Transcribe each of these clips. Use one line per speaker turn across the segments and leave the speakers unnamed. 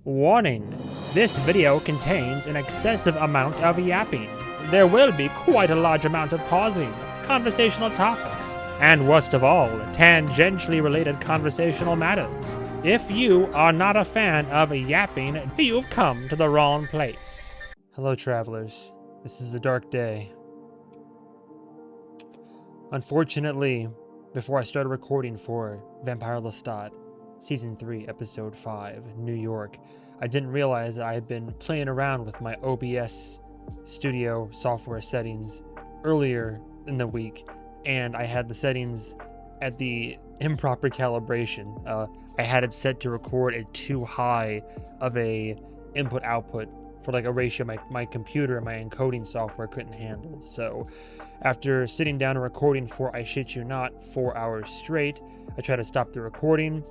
Warning: this video contains an excessive amount of yapping. There will be quite a large amount of pausing, conversational topics, and worst of all, tangentially related conversational matters. If you are not a fan of yapping, you've come to the wrong place. Hello, travelers. This is a dark day. Unfortunately, before I started recording for Vampire Lestat, Season 3, Episode 5, New York, I didn't realize that I had been playing around with my OBS studio software settings earlier in the week, and I had the settings at the improper calibration. I had it set to record at too high of a input-output for like a ratio my computer and my encoding software couldn't handle. So after sitting down and recording for, I shit you not, 4 hours straight, I tried to stop the recording.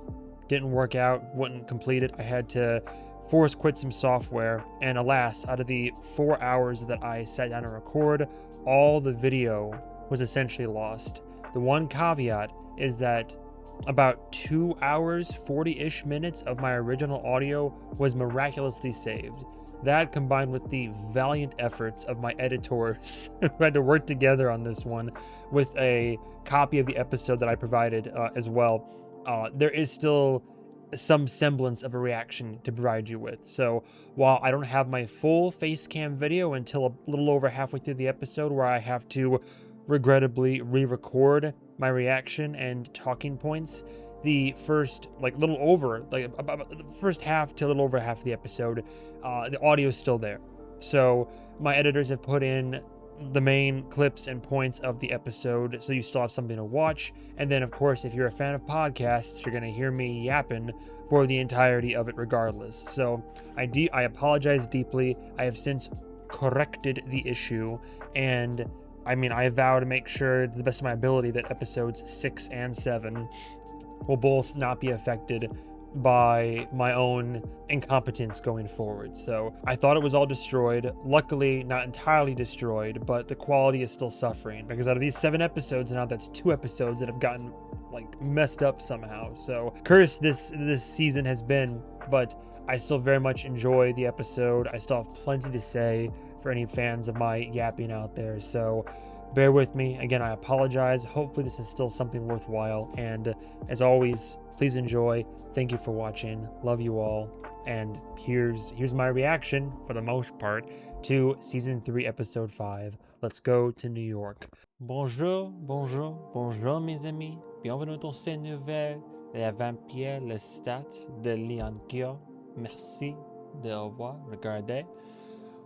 Didn't work out, wouldn't complete it. I had to force quit some software, and alas, out of the 4 hours that I sat down and record, all the video was essentially lost. The one caveat is that about 2 hours, 40-ish minutes of my original audio was miraculously saved. That, combined with the valiant efforts of my editors who had to work together on this one with a copy of the episode that I provided as well, there is still some semblance of a reaction to provide you with. So while I don't have my full face cam video until a little over halfway through the episode, where I have to regrettably re-record my reaction and talking points, the first about the first half to a little over half of the episode, the audio is still there. So my editors have put in the main clips and points of the episode, so you still have something to watch. And then, of course, if you're a fan of podcasts, you're going to hear me yapping for the entirety of it regardless. So I apologize deeply. I have since corrected the issue, and I vow to make sure, to the best of my ability, that episodes 6 and 7 will both not be affected by my own incompetence going forward. So I thought it was all destroyed. Luckily, not entirely destroyed, but the quality is still suffering, because out of these 7 episodes, now that's 2 episodes that have gotten messed up somehow. So cursed this season has been, but I still very much enjoy the episode. I still have plenty to say for any fans of my yapping out there. So bear with me. Again, I apologize. Hopefully this is still something worthwhile. And as always, please enjoy. Thank you for watching. Love you all. And here's my reaction, for the most part, to Season 3, Episode 5. Let's go to New York. Bonjour, bonjour, bonjour, mes amis. Bienvenue dans cette nouvelle, la vampire Lestat de Leoncio. Merci, de revoir, regardez.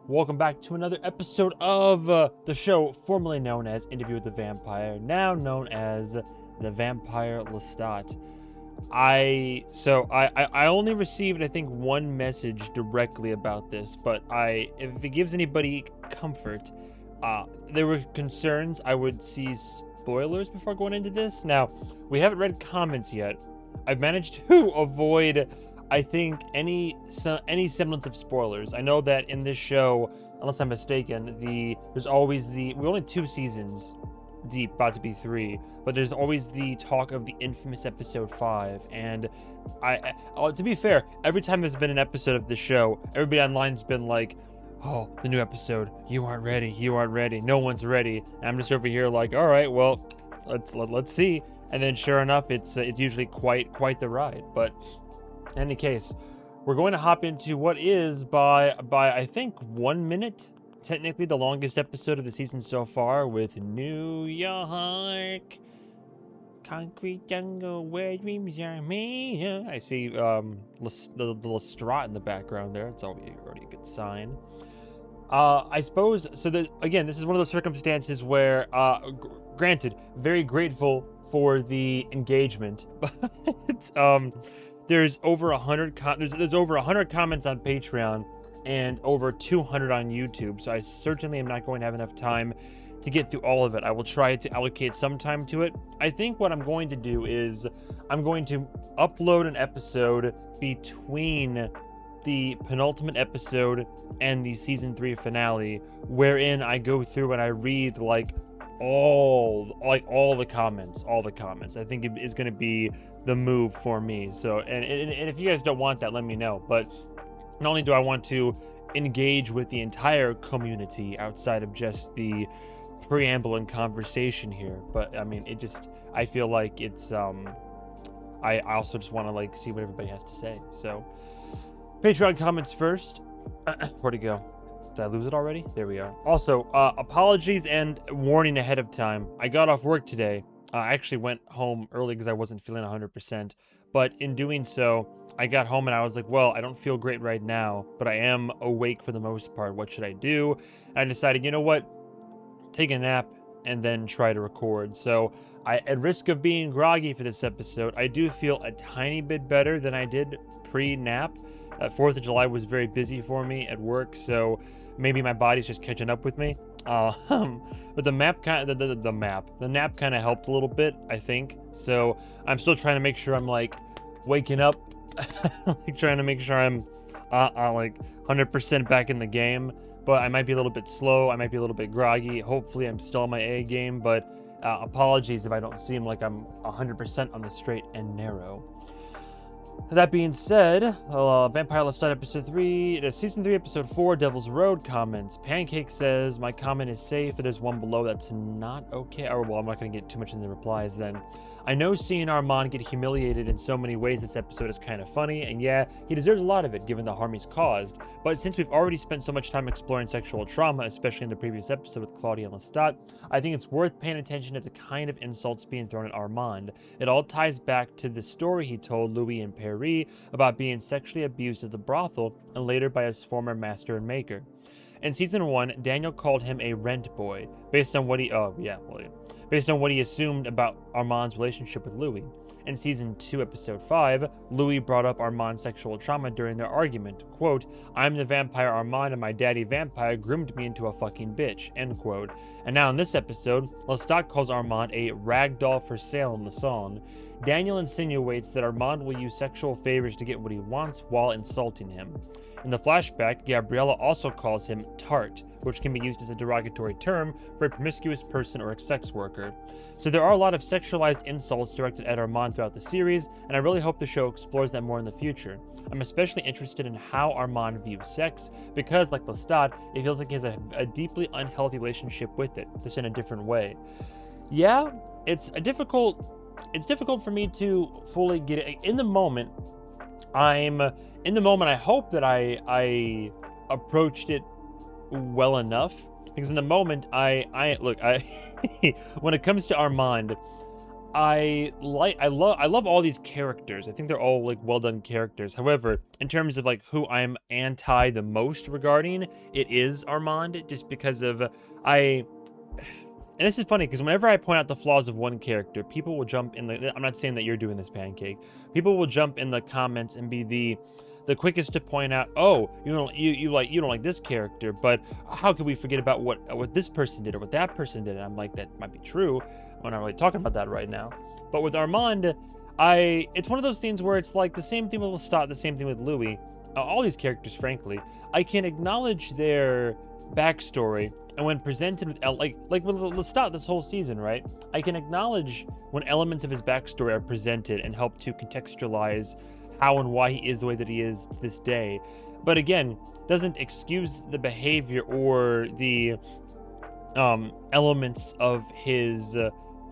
Welcome back to another episode of the show formerly known as Interview with the Vampire, now known as The Vampire Lestat. I only received, I think, one message directly about this, but if it gives anybody comfort, there were concerns I would see spoilers before going into this. Now, we haven't read comments yet. I've managed to avoid, I think, any semblance of spoilers. I know that in this show, unless I'm mistaken, we're only 2 seasons deep, about to be 3, but there's always the talk of the infamous episode 5, and I to be fair, every time there's been an episode of this show, everybody online's been like, oh, the new episode, you aren't ready, no one's ready, and I'm just over here like, all right, well, let's see. And then sure enough, it's usually quite the ride. But in any case, we're going to hop into what is by I think 1 minute, technically the longest episode of the season so far, with New York, concrete jungle where dreams are made. I see the Lestat in the background there. It's already a good sign. I suppose, so again, this is one of those circumstances where, granted, very grateful for the engagement, but there's over 100 there's over 100 comments on Patreon and over 200 on YouTube, so I certainly am not going to have enough time to get through all of it. I will try to allocate some time to it. I think what I'm going to do is I'm going to upload an episode between the penultimate episode and the season 3 finale, wherein I go through and I read all the comments. I think it is going to be the move for me. So and if you guys don't want that, let me know. But not only do I want to engage with the entire community outside of just the preamble and conversation here, but I mean, I feel like it's, I also just want to like see what everybody has to say. So Patreon comments first. Where'd it go? Did I lose it already? There we are. Also, apologies and warning ahead of time. I got off work today. I actually went home early because I wasn't feeling 100%. But in doing so, I got home and I was like, well, I don't feel great right now, but I am awake for the most part. What should I do? And I decided, you know what? Take a nap and then try to record. So at risk of being groggy for this episode, I do feel a tiny bit better than I did pre-nap. 4th of July was very busy for me at work, so maybe my body's just catching up with me. But the nap kind of helped a little bit, I think. So I'm still trying to make sure I'm like waking up, like trying to make sure I'm like 100% back in the game. But I might be a little bit slow. I might be a little bit groggy. Hopefully I'm still on my A game, but apologies if I don't seem like I'm 100% on the straight and narrow. That being said, Vampire Lestat episode 3, season 3 episode 4, Devil's Road comments. Pancake says, my comment is safe, but there's one below that's not okay. Or, well, I'm not going to get too much in the replies then. I know seeing Armand get humiliated in so many ways this episode is kind of funny, and yeah, he deserves a lot of it given the harm he's caused, but since we've already spent so much time exploring sexual trauma, especially in the previous episode with Claudia and Lestat, I think it's worth paying attention to the kind of insults being thrown at Armand. It all ties back to the story he told Louis and Perry about being sexually abused at the brothel and later by his former master and maker. In season 1, Daniel called him a rent boy, based on what he assumed about Armand's relationship with Louis. In season 2, episode 5, Louis brought up Armand's sexual trauma during their argument. Quote, I'm the vampire Armand and my daddy vampire groomed me into a fucking bitch, end quote. And now in this episode, Lestat calls Armand a rag doll for sale in the song. Daniel insinuates that Armand will use sexual favors to get what he wants while insulting him. In the flashback, Gabriella also calls him tart, which can be used as a derogatory term for a promiscuous person or a sex worker. So there are a lot of sexualized insults directed at Armand throughout the series, and I really hope the show explores that more in the future. I'm especially interested in how Armand views sex, because like Lestat, it feels like he has a deeply unhealthy relationship with it, just in a different way. Yeah, it's difficult for me to fully get it. In the moment, I hope that I approached it well enough, because in the moment I when it comes to Armand, I love all these characters. I think they're all like well done characters. However, in terms of like who I'm anti the most regarding, it is Armand, just because of and this is funny because whenever I point out the flaws of one character, people will jump in I'm not saying that you're doing this, Pancake. People will jump in the comments and be the quickest to point out, oh, you don't like this character, but how could we forget about what this person did or what that person did? And I'm like, that might be true. We're not really talking about that right now. But with Armand, it's one of those things where it's like the same thing with Lestat, the same thing with Louis. All these characters, frankly, I can acknowledge their backstory. And when presented with, like with Lestat this whole season, right? I can acknowledge when elements of his backstory are presented and help to contextualize how and why he is the way that he is to this day. But again, doesn't excuse the behavior or the elements of his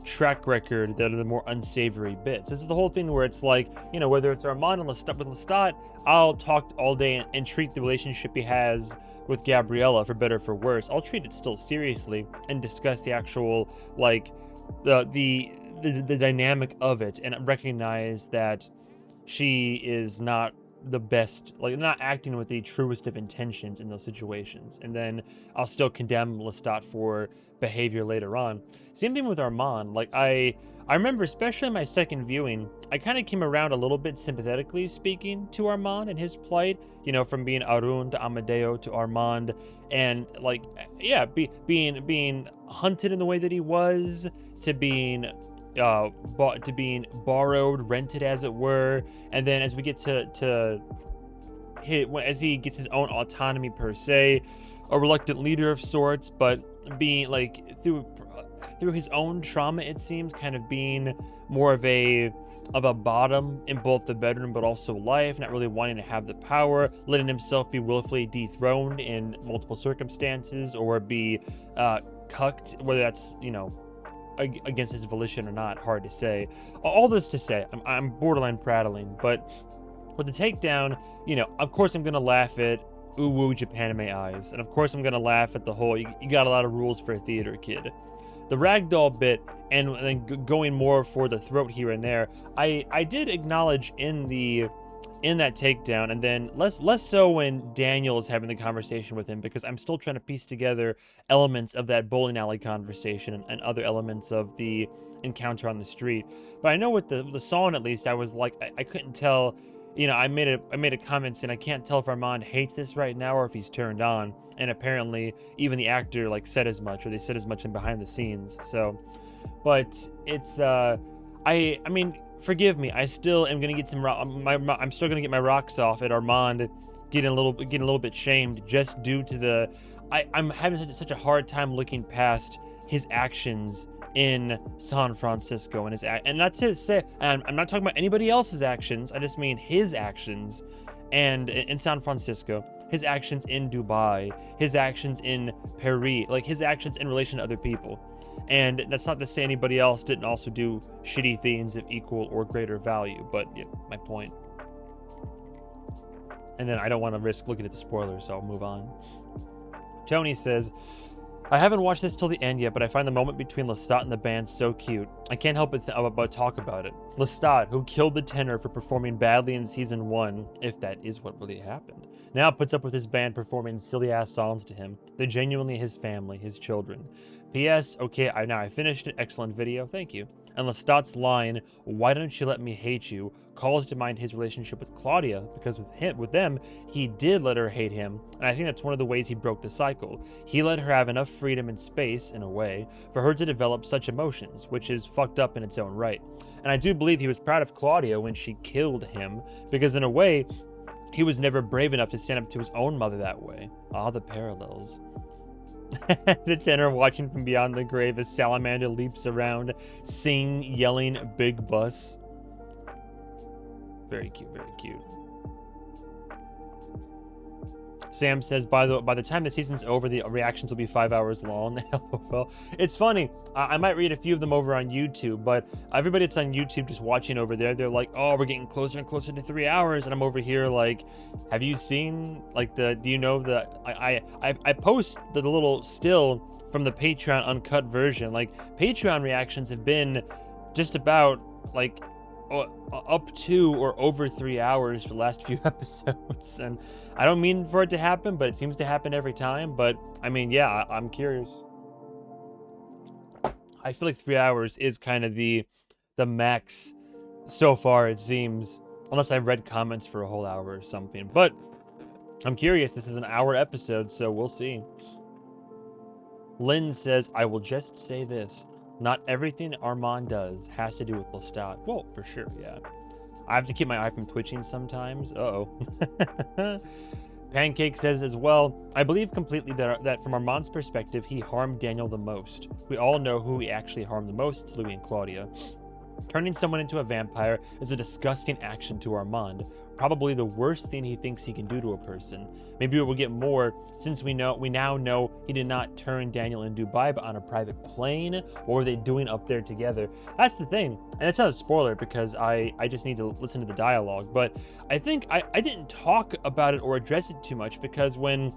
track record that are the more unsavory bits. It's the whole thing where it's like, whether it's Armand and Lestat, with Lestat, I'll talk all day and treat the relationship he has with Gabriella, for better or for worse. I'll treat it still seriously and discuss the actual, like, the dynamic of it, and recognize that she is not the best, like, not acting with the truest of intentions in those situations. And then I'll still condemn Lestat for behavior later on. Same thing with Armand. Like, I remember, especially in my second viewing, I kind of came around a little bit sympathetically speaking to Armand and his plight, from being Arun to Amadeo to Armand, and like, yeah, being hunted in the way that he was, to being borrowed, rented, as it were. And then as we get as he gets his own autonomy per se, a reluctant leader of sorts, but being like through his own trauma, it seems, kind of being more of a of a bottom in both the bedroom but also life, not really wanting to have the power, letting himself be willfully dethroned in multiple circumstances, or be cucked, whether that's, you know, against his volition or not, hard to say. All this to say, I'm borderline prattling, but with the takedown, you know, of course I'm gonna laugh at ooh-woo Japanime eyes, and of course I'm gonna laugh at the whole you got a lot of rules for a theater kid. The ragdoll bit, and then going more for the throat here and there, I did acknowledge in that takedown, and then less so when Daniel is having the conversation with him, because I'm still trying to piece together elements of that bowling alley conversation and other elements of the encounter on the street. But I know with the song, at least, I was like, I couldn't tell. You know, I made a comment saying I can't tell if Armand hates this right now or if he's turned on, and apparently even the actor like said as much, or they said as much in behind the scenes. So, but it's I mean, forgive me, I still am gonna get some I'm still gonna get my rocks off at Armand getting a little bit shamed just due to I'm having such a hard time looking past his actions in San Francisco, and not to say, and I'm not talking about anybody else's actions, I just mean his actions, and in San Francisco, his actions in Dubai, his actions in Paris, like his actions in relation to other people. And that's not to say anybody else didn't also do shitty things of equal or greater value, but yeah, my point. And then I don't want to risk looking at the spoilers, so I'll move on. Tony says, I haven't watched this till the end yet, but I find the moment between Lestat and the band so cute. I can't help but talk about it. Lestat, who killed the tenor for performing badly in season 1, if that is what really happened, now puts up with his band performing silly-ass songs to him. They're genuinely his family, his children. P.S. Okay, I finished it. Excellent video. Thank you. And Lestat's line, "Why don't you let me hate you?" calls to mind his relationship with Claudia, because with them, he did let her hate him, and I think that's one of the ways he broke the cycle. He let her have enough freedom and space, in a way, for her to develop such emotions, which is fucked up in its own right. And I do believe he was proud of Claudia when she killed him, because in a way, he was never brave enough to stand up to his own mother that way. Ah, the parallels. The tenor watching from beyond the grave as Salamander leaps around, yelling "Big Bus." Very cute, very cute. Sam says, by the time the season's over, the reactions will be 5 hours long. Well, it's funny. I might read a few of them over on YouTube, but everybody that's on YouTube just watching over there, they're like, oh, we're getting closer and closer to 3 hours. And I'm over here like, have you seen, like, do you know I post the little still from the Patreon uncut version. Like, Patreon reactions have been just about, like, up to or over 3 hours for the last few episodes, and I don't mean for it to happen, but it seems to happen every time. But I mean, yeah, I'm curious. I feel like 3 hours is kind of the max so far, it seems, unless I've read comments for a whole hour or something. But I'm curious. This is an hour episode, so we'll see. Lynn says, I will just say this. Not everything Armand does has to do with Lestat. Well, for sure, yeah. I have to keep my eye from twitching sometimes. Uh-oh. Pancake says as well, I believe completely that from Armand's perspective, he harmed Daniel the most. We all know who he actually harmed the most. It's Louis and Claudia. Turning someone into a vampire is a disgusting action to Armand. Probably the worst thing he thinks he can do to a person. Maybe we'll get more since we now know he did not turn Daniel in Dubai, but on a private plane. What were they doing up there together? That's the thing. And it's not a spoiler because I just need to listen to the dialogue. But I think I didn't talk about it or address it too much because when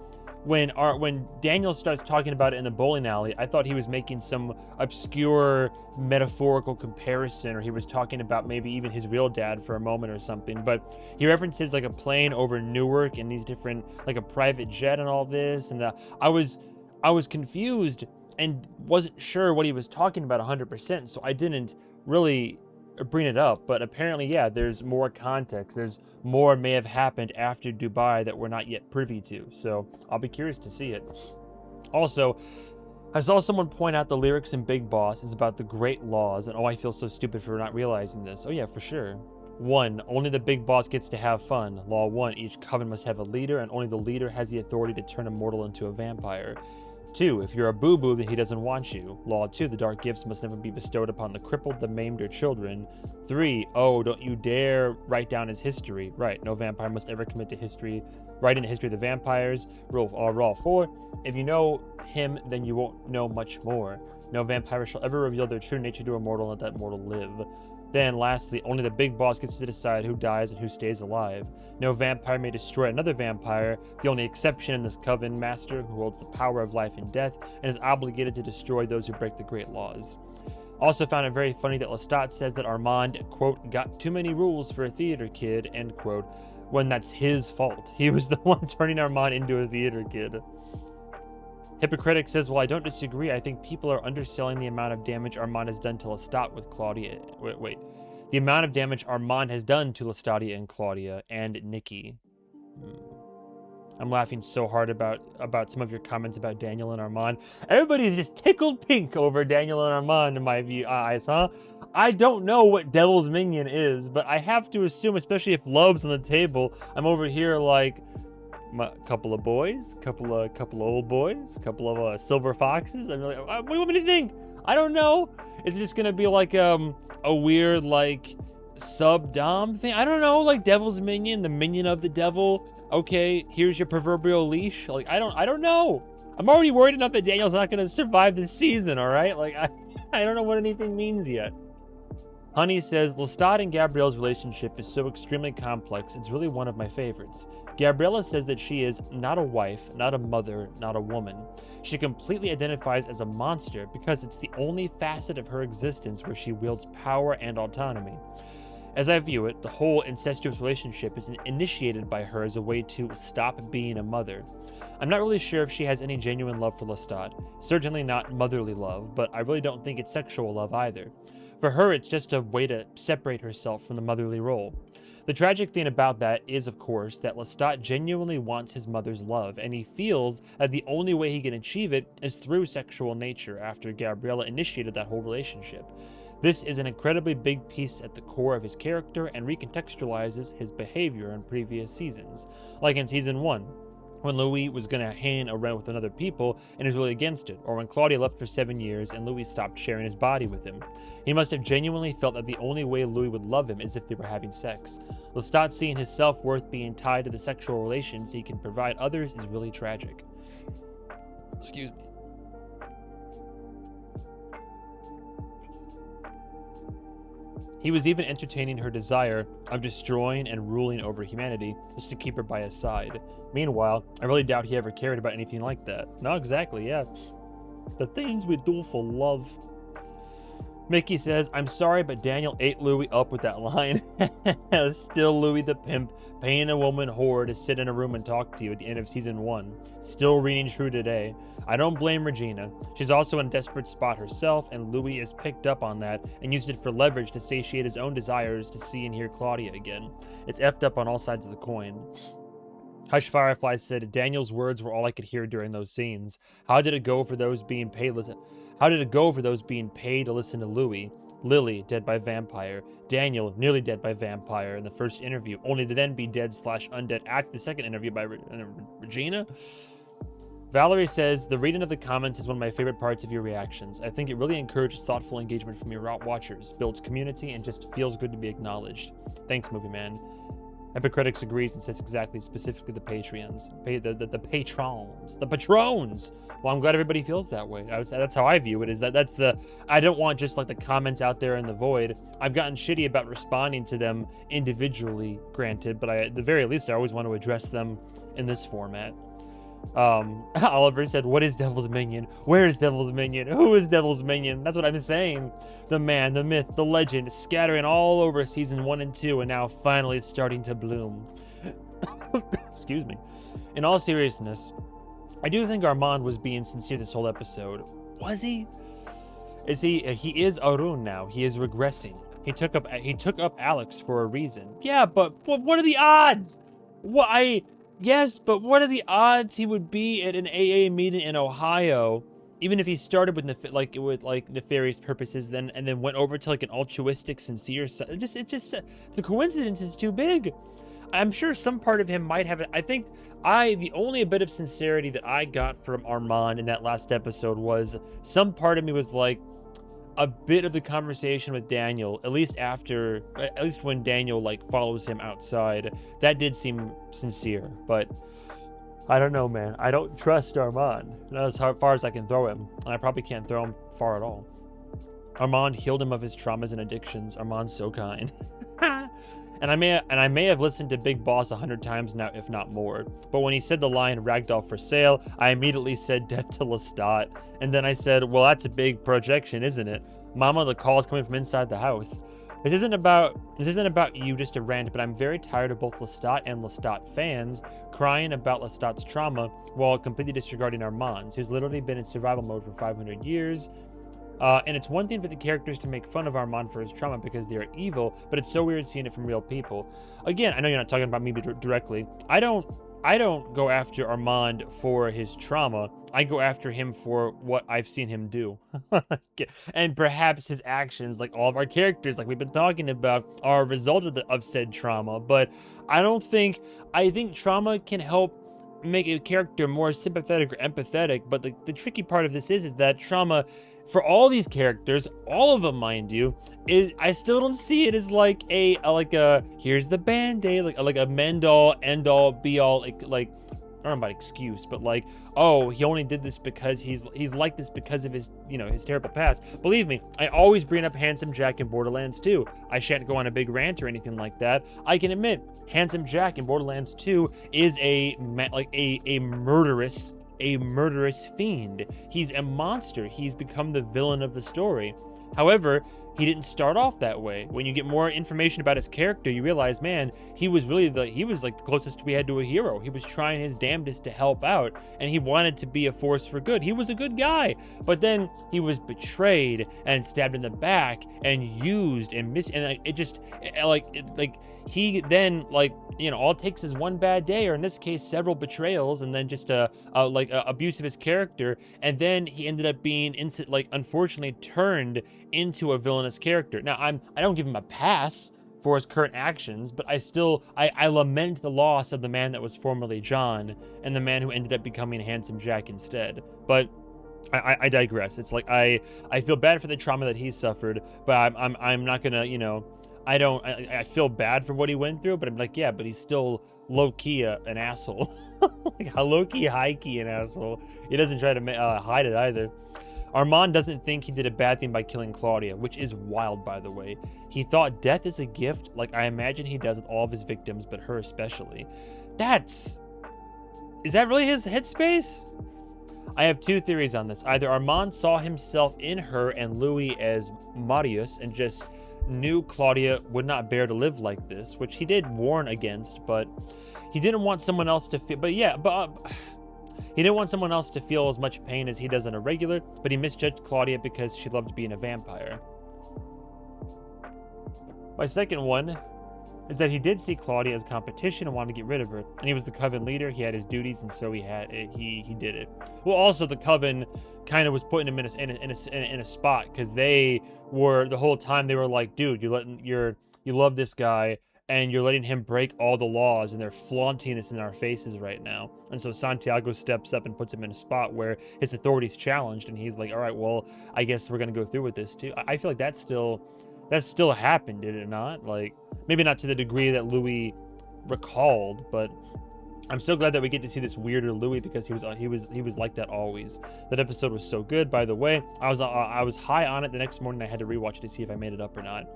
Daniel starts talking about it in the bowling alley, I thought he was making some obscure metaphorical comparison, or he was talking about maybe even his real dad for a moment or something. But he references like a plane over Newark and these different, like a private jet and all this, and I was confused and wasn't sure what he was talking about 100%, so I didn't really bring it up. But apparently, yeah, there's more context. There's more may have happened after Dubai that we're not yet privy to. So I'll be curious to see it. Also, I saw someone point out the lyrics in Big Boss is about the great laws, and oh, I feel so stupid for not realizing this. Oh yeah, for sure. 1. Only the big boss gets to have fun. Law 1. Each coven must have a leader, and only the leader has the authority to turn a mortal into a vampire. 2. If you're a boo-boo, then he doesn't want you. Law 2. The dark gifts must never be bestowed upon the crippled, the maimed, or children. 3. Oh, don't you dare write down his history. Right. No vampire must ever commit to history. Write in the history of the vampires. Rule 4. If you know him, then you won't know much more. No vampire shall ever reveal their true nature to a mortal and let that mortal live. Then, lastly, only the big boss gets to decide who dies and who stays alive. No vampire may destroy another vampire. The only exception in this coven master who holds the power of life and death and is obligated to destroy those who break the great laws. Also found it very funny that Lestat says that Armand, quote, got too many rules for a theater kid, end quote, when that's his fault. He was the one turning Armand into a theater kid. Hypocritic says, well, I don't disagree. I think people are underselling the amount of damage Armand has done to Lestat with Claudia. Wait. The amount of damage Armand has done to Lestat and Claudia and Nikki. I'm laughing so hard about some of your comments about Daniel and Armand. Everybody's just tickled pink over Daniel and Armand in my eyes, huh? I don't know what Devil's Minion is, but I have to assume, especially if love's on the table, I'm over here like, a couple of boys, couple of old boys, couple of silver foxes. I'm like, what do you want me to think? I don't know. Is it just gonna be like a weird like sub-dom thing? I don't know, like Devil's Minion, the minion of the devil. Okay, here's your proverbial leash. Like I don't know. I'm already worried enough that Daniel's not gonna survive this season. All right, like I don't know what anything means yet. Honey says, Lestat and Gabrielle's relationship is so extremely complex, it's really one of my favorites. Gabriella says that she is not a wife, not a mother, not a woman. She completely identifies as a monster because it's the only facet of her existence where she wields power and autonomy. As I view it, the whole incestuous relationship is initiated by her as a way to stop being a mother. I'm not really sure if she has any genuine love for Lestat. Certainly not motherly love, but I really don't think it's sexual love either. For her, it's just a way to separate herself from the motherly role. The tragic thing about that is, of course, that Lestat genuinely wants his mother's love, and he feels that the only way he can achieve it is through sexual nature after Gabriella initiated that whole relationship. This is an incredibly big piece at the core of his character and recontextualizes his behavior in previous seasons. Like in Season 1, when Louis was going to hang around with other people and is really against it, or when Claudia left for 7 years and Louis stopped sharing his body with him. He must have genuinely felt that the only way Louis would love him is if they were having sex. Lestat seeing his self-worth being tied to the sexual relations he can provide others is really tragic. Excuse me. He was even entertaining her desire of destroying and ruling over humanity just to keep her by his side. Meanwhile, I really doubt he ever cared about anything like that. No, exactly, yeah. The things we do for love. Mickey says, I'm sorry, but Daniel ate Louis up with that line. Still Louis the pimp, paying a woman whore to sit in a room and talk to you at the end of Season 1. Still reading true today. I don't blame Regina. She's also in a desperate spot herself, and Louis has picked up on that and used it for leverage to satiate his own desires to see and hear Claudia again. It's effed up on all sides of the coin. Hush Firefly said, Daniel's words were all I could hear during those scenes. How did it go for those being paid to listen to Louis? Lily, dead by vampire. Daniel, nearly dead by vampire in the first interview, only to then be dead/undead after the second interview by Regina? Valerie says, the reading of the comments is one of my favorite parts of your reactions. I think it really encourages thoughtful engagement from your watchers, builds community, and just feels good to be acknowledged. Thanks, MovieMan. Epicritics agrees and says specifically the Patreons. The patrons. The patrons! Well, I'm glad everybody feels that way. That's how I view it, I don't want just like the comments out there in the void. I've gotten shitty about responding to them individually, granted, but at the very least, I always want to address them in this format. Oliver said, what is Devil's Minion? Where is Devil's Minion? Who is Devil's Minion? That's what I'm saying. The man, the myth, the legend, scattering all over Season 1 and 2, and now finally starting to bloom. Excuse me. In all seriousness, I do think Armand was being sincere this whole episode. Was he? He is Arun now. He is regressing. He took up Alex for a reason. Yeah, but what are the odds? Yes, but what are the odds he would be at an AA meeting in Ohio, even if he started with nefarious purposes, and then went over to like an altruistic, sincere? It just the coincidence is too big. I'm sure some part of him might have it. I think the only bit of sincerity that I got from Armand in that last episode was some part of me was like, a bit of the conversation with Daniel, at least when Daniel like follows him outside, that did seem sincere. But I don't know, man. I don't trust Armand. Not as far as I can throw him, and I probably can't throw him far at all. Armand healed him of his traumas and addictions. Armand's so kind. And I may have listened to Big Boss 100 times now, if not more. But when he said the line "Ragdoll for sale," I immediately said "Death to Lestat," and then I said, "Well, that's a big projection, isn't it? Mama, the call is coming from inside the house." This isn't about you, just a rant, but I'm very tired of both Lestat and Lestat fans crying about Lestat's trauma while completely disregarding Armand's, who's literally been in survival mode for 500 years. And it's one thing for the characters to make fun of Armand for his trauma because they are evil, but it's so weird seeing it from real people. Again, I know you're not talking about me directly. I don't go after Armand for his trauma. I go after him for what I've seen him do. And perhaps his actions, like all of our characters, like we've been talking about, are a result of said trauma. But I think trauma can help make a character more sympathetic or empathetic. But the tricky part of this is that trauma, for all these characters, all of them, mind you, I still don't see it as like a here's the band-aid, like a mend-all, end-all, be-all, like I don't know about excuse, but like, oh, he only did this because he's like this because of his, his terrible past. Believe me, I always bring up Handsome Jack in Borderlands 2. I shan't go on a big rant or anything like that. I can admit, Handsome Jack in Borderlands 2 is a murderous fiend. He's a monster. He's become the villain of the story. However, he didn't start off that way. When you get more information about his character, you realize, man, he was like the closest we had to a hero. He was trying his damnedest to help out, and he wanted to be a force for good. He was a good guy, but then he was betrayed and stabbed in the back and used and he then, all it takes is one bad day, or in this case, several betrayals, and then just abuse of his character, and then he ended up being unfortunately turned into a villainous character. Now, I don't give him a pass for his current actions, but I lament the loss of the man that was formerly John and the man who ended up becoming Handsome Jack instead. But I digress. It's like I feel bad for the trauma that he suffered, but I'm not gonna, I feel bad for what he went through, but I'm like, yeah, but he's still low-key an asshole. Like, low-key, high-key an asshole. He doesn't try to hide it either. Armand doesn't think he did a bad thing by killing Claudia, which is wild, by the way. He thought death is a gift, like I imagine he does with all of his victims, but her especially. Is that really his headspace? I have two theories on this. Either Armand saw himself in her and Louis as Marius and just knew Claudia would not bear to live like this, which he did warn against, but he didn't want someone else to feel, he didn't want someone else to feel as much pain as he does on a regular, but he misjudged Claudia because she loved being a vampire. My second one is that he did see Claudia as competition and wanted to get rid of her, and he was the Coven leader. He had his duties, and so he did it. Well, also the Coven kind of was putting him in a spot, because they were, the whole time they were like, dude, you love this guy, and you're letting him break all the laws, and they're flaunting this in our faces right now. And so Santiago steps up and puts him in a spot where his authority's challenged, and he's like, all right, well, I guess we're gonna go through with this too. I feel like that still happened, did it not? Like, maybe not to the degree that Louis recalled, but I'm so glad that we get to see this weirder Louis, because he was like that always. That episode was so good, by the way. I was high on it. The next morning I had to rewatch it to see if I made it up or not.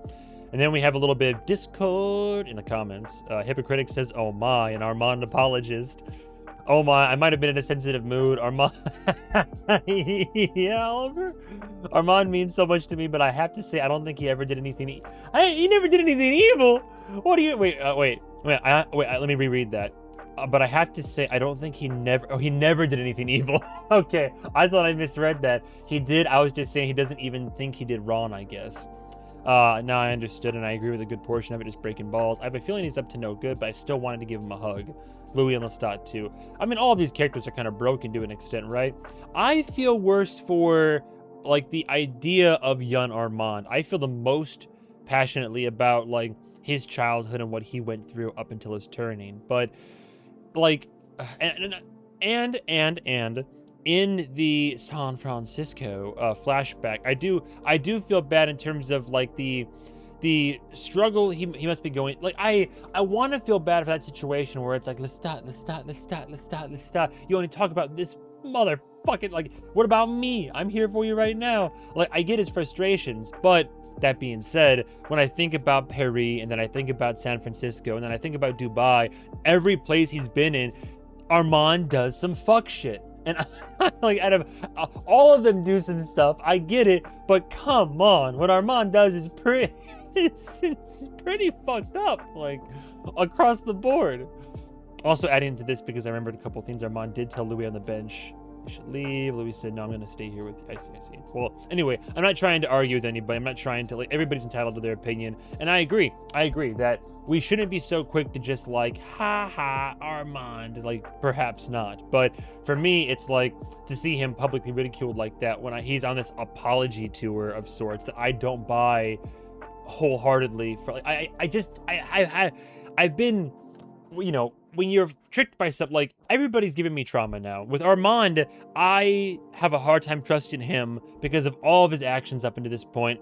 And then we have a little bit of discord in the comments. Hypocritic says, oh my, an Armand apologist. Oh my, I might have been in a sensitive mood. Armand, yeah, Oliver. Armand means so much to me, but I have to say, I don't think he ever did anything. He never did anything evil. What do you? Wait. Let me reread that. But I have to say, I don't think he never did anything evil. Okay, I thought I misread that. He did. I was just saying he doesn't even think he did wrong, I guess. Now I understood, and I agree with a good portion of it, just breaking balls. I have a feeling he's up to no good, but I still wanted to give him a hug. Louis and Lestat too. I mean, all of these characters are kind of broken to an extent, right? I feel worse for, like, the idea of young Armand. I feel the most passionately about, like, his childhood and what he went through up until his turning. But like, and in the San Francisco flashback, I do feel bad in terms of like the struggle he must be going. Like I want to feel bad for that situation where it's like Lestat. You only talk about this motherfucking, like, what about me? I'm here for you right now. Like, I get his frustrations, but that being said, when I think about Paris, and then I think about San Francisco, and then I think about Dubai, every place he's been in, Armand does some fuck shit. And like, out of all of them do some stuff, I get it, but come on, what Armand does is it's pretty fucked up, like, across the board. Also adding to this, because I remembered a couple things Armand did tell Louis on the bench. I should leave. Louis said, no, I'm going to stay here with you. I see. Well, anyway, I'm not trying to argue with anybody. I'm not trying to, like, everybody's entitled to their opinion. And I agree that we shouldn't be so quick to just like, ha, Armand, like, perhaps not. But for me, it's like, to see him publicly ridiculed like that when he's on this apology tour of sorts that I don't buy wholeheartedly. For like, I've been, you know, when you're tricked by something, like, everybody's giving me trauma now. With Armand, I have a hard time trusting him because of all of his actions up until this point,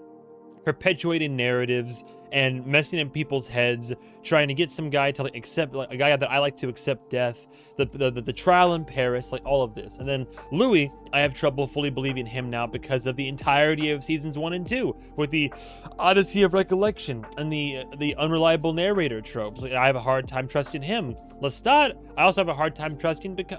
perpetuating narratives and messing in people's heads, trying to get some guy to, like, accept, like, a guy that I like to accept death, the trial in Paris, like, all of this. And then Louis, I have trouble fully believing him now because of the entirety of seasons 1 and 2, with the Odyssey of Recollection and the unreliable narrator tropes. Like, I have a hard time trusting him. Lestat, I also have a hard time trusting because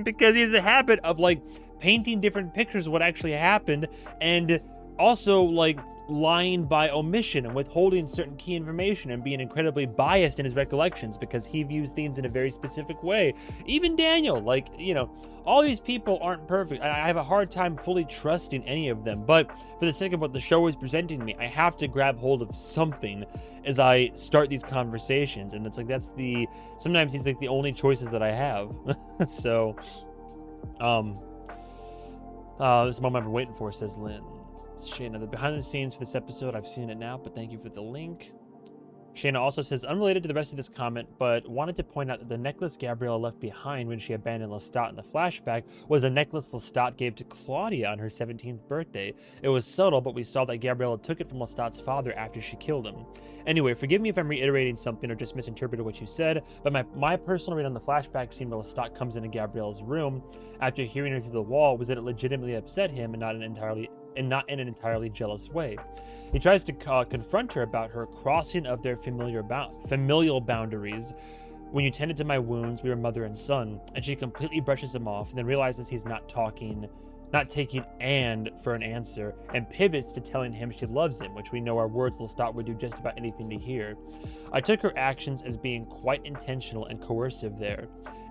because he has a habit of, like, painting different pictures of what actually happened, and also, like, lying by omission and withholding certain key information and being incredibly biased in his recollections because he views things in a very specific way. Even Daniel, like, you know, all these people aren't perfect. I have a hard time fully trusting any of them, but for the sake of what the show is presenting me, I have to grab hold of something as I start these conversations, and it's like, sometimes he's like the only choices that I have. So, this moment I've been waiting for, says Lynn. Shayna, the behind the scenes for this episode, I've seen it now, but thank you for the link. Shayna also says, unrelated to the rest of this comment, but wanted to point out that the necklace Gabriella left behind when she abandoned Lestat in the flashback was a necklace Lestat gave to Claudia on her 17th birthday. It was subtle, but we saw that Gabriella took it from Lestat's father after she killed him. Anyway, forgive me if I'm reiterating something or just misinterpreted what you said, but my personal read on the flashback scene where Lestat comes into Gabriella's room after hearing her through the wall was that it legitimately upset him and not in an entirely jealous way. He tries to confront her about her crossing of their familial boundaries. When you tended to my wounds, we were mother and son, and she completely brushes him off and then realizes he's not taking "and" for an answer, and pivots to telling him she loves him, which we know are words Lestat would do just about anything to hear. I took her actions as being quite intentional and coercive there.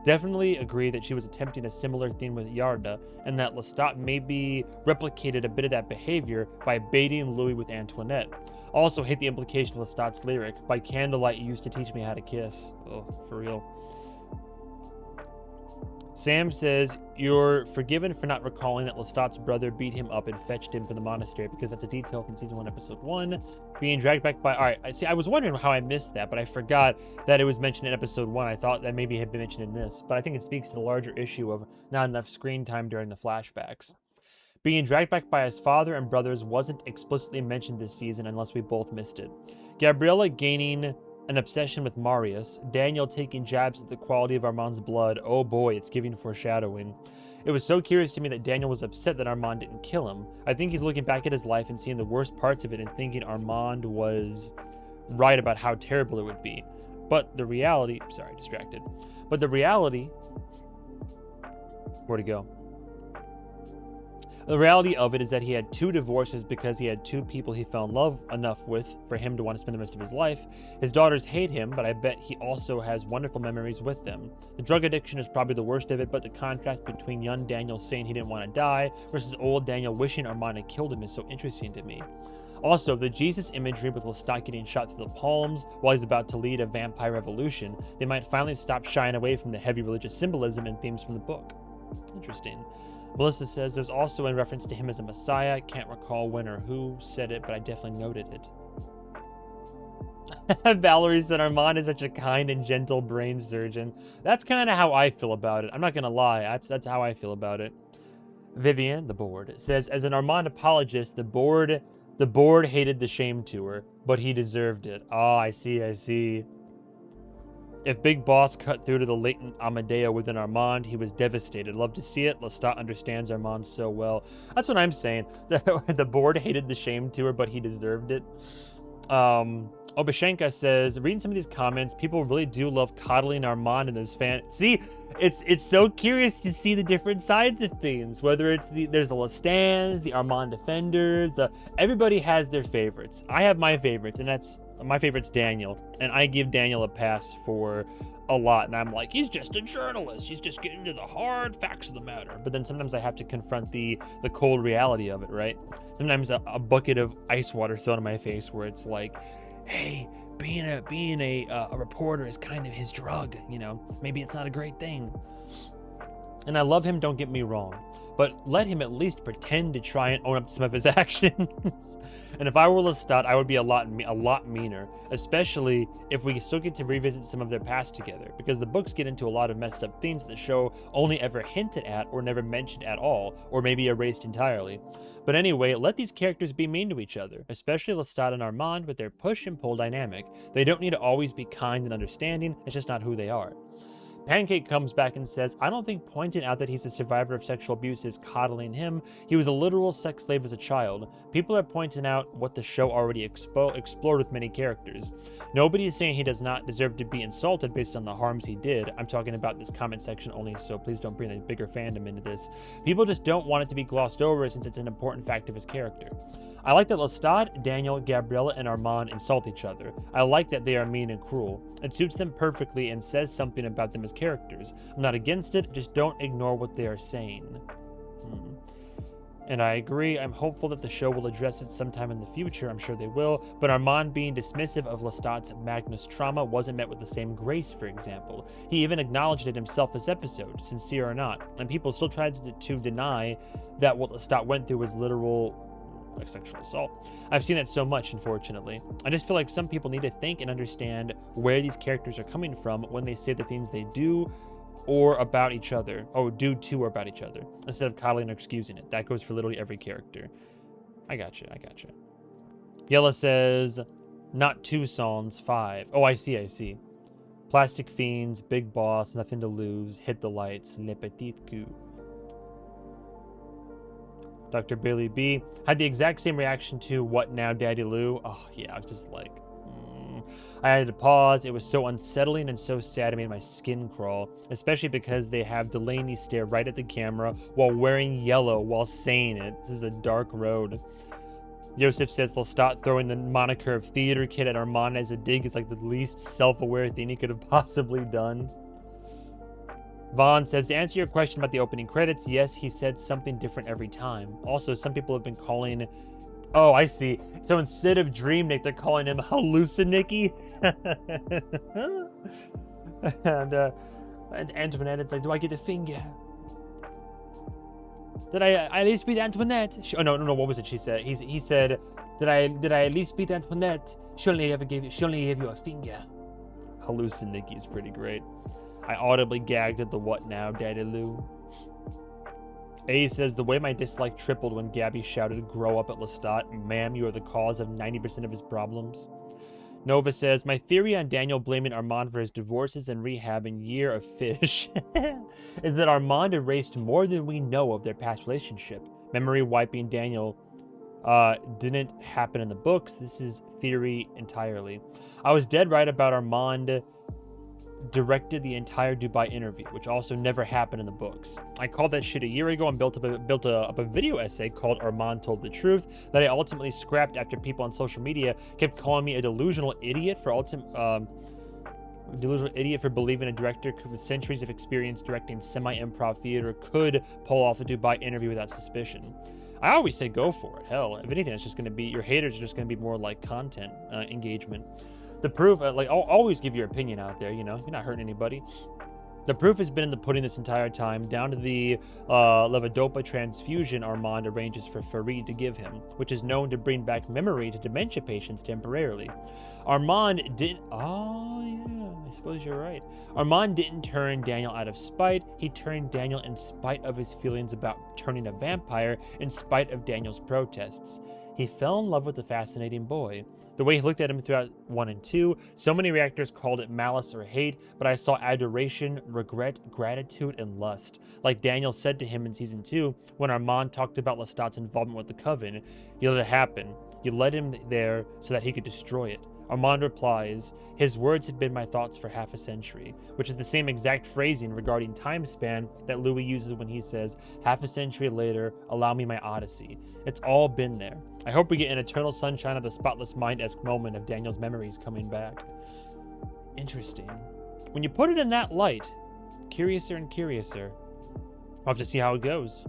Definitely agree that she was attempting a similar thing with Yarda, and that Lestat maybe replicated a bit of that behavior by baiting Louis with Antoinette. Also hate the implication of Lestat's lyric, by candlelight you used to teach me how to kiss. Oh, for real. Sam says, you're forgiven for not recalling that Lestat's brother beat him up and fetched him from the monastery, because that's a detail from season 1, episode 1. Being dragged back by... Alright, I was wondering how I missed that, but I forgot that it was mentioned in episode 1. I thought that maybe it had been mentioned in this, but I think it speaks to the larger issue of not enough screen time during the flashbacks. Being dragged back by his father and brothers wasn't explicitly mentioned this season unless we both missed it. Gabriella gaining an obsession with Marius, Daniel taking jabs at the quality of Armand's blood. Oh boy, it's giving foreshadowing. It was so curious to me that Daniel was upset that Armand didn't kill him. I think he's looking back at his life and seeing the worst parts of it and thinking Armand was right about how terrible it would be. But the reality... Sorry, distracted. But the reality... Where'd it go? The reality of it is that he had 2 divorces because he had 2 people he fell in love enough with for him to want to spend the rest of his life. His daughters hate him, but I bet he also has wonderful memories with them. The drug addiction is probably the worst of it, but the contrast between young Daniel saying he didn't want to die versus old Daniel wishing Armand had killed him is so interesting to me. Also, the Jesus imagery with Lestat getting shot through the palms while he's about to lead a vampire revolution, they might finally stop shying away from the heavy religious symbolism and themes from the book. Interesting. Melissa says there's also a reference to him as a messiah. Can't recall when or who said it, but I definitely noted it. Valerie said Armand is such a kind and gentle brain surgeon. That's kind of how I feel about it. I'm not gonna lie. That's how I feel about it. Vivian, the board, says, as an Armand apologist, the board hated the shame tour, but he deserved it. Oh, I see. If Big Boss cut through to the latent Amadeo within Armand, he was devastated. Love to see it. Lestat understands Armand so well. That's what I'm saying. The board hated the shame tour, but he deserved it. Obashenka says, reading some of these comments, people really do love coddling Armand and his fan. See, it's so curious to see the different sides of things. Whether it's there's the Lestans, the Armand defenders, everybody has their favorites. I have my favorites, and my favorite's Daniel, and I give Daniel a pass for a lot. And I'm like, he's just a journalist. He's just getting to the hard facts of the matter. But then sometimes I have to confront the cold reality of it, right? Sometimes a bucket of ice water thrown in my face, where it's like, hey, being a reporter is kind of his drug, you know. Maybe it's not a great thing. And I love him, don't get me wrong, but let him at least pretend to try and own up to some of his actions. And if I were Lestat, I would be a lot meaner, especially if we still get to revisit some of their past together, because the books get into a lot of messed up things that the show only ever hinted at or never mentioned at all, or maybe erased entirely. But anyway, let these characters be mean to each other, especially Lestat and Armand with their push and pull dynamic. They don't need to always be kind and understanding, it's just not who they are. Pancake comes back and says, I don't think pointing out that he's a survivor of sexual abuse is coddling him. He was a literal sex slave as a child. People are pointing out what the show already explored with many characters. Nobody is saying he does not deserve to be insulted based on the harms he did. I'm talking about this comment section only, so please don't bring a bigger fandom into this. People just don't want it to be glossed over since it's an important fact of his character. I like that Lestat, Daniel, Gabriella, and Armand insult each other. I like that they are mean and cruel. It suits them perfectly and says something about them as characters. I'm not against it, just don't ignore what they are saying. And I agree, I'm hopeful that the show will address it sometime in the future, I'm sure they will, but Armand being dismissive of Lestat's Magnus trauma wasn't met with the same grace, for example. He even acknowledged it himself this episode, sincere or not, and people still tried to deny that what Lestat went through was literal sexual assault. I've seen that so much, unfortunately. I just feel like some people need to think and understand where these characters are coming from when they say the things they do or about each other, or do to or about each other, instead of coddling or excusing it. That goes for literally every character. I gotcha. Yella says, not 2 songs, 5. Oh, I see. Plastic Fiends, Big Boss, Nothing to Lose, Hit the Lights, Le Petit Coup. Dr. Billy B had the exact same reaction to What Now, Daddy Lou? Oh, yeah, I was just like, I had to pause. It was so unsettling and so sad it made my skin crawl, especially because they have Delaney stare right at the camera while wearing yellow while saying it. This is a dark road. Yosef says Lestat throwing the moniker of theater kid at Armand as a dig is like the least self-aware thing he could have possibly done. Vaughn says, to answer your question about the opening credits, yes, he said something different every time. Also, some people have been calling... Oh, I see. So instead of Dream Nick, they're calling him Hallucinicky. And Antoinette, it's like, do I get a finger? Did I at least beat Antoinette? Oh, no, what was it she said? He said, did I at least beat Antoinette? She only gave you a finger. Hallucinicky is pretty great. I audibly gagged at the What Now, Daddy Lou. A says, the way my dislike tripled when Gabby shouted, grow up at Lestat. Ma'am, you are the cause of 90% of his problems. Nova says, my theory on Daniel blaming Armand for his divorces and rehab and year of fish is that Armand erased more than we know of their past relationship. Memory wiping Daniel didn't happen in the books. This is theory entirely. I was dead right about Armand directed the entire Dubai interview, which also never happened in the books. I called that shit a year ago and built up a video essay called Armand Told the Truth that I ultimately scrapped after people on social media kept calling me a delusional idiot for believing a director with centuries of experience directing semi-improv theater could pull off a Dubai interview without suspicion. I always say go for it. Hell, if anything, it's just going to be, your haters are just going to be more like content engagement. The proof, like, always give your opinion out there, you know, you're not hurting anybody. The proof has been in the pudding this entire time, down to the levodopa transfusion Armand arranges for Farid to give him, which is known to bring back memory to dementia patients temporarily. Armand didn't... Oh, yeah, I suppose you're right. Armand didn't turn Daniel out of spite. He turned Daniel in spite of his feelings about turning a vampire, in spite of Daniel's protests. He fell in love with the fascinating boy. The way he looked at him throughout 1 and 2, so many reactors called it malice or hate, but I saw adoration, regret, gratitude, and lust. Like Daniel said to him in Season 2, when Armand talked about Lestat's involvement with the Coven. You let it happen. You led him there so that he could destroy it. Armand replies, his words have been my thoughts for half a century, which is the same exact phrasing regarding time span that Louis uses when he says, half a century later, allow me my odyssey. It's all been there. I hope we get an eternal sunshine of the spotless mind-esque moment of Daniel's memories coming back. Interesting. When you put it in that light, curiouser and curiouser. I'll have to see how it goes.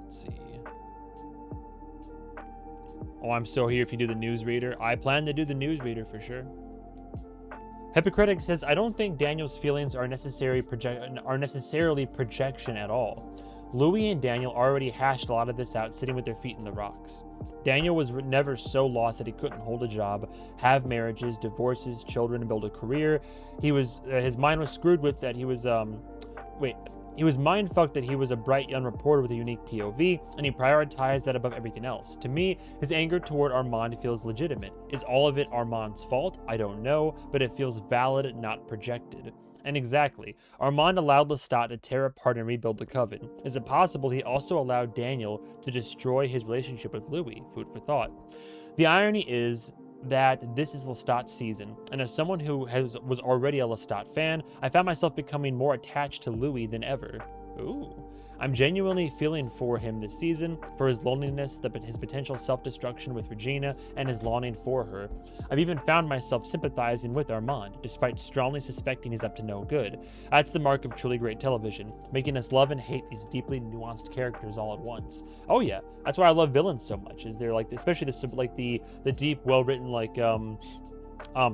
Let's see. Oh, I'm still here if you do the newsreader. I plan to do the newsreader for sure. Hypocritic says, I don't think Daniel's feelings are necessarily projection at all. Louis and Daniel already hashed a lot of this out sitting with their feet in the rocks. Daniel was never so lost that he couldn't hold a job, have marriages, divorces, children, and build a career. His mind was screwed with that he was, he was mind-fucked that he was a bright young reporter with a unique POV, and he prioritized that above everything else. To me, his anger toward Armand feels legitimate. Is all of it Armand's fault? I don't know, but it feels valid, not projected. And exactly, Armand allowed Lestat to tear apart and rebuild the Coven. Is it possible he also allowed Daniel to destroy his relationship with Louis? Food for thought. The irony is that this is Lestat's season, and as someone who was already a Lestat fan, I found myself becoming more attached to Louis than ever. Ooh. I'm genuinely feeling for him this season, for his loneliness, his potential self-destruction with Regina, and his longing for her. I've even found myself sympathizing with Armand, despite strongly suspecting he's up to no good. That's the mark of truly great television, making us love and hate these deeply nuanced characters all at once. Oh yeah, that's why I love villains so much, is they're like, especially the deep, well-written, like,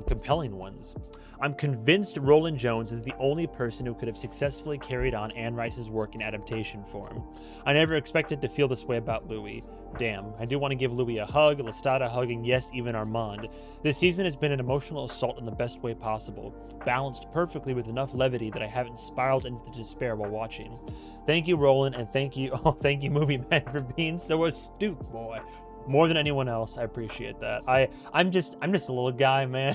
compelling ones. I'm convinced Roland Jones is the only person who could have successfully carried on Anne Rice's work in adaptation form. I never expected to feel this way about Louis. Damn, I do want to give Louis a hug, Lestat a hug, and yes, even Armand. This season has been an emotional assault in the best way possible, balanced perfectly with enough levity that I haven't spiraled into despair while watching. Thank you, Roland, and thank you MovieMan, for being so astute, boy. More than anyone else, I appreciate that. I'm just a little guy, man.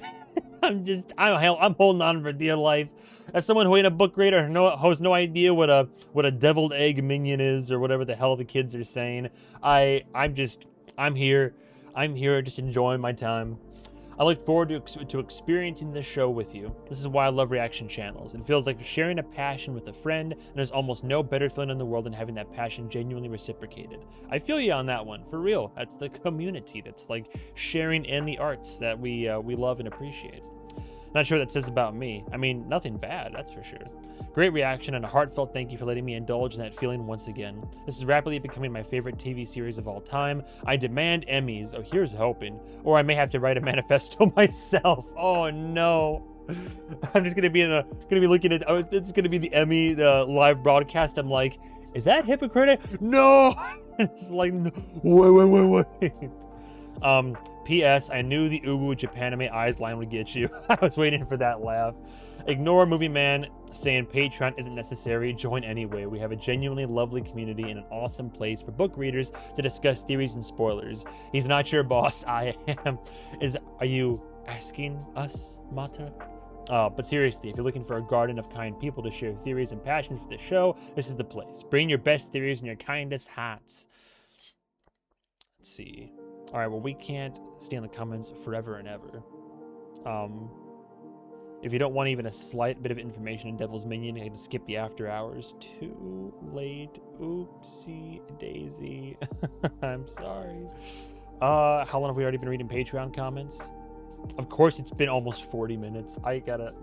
I'm holding on for dear life. As someone who ain't a book reader, who has no idea what a deviled egg minion is or whatever the hell the kids are saying, I'm here just enjoying my time. I look forward to experiencing this show with you. This is why I love reaction channels. It feels like sharing a passion with a friend, and there's almost no better feeling in the world than having that passion genuinely reciprocated. I feel you on that one, for real. That's the community that's like sharing in the arts that we love and appreciate. Not sure what that says about me. I mean, nothing bad, that's for sure. Great reaction and a heartfelt thank you for letting me indulge in that feeling once again. This is rapidly becoming my favorite TV series of all time. I demand Emmys. Oh, here's hoping. Or I may have to write a manifesto myself. Oh no. I'm just gonna be looking at, it's gonna be the Emmy live broadcast. I'm like, is that hypocritic? No. It's like, no. Wait. P.S. I knew the Uwu Japanime eyes line would get you. I was waiting for that laugh. Ignore MovieMan saying Patreon isn't necessary. Join anyway. We have a genuinely lovely community and an awesome place for book readers to discuss theories and spoilers. He's not your boss. I am. Are you asking us, Mata? But seriously, if you're looking for a garden of kind people to share theories and passions for the show, this is the place. Bring your best theories and your kindest hearts. Let's see. All right, well, we can't stay in the comments forever and ever. If you don't want even a slight bit of information in Devil's Minion, you can skip the after hours. Too late. Oopsie daisy. I'm sorry. How long have we already been reading Patreon comments? Of course, it's been almost 40 minutes. I gotta...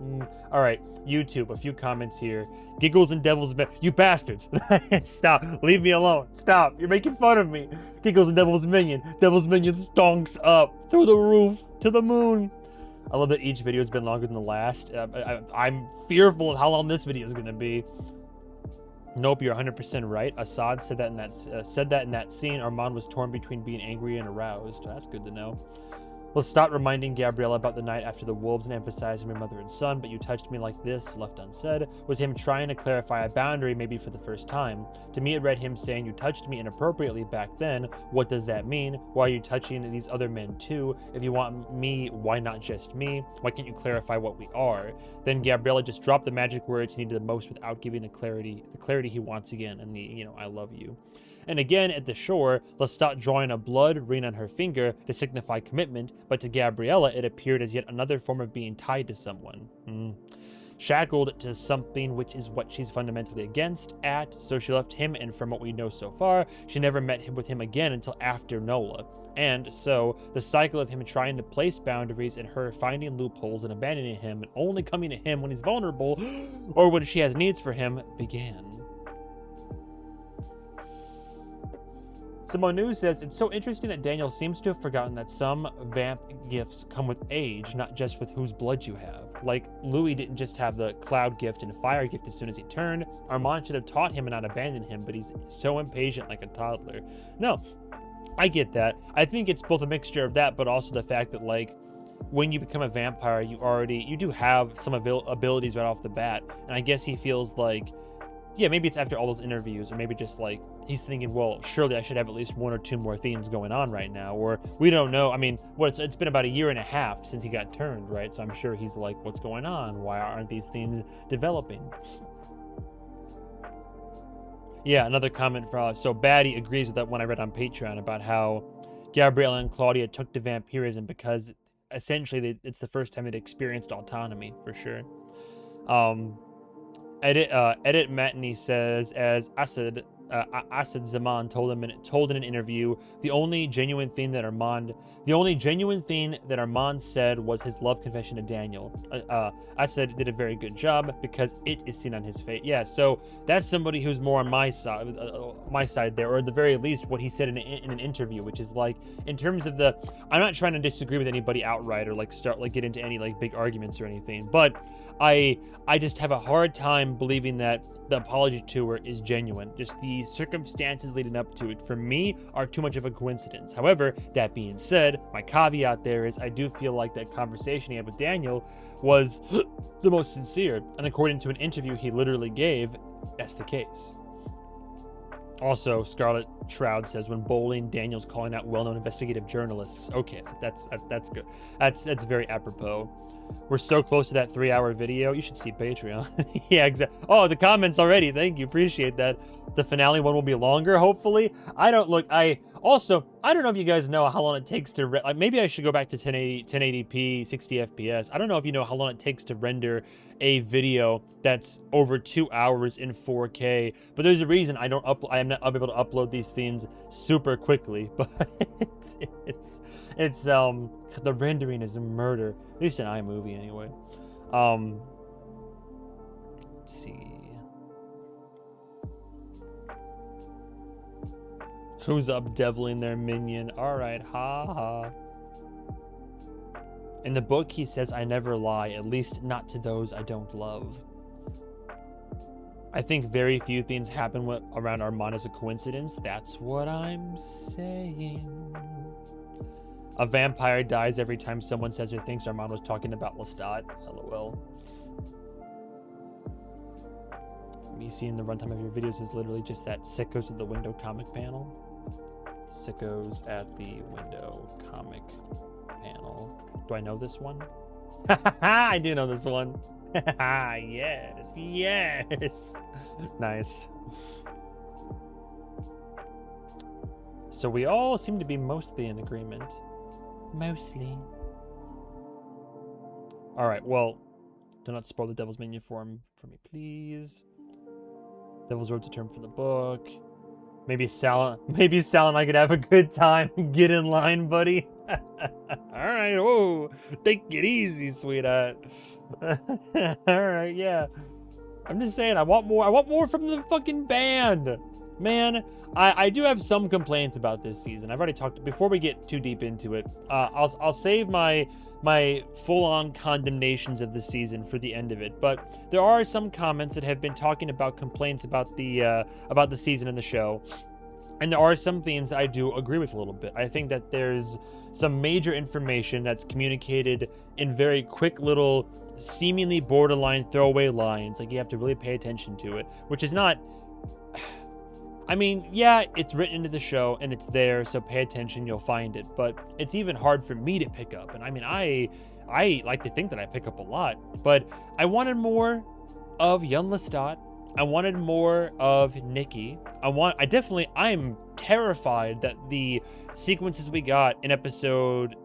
All right, YouTube, a few comments here. Giggles and Devil's... You bastards. Stop. Leave me alone. Stop. You're making fun of me. Giggles and Devil's Minion. Devil's Minion stonks up. Through the roof. To the moon. I love that each video has been longer than the last. I'm fearful of how long this video is going to be. Nope, you're 100% right. Assad said that in that scene. Armand was torn between being angry and aroused. That's good to know. Lestat reminding Gabriella about the night after the wolves and emphasizing my mother and son, but you touched me like this, left unsaid, was him trying to clarify a boundary maybe for the first time. To me, it read him saying, you touched me inappropriately back then. What does that mean? Why are you touching these other men too? If you want me, why not just me? Why can't you clarify what we are? Then Gabriella just dropped the magic words he needed the most without giving the clarity he wants again, and the, I love you. And again, at the shore, Lestat drawing a blood ring on her finger to signify commitment, but to Gabriella, it appeared as yet another form of being tied to someone. Shackled to something, which is what she's fundamentally against so she left him, and from what we know so far, she never met with him again until after Nola. And so, the cycle of him trying to place boundaries and her finding loopholes and abandoning him and only coming to him when he's vulnerable, or when she has needs for him, began. Simone News says, it's so interesting that Daniel seems to have forgotten that some vamp gifts come with age, not just with whose blood you have. Like, Louis didn't just have the cloud gift and fire gift as soon as he turned. Armand should have taught him and not abandoned him, but he's so impatient like a toddler. No, I get that. I think it's both a mixture of that, but also the fact that, like, when you become a vampire, you do have some abilities right off the bat. And I guess he feels like, yeah, maybe it's after all those interviews, or maybe just like he's thinking, well, surely I should have at least 1 or 2 more things going on right now, or we don't know. I mean, it's been about 1.5 years since he got turned, right? So I'm sure he's like, what's going on? Why aren't these things developing? Yeah, another comment from so Batty agrees with that one I read on Patreon about how Gabriella and Claudia took to vampirism because essentially it's the first time they'd experienced autonomy, for sure. Edit Matney says, as Asad Zaman told in an interview, the only genuine thing that Armand said was his love confession to Daniel. Asad did a very good job because it is seen on his face. Yeah, so that's somebody who's more on my side there, or at the very least what he said in an interview, which is like, in terms of I'm not trying to disagree with anybody outright or get into any like big arguments or anything, but I just have a hard time believing that the apology tour is genuine. Just the circumstances leading up to it, for me, are too much of a coincidence. However, that being said, my caveat there is I do feel like that conversation he had with Daniel was the most sincere. And according to an interview he literally gave, that's the case. Also, Scarlet Shroud says, when bowling, Daniel's calling out well-known investigative journalists. Okay, that's good. That's very apropos. We're so close to that 3-hour video. You should see Patreon. Yeah, exactly. Oh, the comments already. Thank you. Appreciate that. The finale one will be longer, hopefully. I don't know if you guys know how long it takes to... maybe I should go back to 1080p, 60 FPS. I don't know if you know how long it takes to render a video that's over 2 hours in 4K. But there's a reason I am not able to upload these things super quickly. But it's the rendering is a murder. At least in iMovie, anyway. Let's see. Who's up deviling their minion? Alright, ha. In the book, he says, I never lie, at least not to those I don't love. I think very few things happen around Armand as a coincidence. That's what I'm saying. A vampire dies every time someone says or thinks Armand was talking about Lestat. LOL. Me seeing the runtime of your videos is literally just that Sickos at the Window comic panel. Sickos at the Window comic panel. Do I know this one? I do know this one. Yes. Nice. So we all seem to be mostly in agreement. Mostly. Alright, well, do not spoil the Devil's Minion form for me, please. Devil's Road to Term for the book. Maybe Sal and I could have a good time. Get in line, buddy. Alright, whoa. Take it easy, sweetheart. Alright, yeah. I'm just saying, I want more from the fucking band. Man, I do have some complaints about this season. I've already talked, before we get too deep into it, I'll save my full-on condemnations of the season for the end of it. But there are some comments that have been talking about complaints about the season and the show. And there are some things I do agree with a little bit. I think that there's some major information that's communicated in very quick little, seemingly borderline throwaway lines. Like, you have to really pay attention to it, which is not... I mean, yeah, it's written into the show and it's there, so pay attention, you'll find it. But it's even hard for me to pick up. And I mean, I like to think that I pick up a lot, but I wanted more of young Lestat. I wanted more of Nikki. I'm terrified that the sequences we got in episode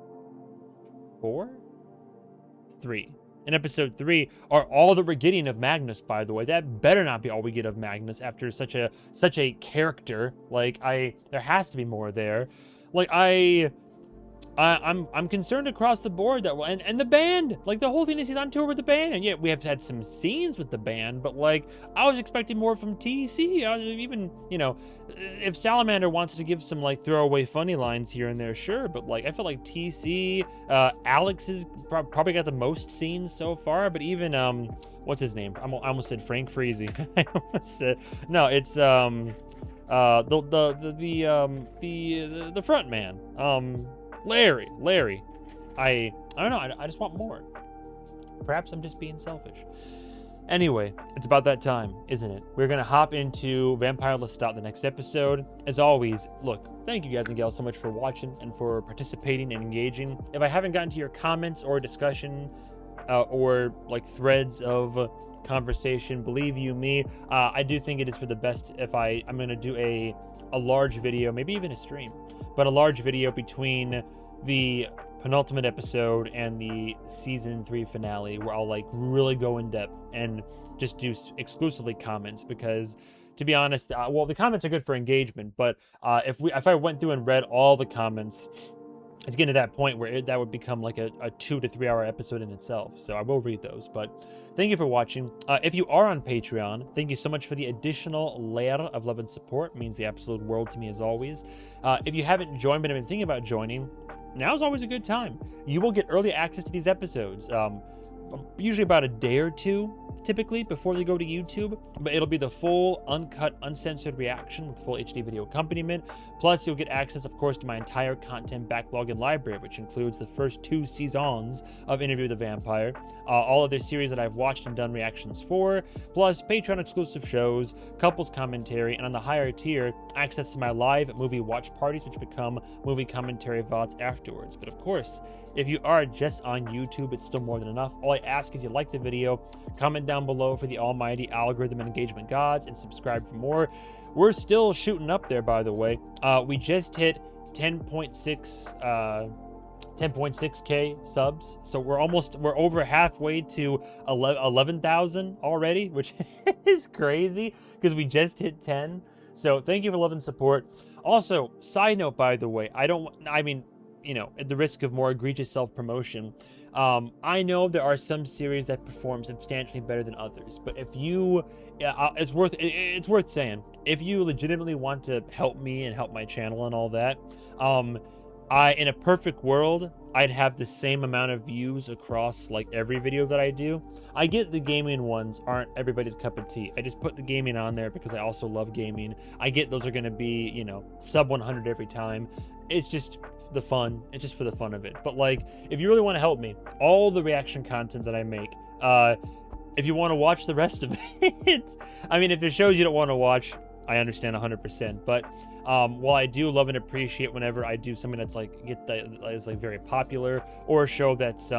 3 in episode 3 are all that we're getting of Magnus, by the way. That better not be all we get of Magnus after such a character. Like, there has to be more there. Like, I'm concerned across the board that, and the band, like, the whole thing is he's on tour with the band, and yet we have had some scenes with the band, but like, I was expecting more from TC. Even, you know, if Salamander wants to give some like throwaway funny lines here and there, sure, but like, I feel like TC, Alex has probably got the most scenes so far, but even what's his name? I almost said Frank Freezy. I almost said, no, it's the front man, Larry. I don't know. I just want more. Perhaps I'm just being selfish. Anyway, it's about that time, isn't it? We're going to hop into Vampire Lestat the next episode. As always, look, thank you guys and gals so much for watching and for participating and engaging. If I haven't gotten to your comments or discussion or like threads of conversation, believe you me, I do think it is for the best if I'm going to do a large video, maybe even a stream, but a large video between the penultimate episode and the season 3 finale, where I'll like really go in depth and just do exclusively comments, because to be honest, well, the comments are good for engagement, but if I went through and read all the comments, it's getting to that point where that would become like a 2 to 3 hour episode in itself. So I will read those, but thank you for watching. If you are on Patreon, thank you so much for the additional layer of love and support. It means the absolute world to me, as always. If you haven't joined but have been thinking about joining, now's always a good time. You will get early access to these episodes, usually about a day or two, typically, before they go to YouTube, but it'll be the full, uncut, uncensored reaction with full HD video accompaniment. Plus, you'll get access, of course, to my entire content backlog and library, which includes the first 2 seasons of Interview with the Vampire, all of their series that I've watched and done reactions for, plus Patreon exclusive shows, couples commentary, and on the higher tier, access to my live movie watch parties, which become movie commentary VODs afterwards. But of course, if you are just on YouTube, it's still more than enough. All I ask is you like the video, comment down below for the almighty algorithm and engagement gods, and subscribe for more. We're still shooting up there, by the way. We just hit 10.6k subs, so we're over halfway to 11,000 already, which is crazy because we just hit 10. So thank you for love and support. Also, side note, by the way, you know, at the risk of more egregious self-promotion, I know there are some series that perform substantially better than others, but if you, it's worth saying, if you legitimately want to help me and help my channel and all that, in a perfect world, I'd have the same amount of views across like every video that I do. I get the gaming ones aren't everybody's cup of tea. I just put the gaming on there because I also love gaming. I get those are going to be, you know, sub 100 every time. It's just the fun. It's just for the fun of it. But like, if you really want to help me, all the reaction content that I make, if you want to watch the rest of it, I mean, if it shows you don't want to watch, I understand 100%. But while I do love and appreciate whenever I do something that's like is like very popular, or a show that's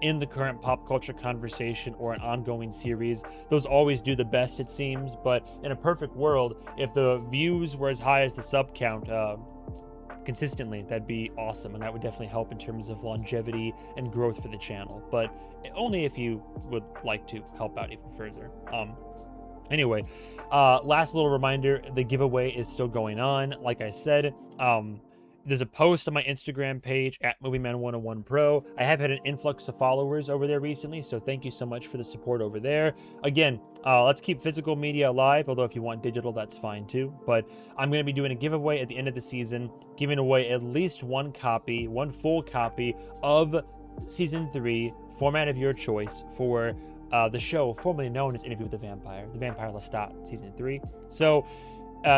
in the current pop culture conversation, or an ongoing series, those always do the best, it seems. But in a perfect world, if the views were as high as the sub count consistently, that'd be awesome, and that would definitely help in terms of longevity and growth for the channel, but only if you would like to help out even further. Anyway, last little reminder, the giveaway is still going on. Like I said, There's a post on my Instagram page at MovieMan101Pro. I have had an influx of followers over there recently, so thank you so much for the support over there. Again, let's keep physical media alive, although if you want digital, that's fine too. But I'm going to be doing a giveaway at the end of the season, giving away at least one full copy of Season 3, format of your choice, for the show formerly known as Interview with the Vampire Lestat, Season 3. So,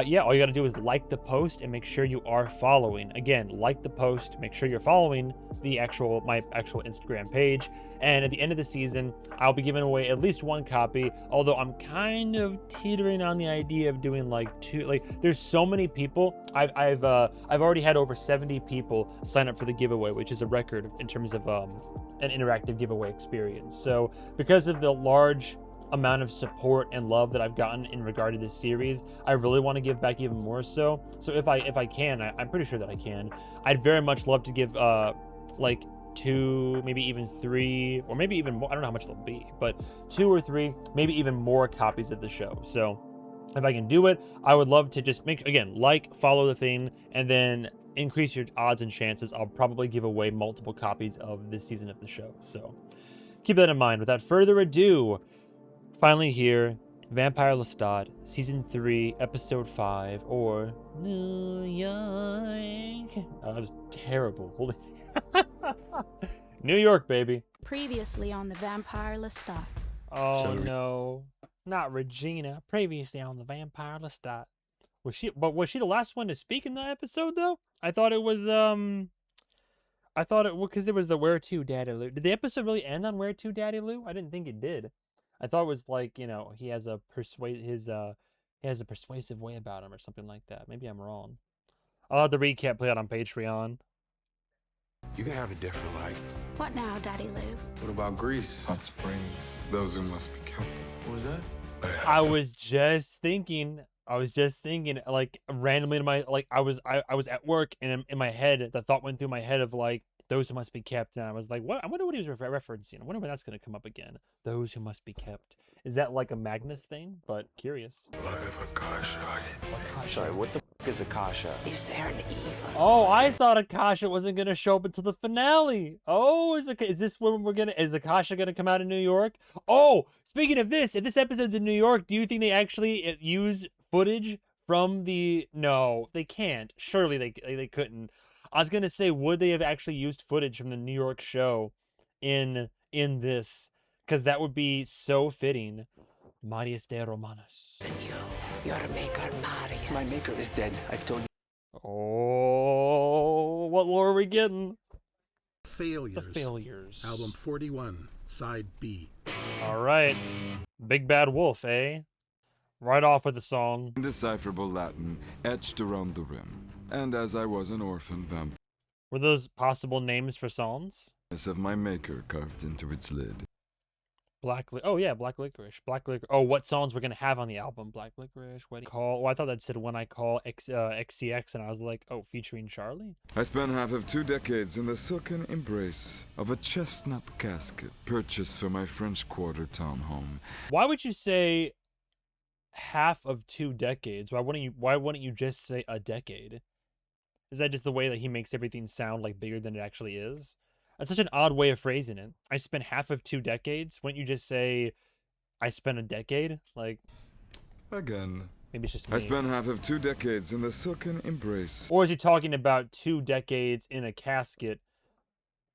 yeah, all you gotta do is like the post and make sure you are following. Again, like the post, make sure you're following my actual Instagram page. And at the end of the season, I'll be giving away at least one copy. Although I'm kind of teetering on the idea of doing like two. Like, there's so many people. I've already had over 70 people sign up for the giveaway, which is a record in terms of an interactive giveaway experience. So because of the large amount of support and love that I've gotten in regard to this series, I really want to give back even more so. So if I can, I'm pretty sure that I can, I'd very much love to give like 2, maybe even 3, or maybe even more, I don't know how much they'll be, but 2 or 3, maybe even more copies of the show. So if I can do it, I would love to just follow the thing, and then increase your odds and chances. I'll probably give away multiple copies of this season of the show. So keep that in mind. Without further ado, finally here, Vampire Lestat, Season 3, Episode 5, or New York. Oh, that was terrible. Holy New York, baby.
Previously on the Vampire Lestat.
Oh, no. Not Regina. Previously on the Vampire Lestat. Was she the last one to speak in the episode, though? I thought it was, because there was the Where To, Daddy Lou. Did the episode really end on Where To, Daddy Lou? I didn't think it did. I thought it was like, he has a persuasive way about him or something like that. Maybe I'm wrong. I'll have the recap play out on Patreon.
You can have a different life.
What now, Daddy Lou?
What about Greece?
Hot springs, those who must be kept.
What was that?
I was just thinking, like, randomly in my, like, I was at work, and in my head, the thought went through my head of, like, those who must be kept, and I was like, what? I wonder what he was referencing. I wonder when that's going to come up again. Those who must be kept. Is that like a Magnus thing? But curious.
Sorry, what the f is Akasha?
Is there an evil?
Oh, I thought Akasha wasn't going to show up until the finale. Oh, is Akasha going to come out in New York? Oh, speaking of this, if this episode's in New York, do you think they actually use footage from the... No, they can't. Surely they couldn't. I was going to say, would they have actually used footage from the New York show in this? Because that would be so fitting. Marius de Romanus.
And your maker, Marius.
My maker is dead. I've told you.
Oh, what lore are we getting?
Failures.
The Failures.
Album 41, Side B.
All right. Big Bad Wolf, eh? Right off with the song.
Indecipherable Latin etched around the rim. And as I was an orphan vampire,
Were those possible names for songs?
of my maker carved into its lid.
Black Licorice. Oh, what songs we're gonna have on the album? Black Licorice. What do you call? Oh, I thought that said When I Call XCX, and I was like, oh, featuring Charlie.
I spent half of 2 decades in the silken embrace of a chestnut casket purchased for my French Quarter townhome.
Why would you say half of 2 decades? Why wouldn't you just say a decade? Is that just the way that he makes everything sound like bigger than it actually is? That's such an odd way of phrasing it. I spent half of 2 decades. Wouldn't you just say, I spent a decade? Like,
Again,
maybe it's just me.
I spent half of 2 decades in the silken embrace.
Or is he talking about 2 decades in a casket,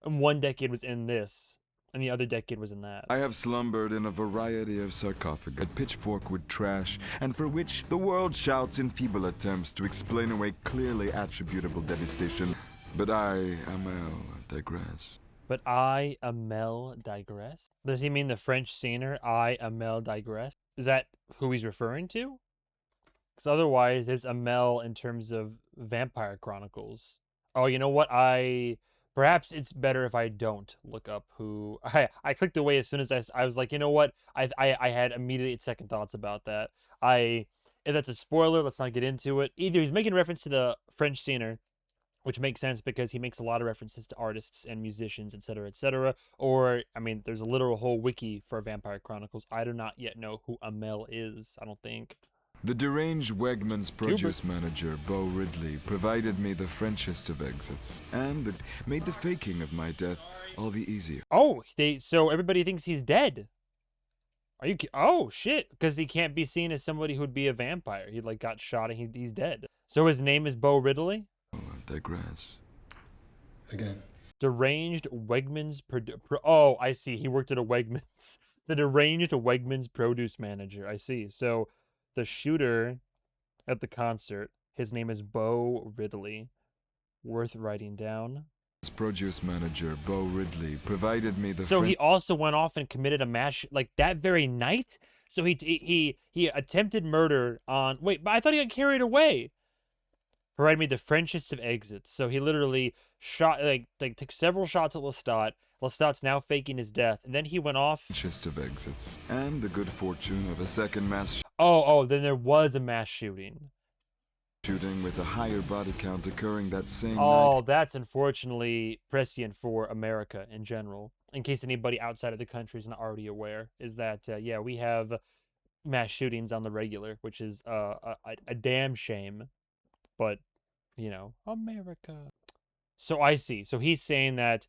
and 1 decade was in this, and the other decade was in that?
I have slumbered in a variety of sarcophagus, pitchfork with trash, and for which the world shouts in feeble attempts to explain away clearly attributable devastation. But I, Amel, digress.
But I, Amel, digress? Does he mean the French singer, I, Amel, digress? Is that who he's referring to? Because otherwise, there's Amel in terms of Vampire Chronicles. Oh, you know what? Perhaps it's better if I don't look up who... I clicked away as soon as I was like, you know what? I had immediate second thoughts about that. If that's a spoiler, let's not get into it. Either he's making reference to the French singer, which makes sense because he makes a lot of references to artists and musicians, etc., etc. Or, I mean, there's a literal whole wiki for Vampire Chronicles. I do not yet know who Amel is, I don't think.
The deranged Wegmans produce manager, Bo Ridley, provided me the Frenchest of exits, and it made the faking of my death all the easier.
Oh, so everybody thinks he's dead. Are you? Oh shit! Because he can't be seen as somebody who'd be a vampire. He like got shot and he's dead. So his name is Bo Ridley.
Oh, I digress.
Again.
Deranged Wegmans oh, I see. He worked at a Wegmans. The deranged Wegmans produce manager. I see. So the shooter at the concert, his name is Bo Ridley. Worth writing down.
Produce manager, Bo Ridley, provided me the
So he also went off and committed a mass like that very night. So he attempted murder on. Wait, but I thought he got carried away. Provided me the Frenchest of exits. So he literally shot like took several shots at Lestat. Lestat's now faking his death, and then he went off.
Frenchest of exits, and the good fortune of a second mass
Oh, then there was a mass shooting.
shooting with a higher body count occurring that same
Oh,
night.
that's unfortunately prescient for America in general. In case anybody outside of the country is not already aware, is that yeah, we have mass shootings on the regular, which is a damn shame. But you know, America. So I see. So he's saying that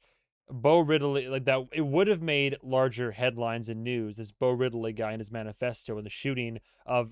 Bo Ridley, like that, it would have made larger headlines and news. This Bo Ridley guy in his manifesto and the shooting of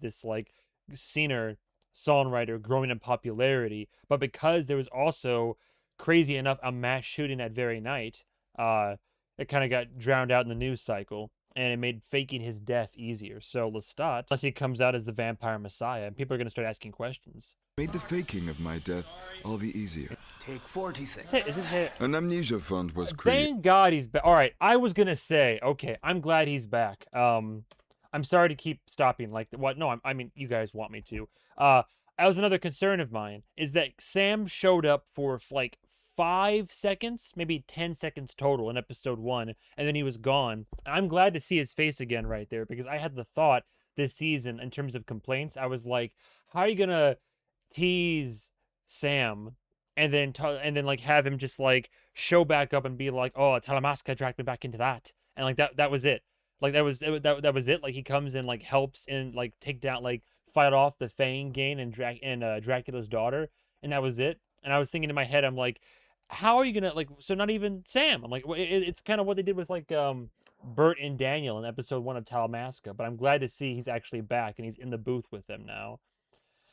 this like singer songwriter growing in popularity, but because there was also crazy enough a mass shooting that very night, it kind of got drowned out in the news cycle, and it made faking his death easier. So Lestat, unless he comes out as the vampire messiah, and people are going to start asking questions.
Made the faking of my death all the easier.
Take 46.
Is his hair?
An amnesia fund was created.
Thank God he's back. All right, I was gonna say, okay, I'm glad he's back. I'm sorry to keep stopping. Like, what? No, I mean, you guys want me to. That was another concern of mine, is that Sam showed up for like 5 seconds, maybe 10 seconds total in episode 1, and then he was gone. I'm glad to see his face again right there, because I had the thought this season in terms of complaints. I was like, how are you gonna tease Sam and then like have him just like show back up and be like, oh, Talamasca dragged me back into that, and like that was it. Like that was it. Like he comes and like helps and like take down, like fight off the Fang gang and Dracula's daughter, and that was it. And I was thinking in my head, I'm like, how are you gonna like? So not even Sam. I'm like, it's kind of what they did with like Bert and Daniel in episode 1 of Talamasca. But I'm glad to see he's actually back and he's in the booth with them now.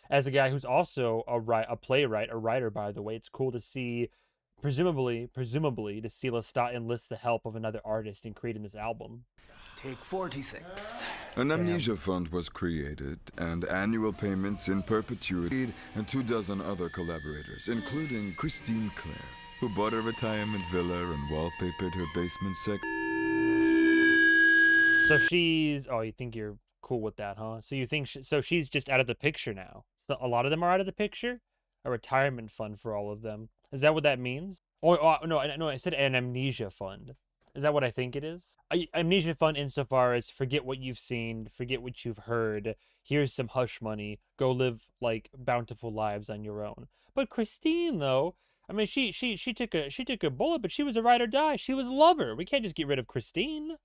As a guy who's also a playwright, a writer, by the way, it's cool to see, presumably, to see Lestat enlist the help of another artist in creating this album.
Take 46.
An amnesia fund was created, and annual payments in perpetuity, and 24 other collaborators, including Christine Clare, who bought a retirement villa and wallpapered her basement
So she's... Oh, you think you're cool with that, huh? So you think... So she's just out of the picture now. So a lot of them are out of the picture? A retirement fund for all of them. Is that what that means? Oh, no, I said an amnesia fund. Is that what I think it is? Amnesia fund insofar as forget what you've seen, forget what you've heard. Here's some hush money. Go live like bountiful lives on your own. But Christine, though, I mean, she took a bullet, but she was a ride or die. She was a lover. We can't just get rid of Christine.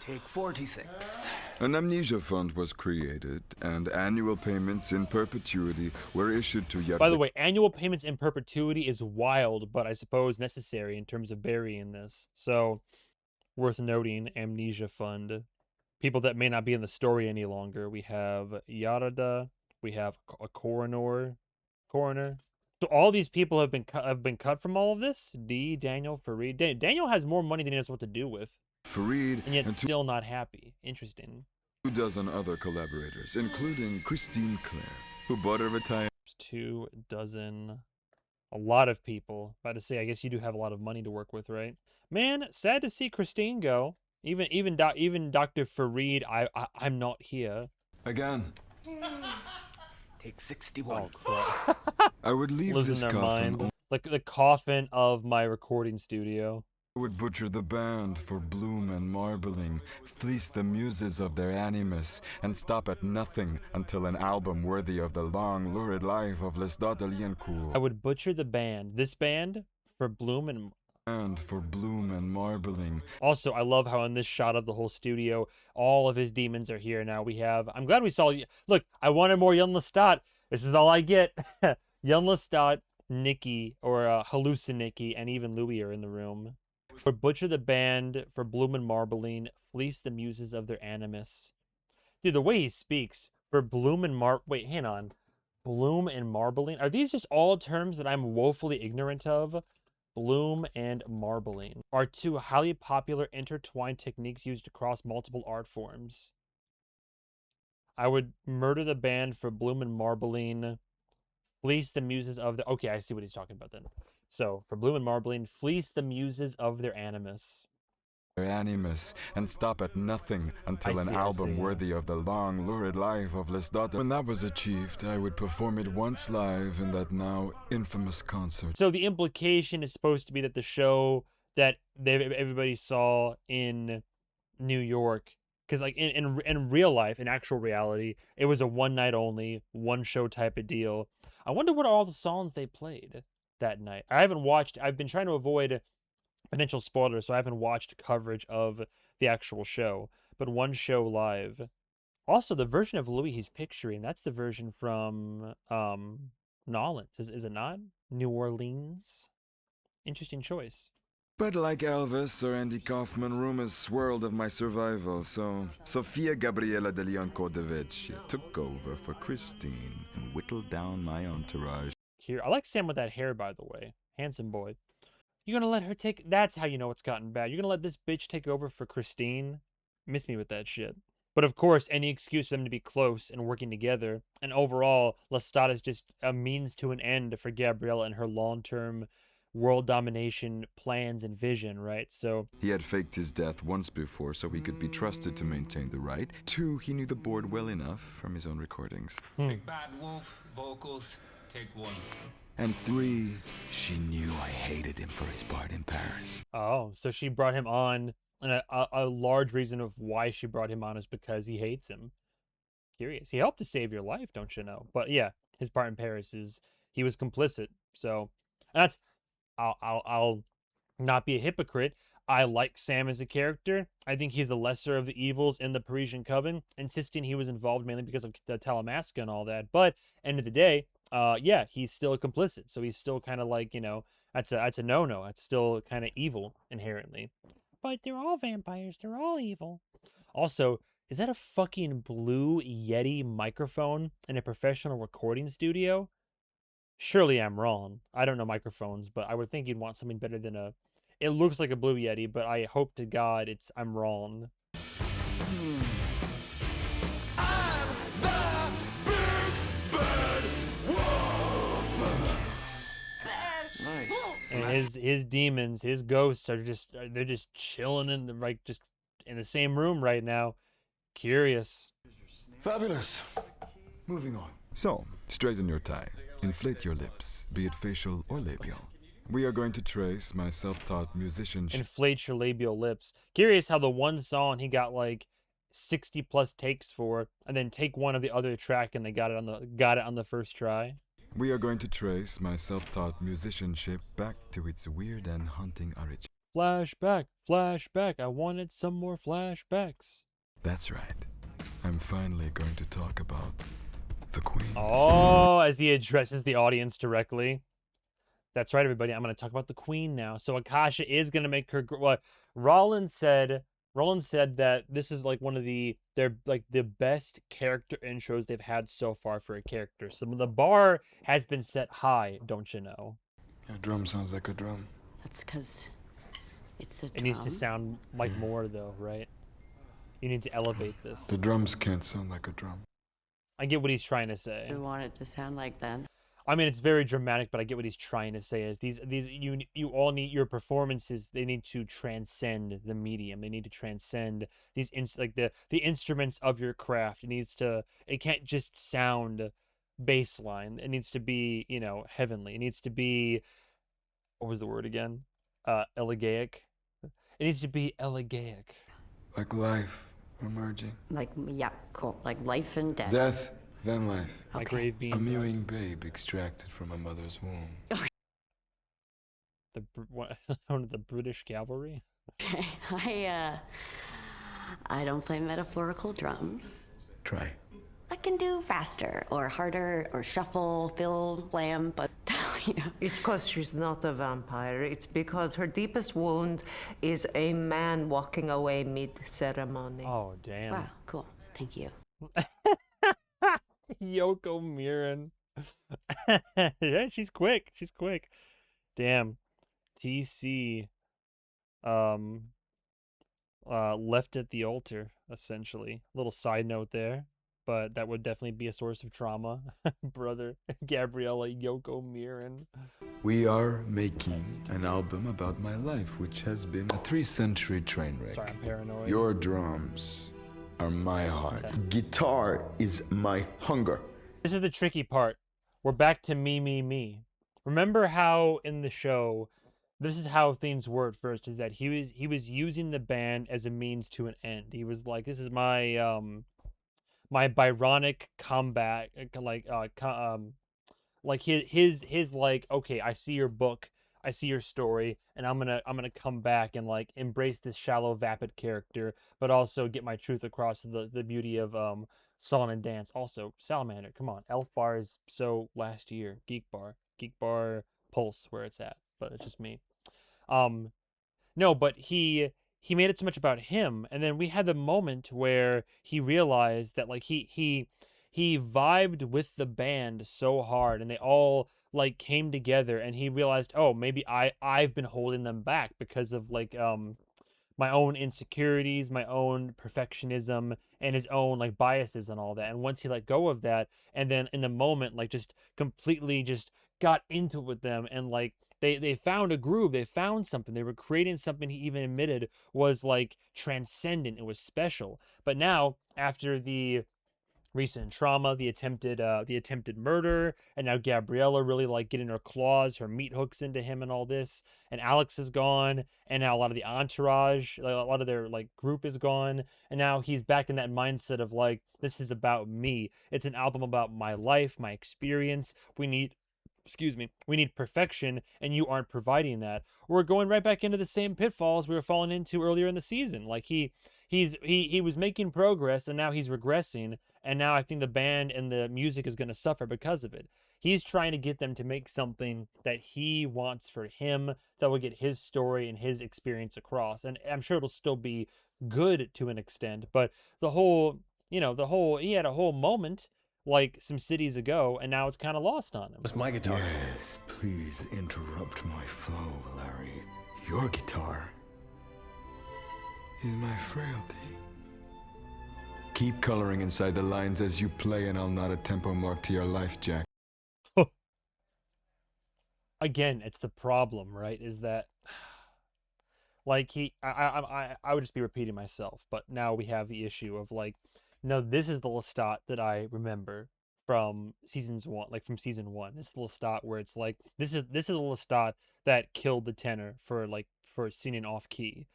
Take 46.
An amnesia fund was created, and annual payments in perpetuity were issued to yet...
By the way, annual payments in perpetuity is wild, but I suppose necessary in terms of burying this. So, worth noting, amnesia fund. People that may not be in the story any longer. We have Yarada. We have a coroner. So all these people have been cut from all of this. Daniel, Farid. Daniel has more money than he knows what to do with.
Farid,
And yet still not happy. Interesting.
24 other collaborators, including Christine Clare, who bought a retirement...
24. A lot of people. About to say, I guess you do have a lot of money to work with, right? Man, sad to see Christine go. Even Dr. Farid, I'm not here.
Again.
Take 61.
Oh, crap.
I would leave
Lives in
this
their
coffin...
mind. Like the coffin of my recording studio.
I would butcher the band for bloom and marbling, fleece the muses of their animus, and stop at nothing until an album worthy of the long, lurid life of Lestat
I would butcher the band. This band for bloom and...
And for bloom and marbling.
Also, I love how in this shot of the whole studio, all of his demons are here now. We have, I'm glad we saw, look, I wanted more young Lestat. This is all I get. Young Lestat, Nikki, or Hallucinikki, and even Louis are in the room. For Butcher the Band, for Bloom and Marbling, fleece the muses of their animus. Dude, the way he speaks, for Bloom and wait, hang on. Bloom and Marbling? Are these just all terms that I'm woefully ignorant of? Bloom and marbling are two highly popular intertwined techniques used across multiple art forms. I would murder the band for bloom and marbling, fleece the muses of the... Okay, I see what he's talking about then. So, for bloom and marbling, fleece the muses of their animus.
Their animus, and stop at nothing until an album worthy of the long, lurid life of Lestat. When that was achieved, I would perform it once live in that now infamous concert.
So the implication is supposed to be that the show that everybody saw in New York, because like in real life, in actual reality, it was a one night only, one show type of deal. I wonder what all the songs they played that night. I've been trying to avoid potential spoilers, so I haven't watched coverage of the actual show, but one show live. Also, the version of Louis he's picturing, that's the version from Nolans, is it not? New Orleans? Interesting choice.
But like Elvis or Andy Kaufman, rumors swirled of my survival, so Sofia Gabriela de Leon Cordovecchia took over for Christine and whittled down my entourage.
Here, I like Sam with that hair, by the way. Handsome boy. You're gonna let her take... That's how you know it's gotten bad. You're gonna let this bitch take over for Christine? Miss me with that shit. But of course, any excuse for them to be close and working together. And overall, Lestat is just a means to an end for Gabriella and her long-term world domination plans and vision, right? So...
He had faked his death once before so he could be trusted to maintain the right. 2, he knew the board well enough from his own recordings.
Big Bad Wolf, vocals, take 1.
And 3, she knew I hated him for his part in Paris.
Oh, so she brought him on, and a large reason of why she brought him on is because he hates him. Curious. He helped to save your life, don't you know? But yeah, his part in Paris is, he was complicit. So, and that's, I'll not be a hypocrite. I like Sam as a character. I think he's the lesser of the evils in the Parisian Coven, insisting he was involved mainly because of the Talamasca and all that. But end of the day, yeah, he's still complicit. So he's still kind of like, you know, that's a no-no. That's still kind of evil inherently. But they're all vampires. They're all evil. Also, is that a fucking blue Yeti microphone in a professional recording studio? Surely I'm wrong. I don't know microphones, but I would think you'd want something better than a... It looks like a blue Yeti, but I hope to God I'm wrong. And his demons, his ghosts are they're just chilling in the just in the same room right now. Curious.
Fabulous. Moving on. So, straighten your tie. Inflate your lips, be it facial or labial. We are going to trace my self-taught musicianship.
Inflate your labial lips. Curious how the one song he got like 60 plus takes for, and then take one of the other track and they got it on the first try.
We are going to trace my self-taught musicianship back to its weird and haunting origin.
Flashback, flashback. I wanted some more flashbacks.
That's right. I'm finally going to talk about the Queen.
Oh, as he addresses the audience directly. That's right, everybody. I'm going to talk about the Queen now. So Akasha is going to make her... Well, Rollins said that this is like one of they're like the best character intros they've had so far for a character. So the bar has been set high, don't you know?
A drum sounds like a drum.
That's because it's a drum.
It needs to sound like more, though, right? You need to elevate this.
The drums can't sound like a drum.
I get what he's trying to say.
We want it to sound like then.
I mean, it's very dramatic, but I get what he's trying to say. Is you all need your performances. They need to transcend the medium. They need to transcend these the instruments of your craft. It can't just sound baseline. It needs to be, you know, heavenly. It needs to be, what was the word again? Elegaic. It needs to be elegaic.
Like life emerging.
Like, yeah, cool. Like life and death.
Death, then life.
My grave being
A mewing babe extracted from a mother's womb.
one of the British cavalry.
I don't play metaphorical drums.
Try.
I can do faster or harder or shuffle, fill, blam, but you know.
It's because she's not a vampire. It's because her deepest wound is a man walking away mid-ceremony.
Oh, damn.
Wow, cool. Thank you.
Yoko Miran. Yeah, she's quick. She's quick. Damn. TC left at the altar, essentially. Little side note there, but that would definitely be a source of trauma. Brother Gabriella Yoko Miran.
We are making an album about my life, which has been a 3-century train wreck.
Sorry, I'm paranoid.
Your drums are my heart.
Guitar is my hunger.
This is the tricky part. We're back to me. Remember how in the show, this is how things worked first, is that he was using the band as a means to an end. He was like, this is my my Byronic comeback, like his like, okay, I see your book, I see your story, and I'm gonna come back and like embrace this shallow vapid character, but also get my truth across to the beauty of song and dance. Also, Salamander, come on, Elf Bar is so last year. Geek Bar Pulse, where it's at, but it's just me. No, but he made it so much about him, and then we had the moment where he realized that like he vibed with the band so hard, and they all like came together, and he realized, oh, maybe I've been holding them back because of like my own insecurities, my own perfectionism, and his own like biases and all that. And once he let go of that, and then in the moment like just completely just got into it with them, and like they found a groove, they found something, they were creating something he even admitted was like transcendent, it was special. But now, after the recent trauma, the attempted murder, and now Gabriella really like getting her claws, her meat hooks into him and all this, and Alex is gone, and now a lot of the entourage, like, a lot of their like group is gone, and now he's back in that mindset of like, this is about me. It's an album about my life, my experience. We need perfection, and you aren't providing that. We're going right back into the same pitfalls we were falling into earlier in the season. Like he was making progress, and now he's regressing, and now I think the band and the music is going to suffer because of it. He's trying to get them to make something that he wants for him, that will get his story and his experience across, and I'm sure it'll still be good to an extent, but he had a whole moment like some cities ago, and now it's kind of lost on him.
It's my guitar.
Yes, please interrupt my flow, Larry. Your guitar
is my frailty. Keep coloring inside the lines as you play, and I'll not a tempo mark to your life, Jack.
Again, it's the problem, right? Is that like I would just be repeating myself, but now we have the issue of like, no, this is the Lestat that I remember from season one. This is the Lestat where it's like, this is the Lestat that killed the tenor for singing off key.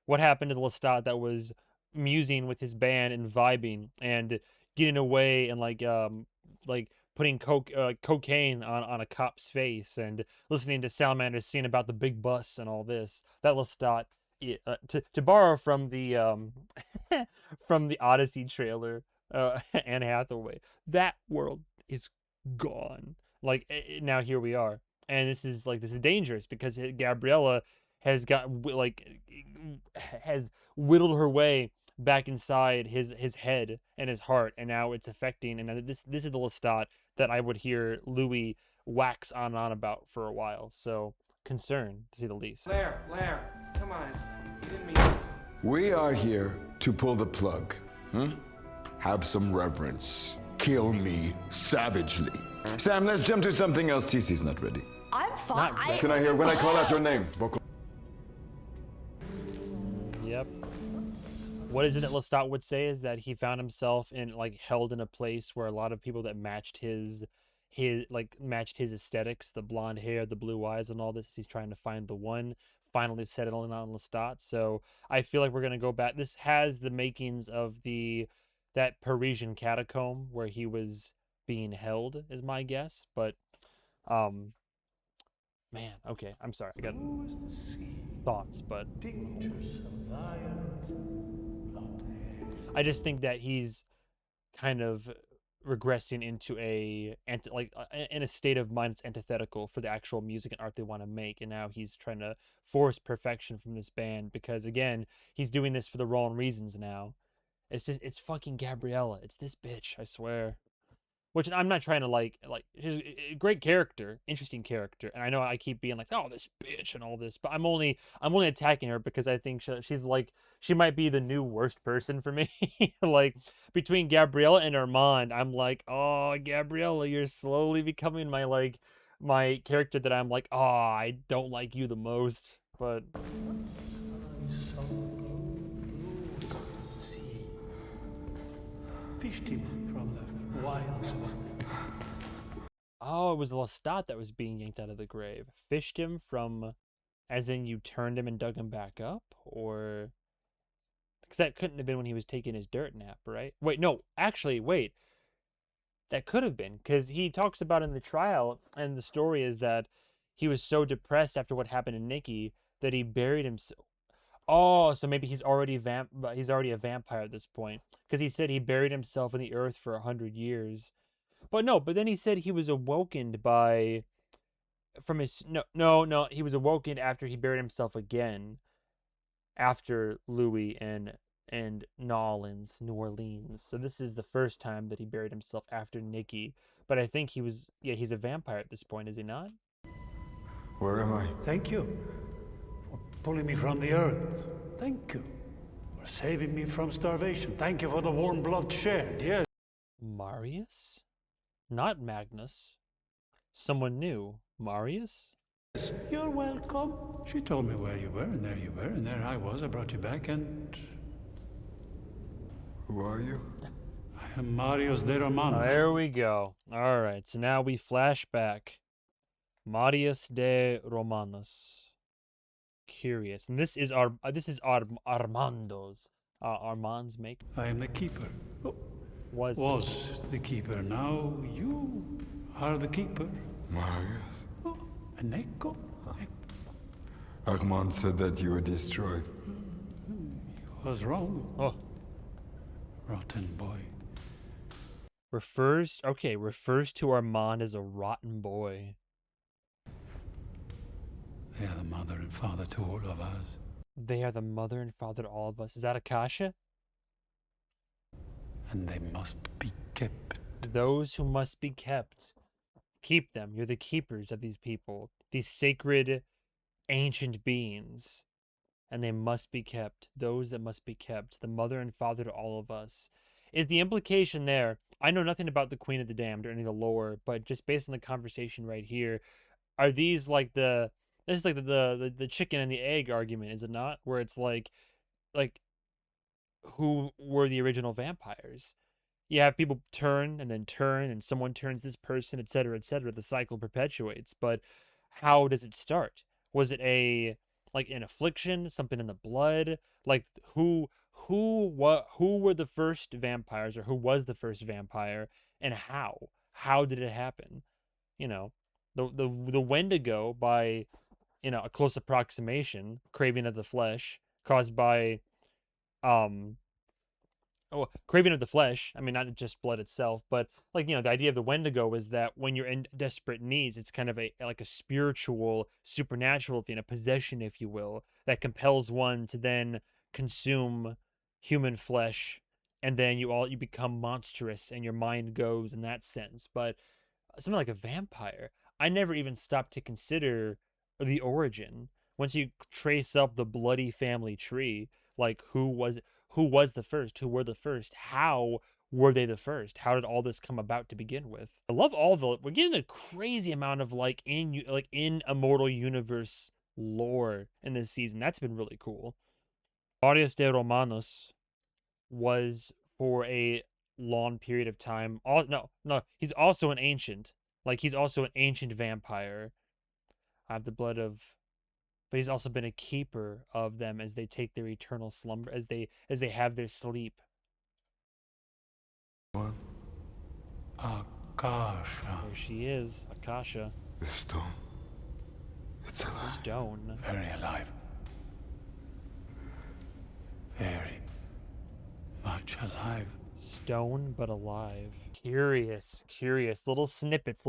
What happened to the Lestat that was musing with his band and vibing and getting away and like putting cocaine on a cop's face and listening to Salamander sing about the big bus and all this? That Lestat, to borrow from the from the Odyssey trailer, Anne Hathaway, that world is gone. Like, now here we are, and this is dangerous because Gabriella has whittled her way back inside his head and his heart, and now it's affecting. And this is the Lestat that I would hear Louis wax on and on about for a while. So concerned, to say the least.
Blair, come on, you didn't mean.
We are here to pull the plug. Have some reverence. Kill me savagely. Sam, let's jump to something else. TC's not ready.
I'm fine.
Can I hear when I call out your name? Vocal.
Yep. What is it that Lestat would say is that he found himself held in a place where a lot of people that matched his aesthetics, the blonde hair, the blue eyes, and all this. He's trying to find the one, finally settling on Lestat. So I feel like we're gonna go back. This has the makings of that Parisian catacomb where he was being held, is my guess. But Man, okay, I'm sorry. I got thoughts, but I just think that he's kind of regressing into in a state of mind that's antithetical for the actual music and art they want to make, and now he's trying to force perfection from this band because, again, he's doing this for the wrong reasons now. It's fucking Gabriella. It's this bitch, I swear. Which I'm not trying to she's a great character, interesting character, and I know I keep being like, oh, this bitch and all this, but I'm only attacking her because I think she's like, she might be the new worst person for me. Like, between Gabriella and Armand, I'm like, oh, Gabriella, you're slowly becoming my character that I'm like, oh, I don't like you the most, but.
Fished him from the wilds.
Oh, it was Lestat that was being yanked out of the grave. Fished him from, as in you turned him and dug him back up? Or, because that couldn't have been when he was taking his dirt nap, right? Wait, no, actually, wait. That could have been, because he talks about in the trial, and the story is that he was so depressed after what happened to Nikki that he buried himself. Oh, so maybe he's already a vampire at this point, because he said he buried himself in the earth for 100 years. But then he said he was awoken he was awoken after he buried himself again, after Louis and New Orleans. So this is the first time that he buried himself after Nikki. But I think he's a vampire at this point, is he not?
Where am I?
Thank you for pulling me from the earth. Thank you for saving me from starvation. Thank you for the warm blood shared, yes.
Marius? Not Magnus. Someone new. Marius?
Yes, you're welcome. She told me where you were, and there you were, and there I was. I brought you back, and...
Who are you?
I am Marius de Romanos.
There we go. All right, so now we flash back. Marius de Romanos. Curious. And this is Armando's. Armand's make.
I am the keeper. Oh,
was
the keeper. Now you are the keeper.
Marius?
Oh, an echo.
Armand said that you were destroyed.
He was wrong.
Oh.
Rotten boy.
Refers to Armand as a rotten boy.
They are the mother and father to all of us.
They are the mother and father to all of us. Is that Akasha?
And they must be kept.
Those who must be kept. Keep them. You're the keepers of these people. These sacred, ancient beings. And they must be kept. Those that must be kept. The mother and father to all of us. Is the implication there? I know nothing about the Queen of the Damned or any of the lore, but just based on the conversation right here, are these like the... This is like the chicken and the egg argument, is it not? Where it's like who were the original vampires? You have people turn, and someone turns this person, etc., etc. The cycle perpetuates. But how does it start? Was it an affliction, something in the blood? Like who were the first vampires, or who was the first vampire, and how? How did it happen? You know, the Wendigo by a close approximation, craving of the flesh, caused by, craving of the flesh. I mean, not just blood itself, but the idea of the Wendigo is that when you're in desperate needs, it's kind of a spiritual, supernatural thing, a possession, if you will, that compels one to then consume human flesh, and then you become monstrous, and your mind goes in that sense. But something like a vampire, I never even stopped to consider the origin. Once you trace up the bloody family tree, like who was the first, who were the first, how were they the first, how did all this come about to begin with? I love we're getting a crazy amount of in Immortal Universe lore in this season. That's been really cool. Marius de Romanos was for a long period of time. He's also an ancient. He's also an ancient vampire. Have the blood of, but he's also been a keeper of them as they take their eternal slumber, as they have their sleep.
What?
Akasha.
There she is, Akasha.
The stone. It's alive.
Stone.
Very alive. Very much alive.
Stone but alive. Curious. Little snippets.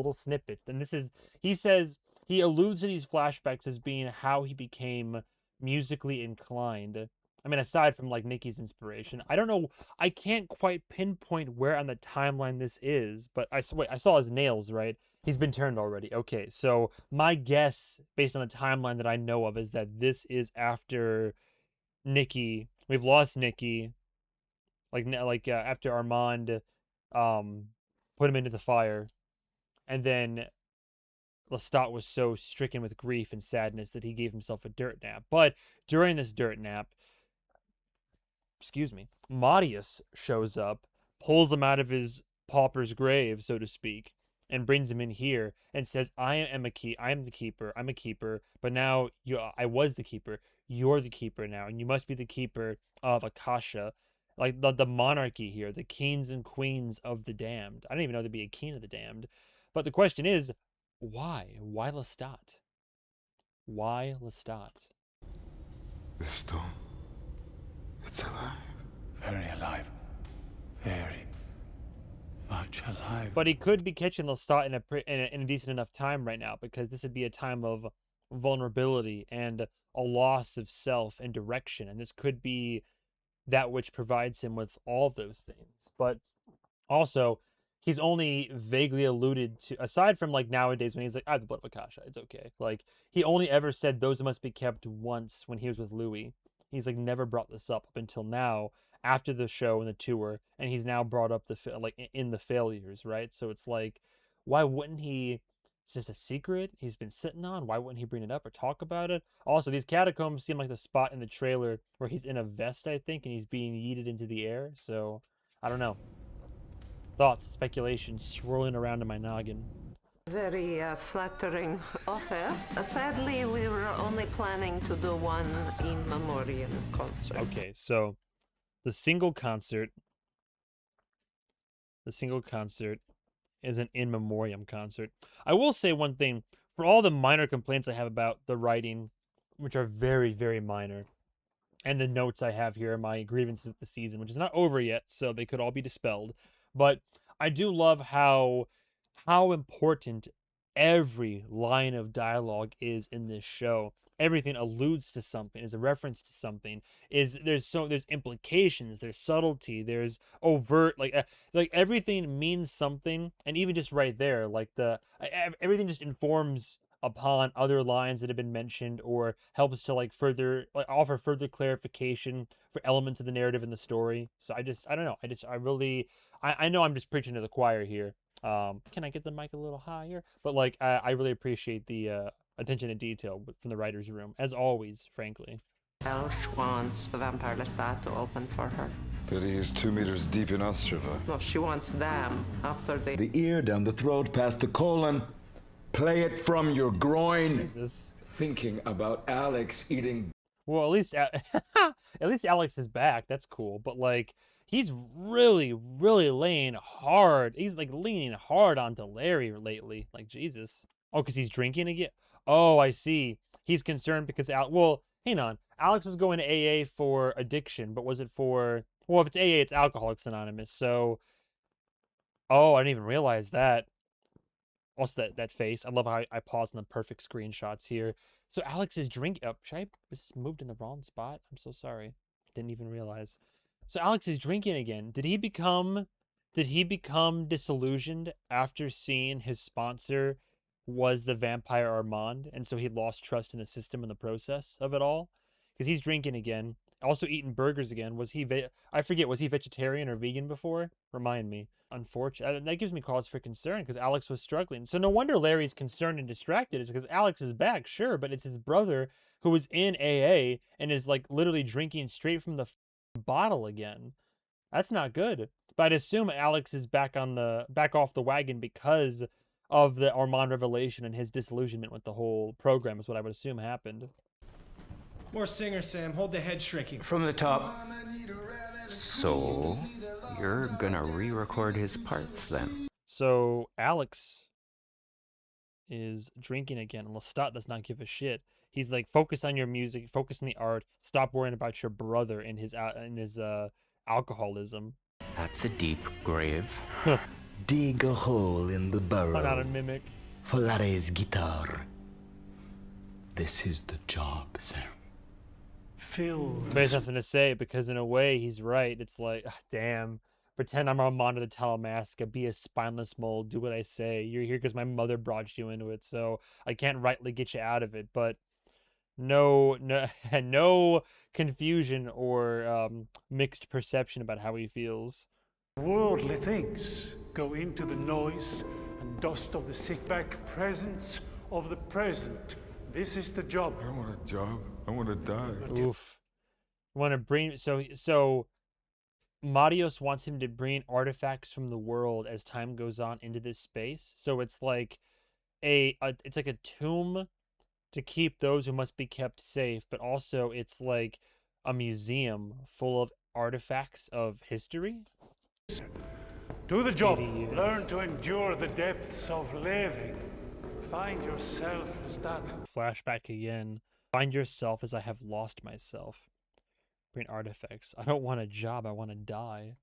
And this is, he says, he alludes to these flashbacks as being how he became musically inclined. I mean, aside from like Nikki's inspiration, I don't know. I can't quite pinpoint where on the timeline this is, but I saw his nails, right? He's been turned already. Okay, so my guess, based on the timeline that I know of, is that this is after Nikki. We've lost Nikki. After Armand put him into the fire, and then Lestat was so stricken with grief and sadness that he gave himself a dirt nap. But during this dirt nap, Marius shows up, pulls him out of his pauper's grave, so to speak, and brings him in here and says, I am the keeper, I'm a keeper, but now I was the keeper, you're the keeper now, and you must be the keeper of Akasha. Like the monarchy here, the kings and queens of the damned. I don't even know there'd be a king of the damned. But the question is, why? Why Lestat? Why Lestat?
The stone. It's alive.
Very alive. Very much alive.
But he could be catching Lestat in a decent enough time right now, because this would be a time of vulnerability and a loss of self and direction. And this could be that which provides him with all those things. But also, he's only vaguely alluded to, aside from like nowadays when he's like, I have the blood of Akasha, it's okay. Like, he only ever said those must be kept once when he was with Louis. He's like never brought this up until now, after the show and the tour, and he's now brought up in the failures, right? So it's like, why wouldn't he? It's just a secret he's been sitting on. Why wouldn't he bring it up or talk about it? Also, these catacombs seem like the spot in the trailer where he's in a vest, I think, and he's being yeeted into the air. So, I don't know. Thoughts, speculation swirling around in my noggin.
Very flattering offer. Sadly, we were only planning to do one in memoriam concert.
Okay, so the single concert is an in memoriam concert. I will say one thing. For all the minor complaints I have about the writing, which are very, very minor, and the notes I have here are my grievances of the season, which is not over yet, so they could all be dispelled. But I do love how important every line of dialogue is in this show. Everything alludes to something, is a reference to something. There's implications, there's subtlety, there's overt, like everything means something. And even just right there, like everything just informs upon other lines that have been mentioned, or helps to offer further clarification for elements of the narrative in the story. So I don't know. I know I'm just preaching to the choir here. Can I get the mic a little higher? But I really appreciate the attention to detail from the writer's room, as always, frankly.
Elsh wants the vampire Lestat to open for her.
But he is 2 meters deep in Ostrava.
No, she wants them after they...
The ear down the throat past the colon. Play it from your groin.
Jesus.
Thinking about Alex eating...
Well, at least Alex is back. That's cool. But he's really, really laying hard. He's leaning hard onto Larry lately. Jesus. Oh, because he's drinking again? Oh, I see. He's concerned because well, hang on. Alex was going to AA for addiction, but was it for... Well, if it's AA, it's Alcoholics Anonymous. So... Oh, I didn't even realize that. Also, that face. I love how I paused on the perfect screenshots here. So Alex is drinking... Oh, was this moved in the wrong spot? I'm so sorry. Didn't even realize. So Alex is drinking again. Did he become disillusioned after seeing his sponsor was the vampire Armand, and so he lost trust in the system and the process of it all? Because he's drinking again, also eating burgers again. Was he vegetarian or vegan before? Remind me. Unfortunately, that gives me cause for concern, because Alex was struggling. So no wonder Larry's concerned and distracted, is because Alex is back, sure, but it's his brother who was in AA and is literally drinking straight from the bottle again. That's not good. But I'd assume Alex is back off the wagon because of the Armand revelation and his disillusionment with the whole program, is what I would assume happened.
More singer, Sam. Hold the head shrinking.
From the top. So, you're gonna re-record his parts then?
So, Alex is drinking again. Lestat does not give a shit. He's like, focus on your music, focus on the art, stop worrying about your brother and his alcoholism.
That's a deep grave.
Dig a hole in the burrow.
I'm not a mimic.
For Larry's guitar. This is the job, Sam.
Phil.
There's nothing to say because in a way he's right. It's like, damn. Pretend I'm Armando the Talamasca. Be a spineless mole. Do what I say. You're here because my mother brought you into it, so I can't rightly get you out of it. But no confusion or mixed perception about how he feels.
Worldly things go into the noise and dust of the sit-back presence of the present. This is the job.
I don't want a job. I want to die.
Oof. Want to bring so Marios wants him to bring artifacts from the world as time goes on into this space. So it's like it's like a tomb to keep those who must be kept safe, but also it's like a museum full of artifacts of history.
Do the job. Learn to endure the depths of living. Find yourself as that.
Flashback again. Find yourself as I have lost myself. Bring artifacts. I don't want a job. I want to die.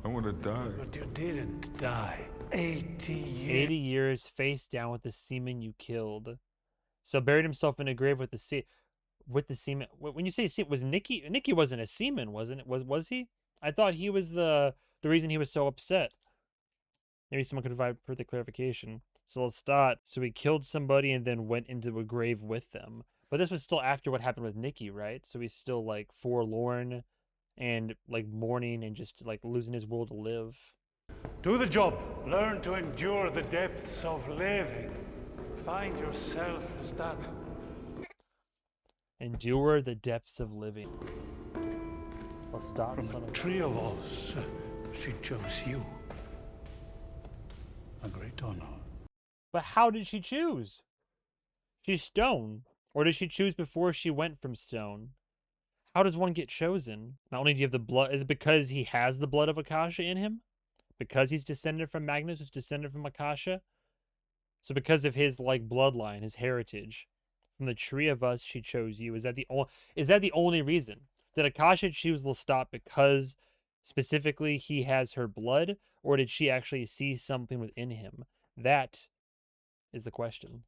I want to die.
But you didn't die. 80 years.
80 years face down with the seaman you killed. So buried himself in a grave with the seaman. When you say seaman, was Nicky wasn't a seaman, wasn't it? Was he? I thought he was the reason he was so upset. Maybe someone could provide further clarification. So Lestat, so he killed somebody and then went into a grave with them. But this was still after what happened with Nicky, right? So he's still like forlorn and like mourning and just like losing his will to live.
Do the job. Learn to endure the depths of living. Find yourself as that.
Endure the depths of living. Lestat,
From
son
the
of
three of us, she chose you. A great honor.
But how did she choose? She's stone. Or did she choose before she went from stone? How does one get chosen? Not only do you have the blood, is it because he has the blood of Akasha in him? Because he's descended from Magnus, who's descended from Akasha? So because of his like bloodline, his heritage, from the tree of us, she chose you. Is that the only reason? Did Akasha choose Lestat because specifically he has her blood, or did she actually see something within him? That is the question.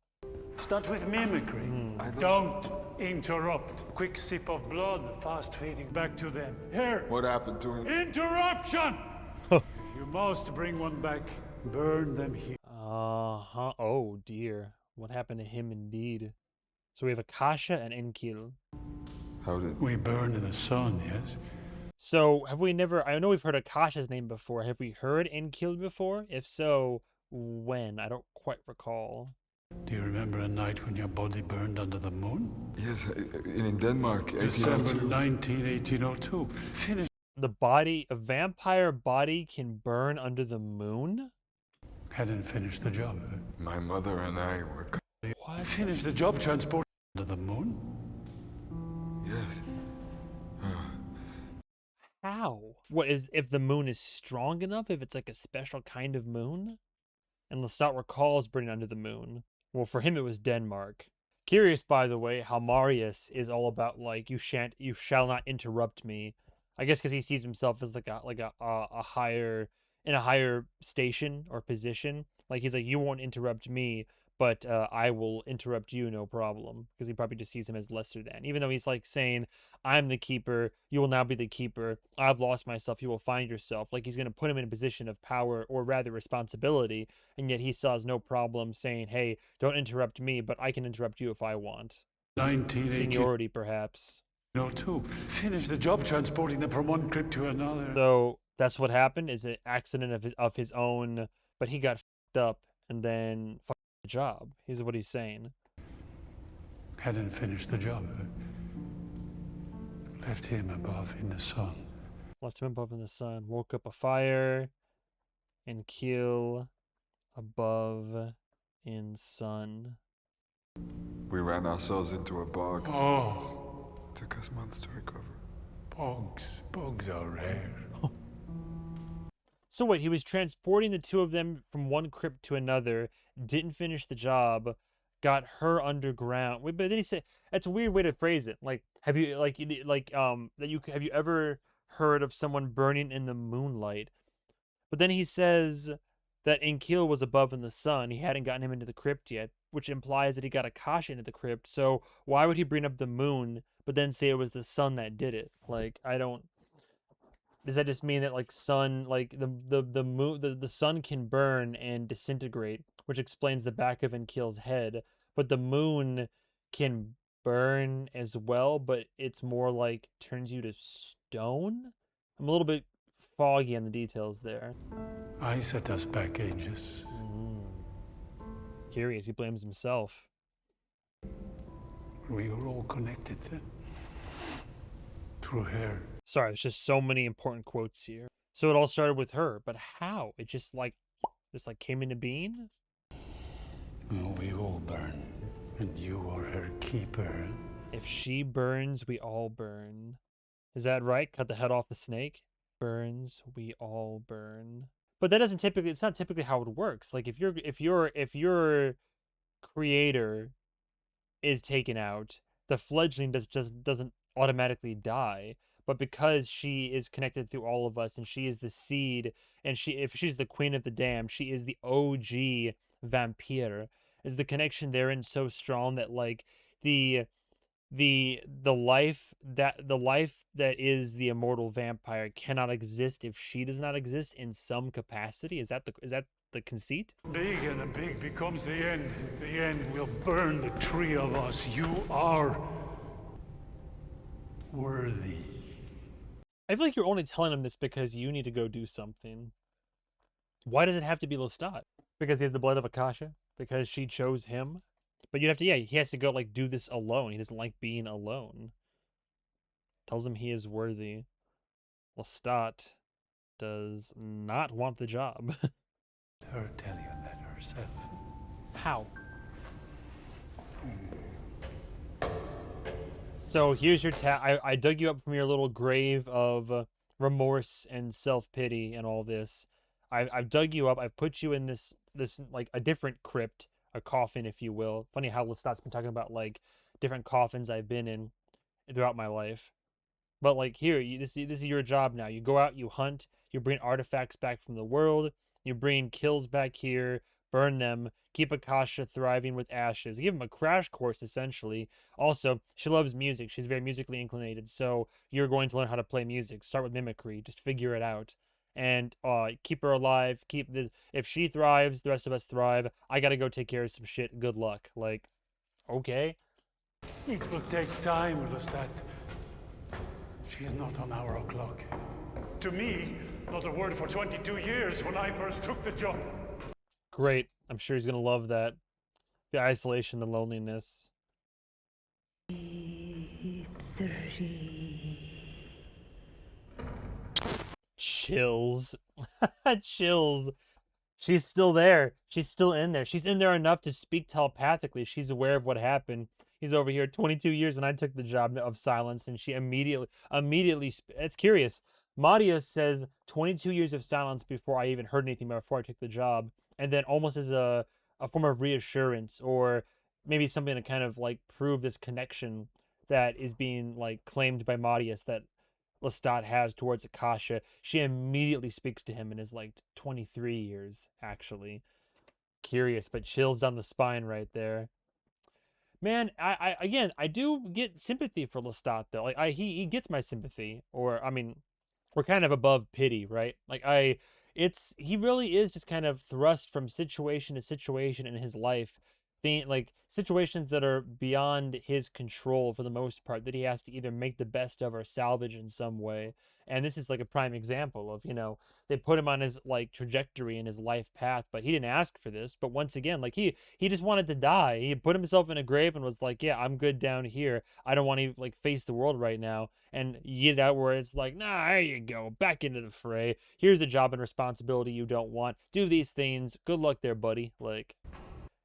Start with mimicry. Don't interrupt. Quick sip of blood, fast fading back to them. Here.
What happened to him?
Interruption! You must bring one back. Burn them here.
Uh-huh. Oh, dear. What happened to him indeed? So we have Akasha and Enkil.
How did...
We burn in the sun, yes?
So, have we never... I know we've heard Akasha's name before. Have we heard Enkil before? If so, when? I don't quite recall.
Do you remember a night when your body burned under the moon?
Yes, in Denmark,
December
1802.
1802. Finish.
A vampire body can burn under the moon?
Hadn't finished the job.
My mother and I were...
What?
Finish the job transport under the moon?
Yes.
How? What is, if the moon is strong enough? If it's like a special kind of moon? And Lestat recalls burning under the moon. Well, for him it was Denmark. Curious, by the way, how Marius is all about like you shall not interrupt me. I guess because he sees himself as like a higher station or position. Like he's like, you won't interrupt me, but I will interrupt you, no problem. Because he probably just sees him as lesser than. Even though he's like saying, I'm the keeper, you will now be the keeper. I've lost myself, you will find yourself. Like he's going to put him in a position of power, or rather responsibility. And yet he still has no problem saying, hey, don't interrupt me, but I can interrupt you if I want.
1982.
Seniority, perhaps.
No, two. Finish the job transporting them from one crypt to another.
So that's what happened, is an accident of his own, but he got f***ed up and then fucked the job. Here's what he's saying.
Hadn't finished the job. Left him above in the sun.
Left him above in the sun. Woke up a fire and kill above in sun.
We ran ourselves into a bog.
Oh.
Took us months to recover.
Bugs are rare.
So wait, he was transporting the two of them from one crypt to another, didn't finish the job, got her underground. But then he said, that's a weird way to phrase it. Like, have you have you ever heard of someone burning in the moonlight? But then he says that Enkil was above in the sun. He hadn't gotten him into the crypt yet, which implies that he got Akasha into the crypt. So why would he bring up the moon, but then say it was the sun that did it? Like, I don't. Does that just mean that like sun, like the moon, the sun can burn and disintegrate, which explains the back of Enkil's head, but the moon can burn as well, but it's more like turns you to stone? I'm a little bit foggy on the details there.
I set us back ages.
Curious, he blames himself.
We were all connected then. Through her.
Sorry, it's just so many important quotes here. So it all started with her, but how? It just came into being?
Oh, we all burn, and you are her keeper.
If she burns, we all burn. Is that right? Cut the head off the snake? Burns, we all burn. But that doesn't typically, it's not typically how it works. Like if your creator is taken out, the fledgling doesn't automatically die. But because she is connected through all of us, and she is the seed, and if she's the queen of the damned, she is the OG vampire. Is the connection therein so strong that like the life that is the immortal vampire cannot exist if she does not exist in some capacity? Is that the conceit?
Big, and the big becomes the end. The end will burn the three of us. You are worthy.
I feel like you're only telling him this because you need to go do something. Why does it have to be Lestat? Because he has the blood of Akasha? Because she chose him? But you have to, yeah, he has to go, like, do this alone. He doesn't like being alone. Tells him he is worthy. Lestat does not want the job.
Her tell you that herself.
How? So here's your I dug you up from your little grave of remorse and self-pity and all this. I've dug you up. I've put you in this like a different crypt, a coffin, if you will. Funny how Lestat's been talking about like different coffins I've been in throughout my life. But like here, this is your job now. You go out, you hunt, you bring artifacts back from the world, you bring kills back here, burn them, keep Akasha thriving with ashes. Give him a crash course, essentially. Also, she loves music. She's very musically inclinated, so you're going to learn how to play music. Start with mimicry. Just figure it out. And keep her alive. If she thrives, the rest of us thrive. I gotta go take care of some shit. Good luck. Like, okay.
It will take time, Lestat. She is not on our clock. To me, not a word for 22 years when I first took the job.
Great. I'm sure he's gonna love that. The isolation, the loneliness. Chills. Chills. She's still there. She's still in there. She's in there enough to speak telepathically. She's aware of what happened. He's over here 22 years when I took the job of silence, and she immediately, it's curious. Madia says 22 years of silence before I even heard anything, before I took the job. And then almost as a form of reassurance, or maybe something to kind of like prove this connection that is being like claimed by Madius that Lestat has towards Akasha, she immediately speaks to him and is like 23 years, actually. Curious, but chills down the spine right there. Man, I do get sympathy for Lestat, though. Like, he gets my sympathy, or, I mean, we're kind of above pity, right? Like, he really is just kind of thrust from situation to situation in his life, like situations that are beyond his control for the most part, that he has to either make the best of or salvage in some way. And this is like a prime example of, they put him on his like trajectory in his life path, but he didn't ask for this. But once again, like he just wanted to die. He put himself in a grave and was like, yeah, I'm good down here. I don't want to like face the world right now. And you get out where it's like, nah, there you go, back into the fray. Here's a job and responsibility you don't want. Do these things. Good luck there, buddy. Like,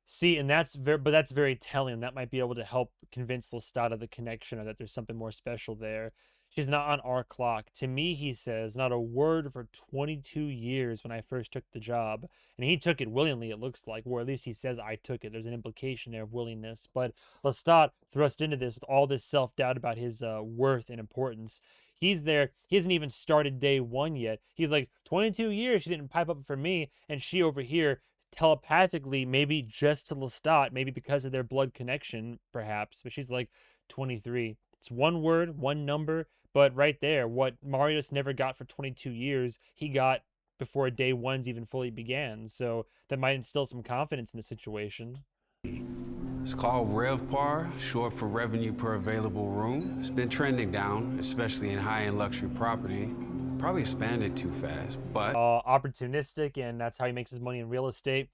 see, and that's very telling. That might be able to help convince Lestat of the connection, or that there's something more special there. She's not on our clock. To me, he says, not a word for 22 years when I first took the job. And he took it willingly, it looks like, or at least he says I took it. There's an implication there of willingness. But Lestat thrust into this with all this self-doubt about his worth and importance. He's there. He hasn't even started day one yet. He's like, 22 years, she didn't pipe up for me. And she over here telepathically, maybe just to Lestat, maybe because of their blood connection, perhaps. But she's like, 23. It's one word, one number. But right there, what Marius never got for 22 years, he got before day one's even fully began. So that might instill some confidence in the situation.
It's called RevPAR, short for revenue per available room. It's been trending down, especially in high-end luxury property. Probably expanded too fast, but...
Opportunistic, and that's how he makes his money in real estate.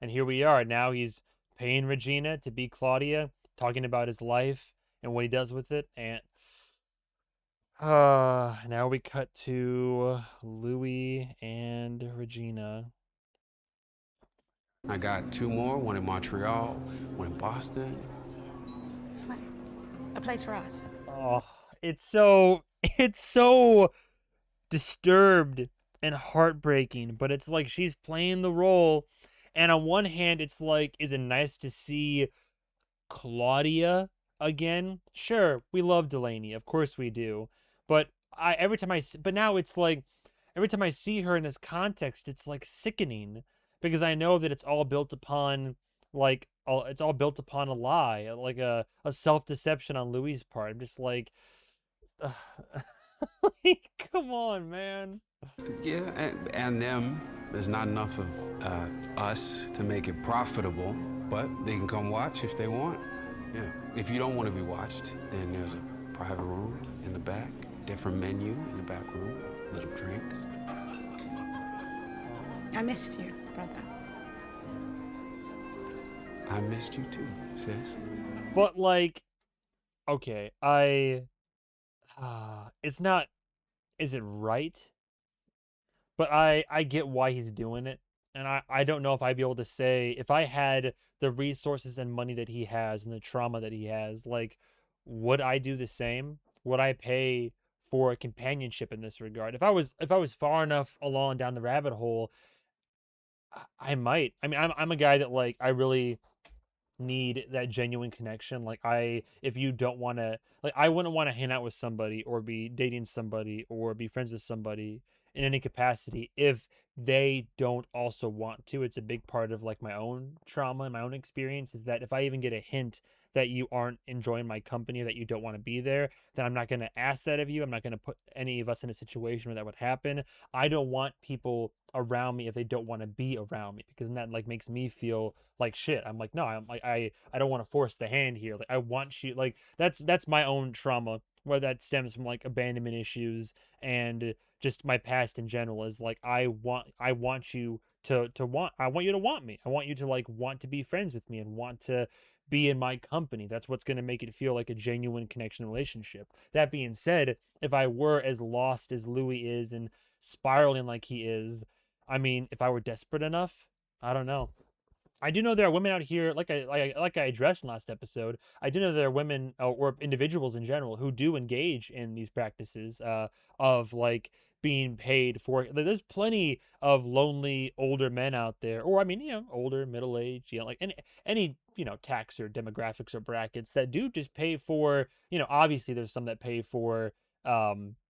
And here we are. Now he's paying Regina to be Claudia, talking about his life and what he does with it. And now we cut to Louis and Regina.
I got 2 more, one in Montreal, one in Boston.
A place for us.
Oh, it's so disturbed and heartbreaking, but it's like she's playing the role. And on one hand, it's like, is it nice to see Claudia again? Sure, we love Delaney, of course we do. But now it's like every time I see her in this context, it's like sickening, because I know that it's all built upon a lie, like a self-deception on Louis' part. I'm just like, come on, man.
Yeah, and them. There's not enough of us to make it profitable, but they can come watch if they want. Yeah. If you don't want to be watched, then there's a private room in the back, different menu in the back room, little drinks.
I missed you, brother.
I missed you too, sis.
But like, okay, it's not, is it right? But I get why he's doing it. And I don't know if I'd be able to say, if I had the resources and money that he has and the trauma that he has, like, would I do the same? Would I pay for companionship in this regard? If I was far enough along down the rabbit hole, I might. I mean, I'm a guy that, like, I really need that genuine connection. Like, if you don't want to, like, I wouldn't want to hang out with somebody or be dating somebody or be friends with somebody in any capacity if they don't also want to. It's a big part of, like, my own trauma and my own experience, is that if I even get a hint that you aren't enjoying my company or that you don't want to be there, then I'm not going to ask that of you. I'm not going to put any of us in a situation where that would happen. I don't want people around me if they don't want to be around me, because then that, like, makes me feel like shit. I'm like, no, I'm like, I don't want to force the hand here. Like, I want you, like, that's my own trauma, where that stems from, like, abandonment issues and just my past in general, is like, I want you to want me. I want you to, like, want to be friends with me and want to be in my company. That's what's going to make it feel like a genuine connection relationship. That being said, if I were as lost as Louis is and spiraling like he is, I mean, if I were desperate enough, I don't know. I do know there are women out here, like I addressed in last episode, I do know there are women or individuals in general who do engage in these practices of, like, being paid for. There's plenty of lonely older men out there, or I mean, you know, older, middle-aged, you know, like any you know, tax or demographics or brackets that do just pay for, you know, obviously there's some that pay for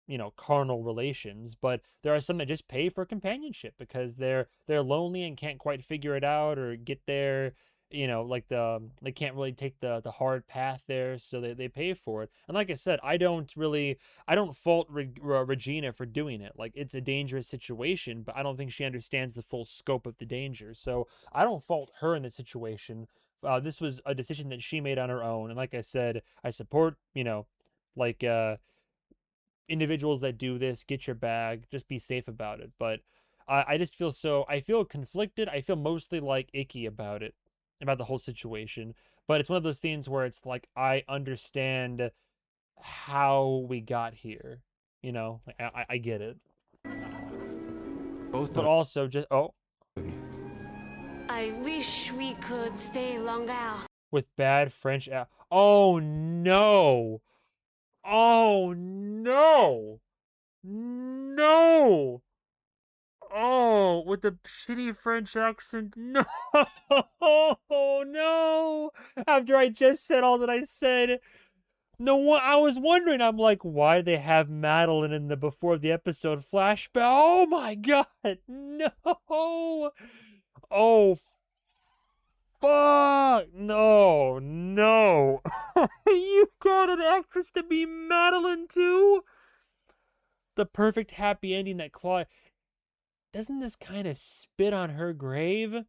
you know, carnal relations, but there are some that just pay for companionship because they're lonely and can't quite figure it out or get there, you know, like they can't really take the hard path there, so they pay for it. And like I said, I don't fault Regina for doing it. Like, it's a dangerous situation, but I don't think she understands the full scope of the danger, so I don't fault her in this situation. This was a decision that she made on her own, and like I said, I support, you know, like individuals that do this. Get your bag, just be safe about it. But I just feel I feel conflicted. I feel mostly like icky about it, about the whole situation. But it's one of those things where it's like, I understand how we got here, you know, like, I get it. But also just
I wish we could stay longer.
With bad French. Oh no. Oh, no. No. Oh, with the shitty French accent. No. No. After I just said all that I said. No, I was wondering, I'm like, why they have Madeline in the before the episode flashback? Oh my god. No. Oh, fuck. No. No. You got an actress to be Madeline too? The perfect happy ending that Claudia... Doesn't this kind of spit on her grave?